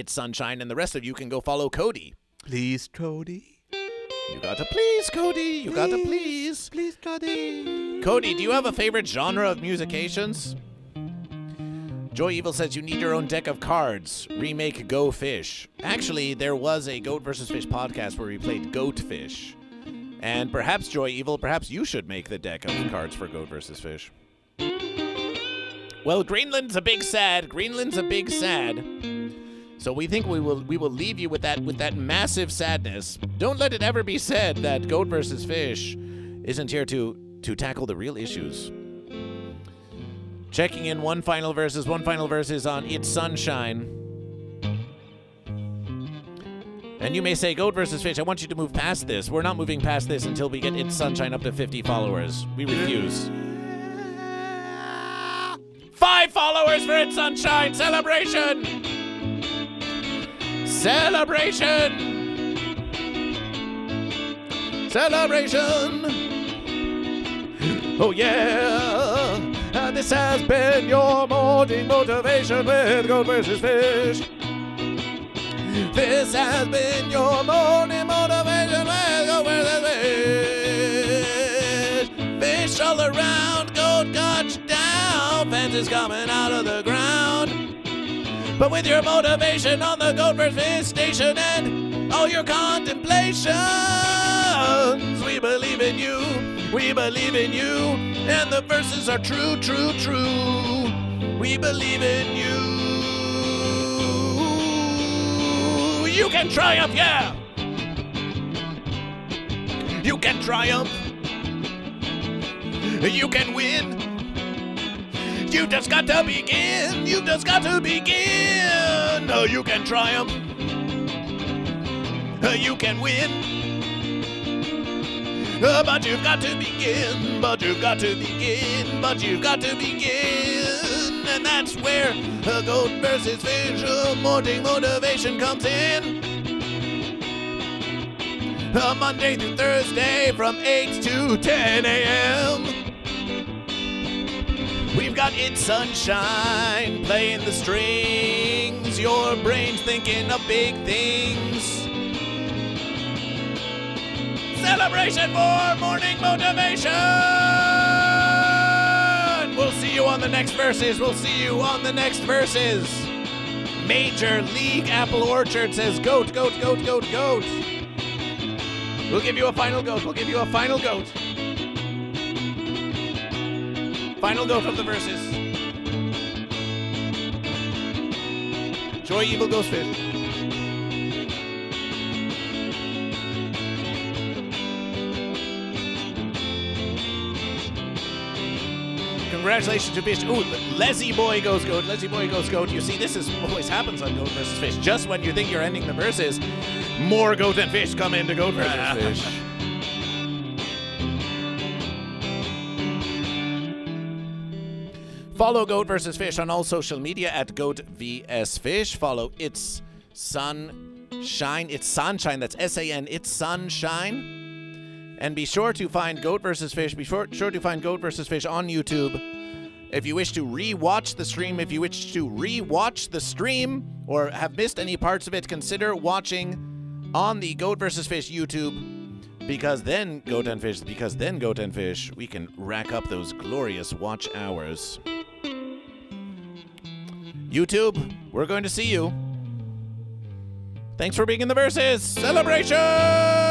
Sunshine. And the rest of you can go follow Cody. Please, Cody. You gotta please, Cody. You gotta please. Please, Cody. Cody, do you have a favorite genre of musications? Joy Evil says you need your own deck of cards. Remake Go Fish. Actually, there was a Goat vs. Fish podcast where we played Goat Fish. And perhaps, Joy Evil, perhaps you should make the deck of cards for Goat vs. Fish. Well, Greenland's a big sad. So we think we will leave you with that massive sadness. Don't let it ever be said that Goat vs. Fish isn't here to tackle the real issues. Checking in one final verses on It's Sunshine. And you may say, Goat vs. Fish, I want you to move past this. We're not moving past this until we get It's Sunshine up to 50 followers. We refuse. 5 followers for It's Sunshine! Celebration! Oh yeah! And this has been your morning motivation with Goat vs. Fish. This has been your morning motivation with Goat vs. Fish. Fish all around, goat got down, fences coming out of the ground. But with your motivation on the Goat vs. Fish station and all your contemplations, we believe in you, and the verses are true. We believe in you. You can triumph, yeah! You can triumph. You can win. You just got to begin. Oh, you can triumph. you can win. But you've got to begin, but you've got to begin, but you've got to begin. And that's where Goat versus Fish morning motivation comes in. Monday through Thursday from 8 to 10 a.m. We've got It's Sunshine playing the strings. Your brain's thinking of big things. Celebration for morning motivation! We'll see you on the next verses. We'll see you on the next verses. Major League Apple Orchard says goat, goat, goat, goat, goat. We'll give you a final goat. We'll give you a final goat. Final goat of the verses. Joy Evil Ghost Fish. Congratulations to Fish. Ooh, Leslie Boy goes goat. Leslie Boy goes goat. You see, this is always happens on Goat vs. Fish. Just when you think you're ending the verses, more Goat and Fish come into Goat vs. Fish. Follow Goat vs. Fish on all social media at GoatVsFish. Follow It's Sunshine. It's Sunshine. That's S-A-N. It's Sunshine. And be sure to find Goat vs. Fish. Be sure to find Goat vs. Fish on YouTube. If you wish to re-watch the stream, or have missed any parts of it, consider watching on the Goat vs. Fish YouTube, because then Goat and Fish, we can rack up those glorious watch hours. YouTube, we're going to see you. Thanks for being in the verses. Celebration!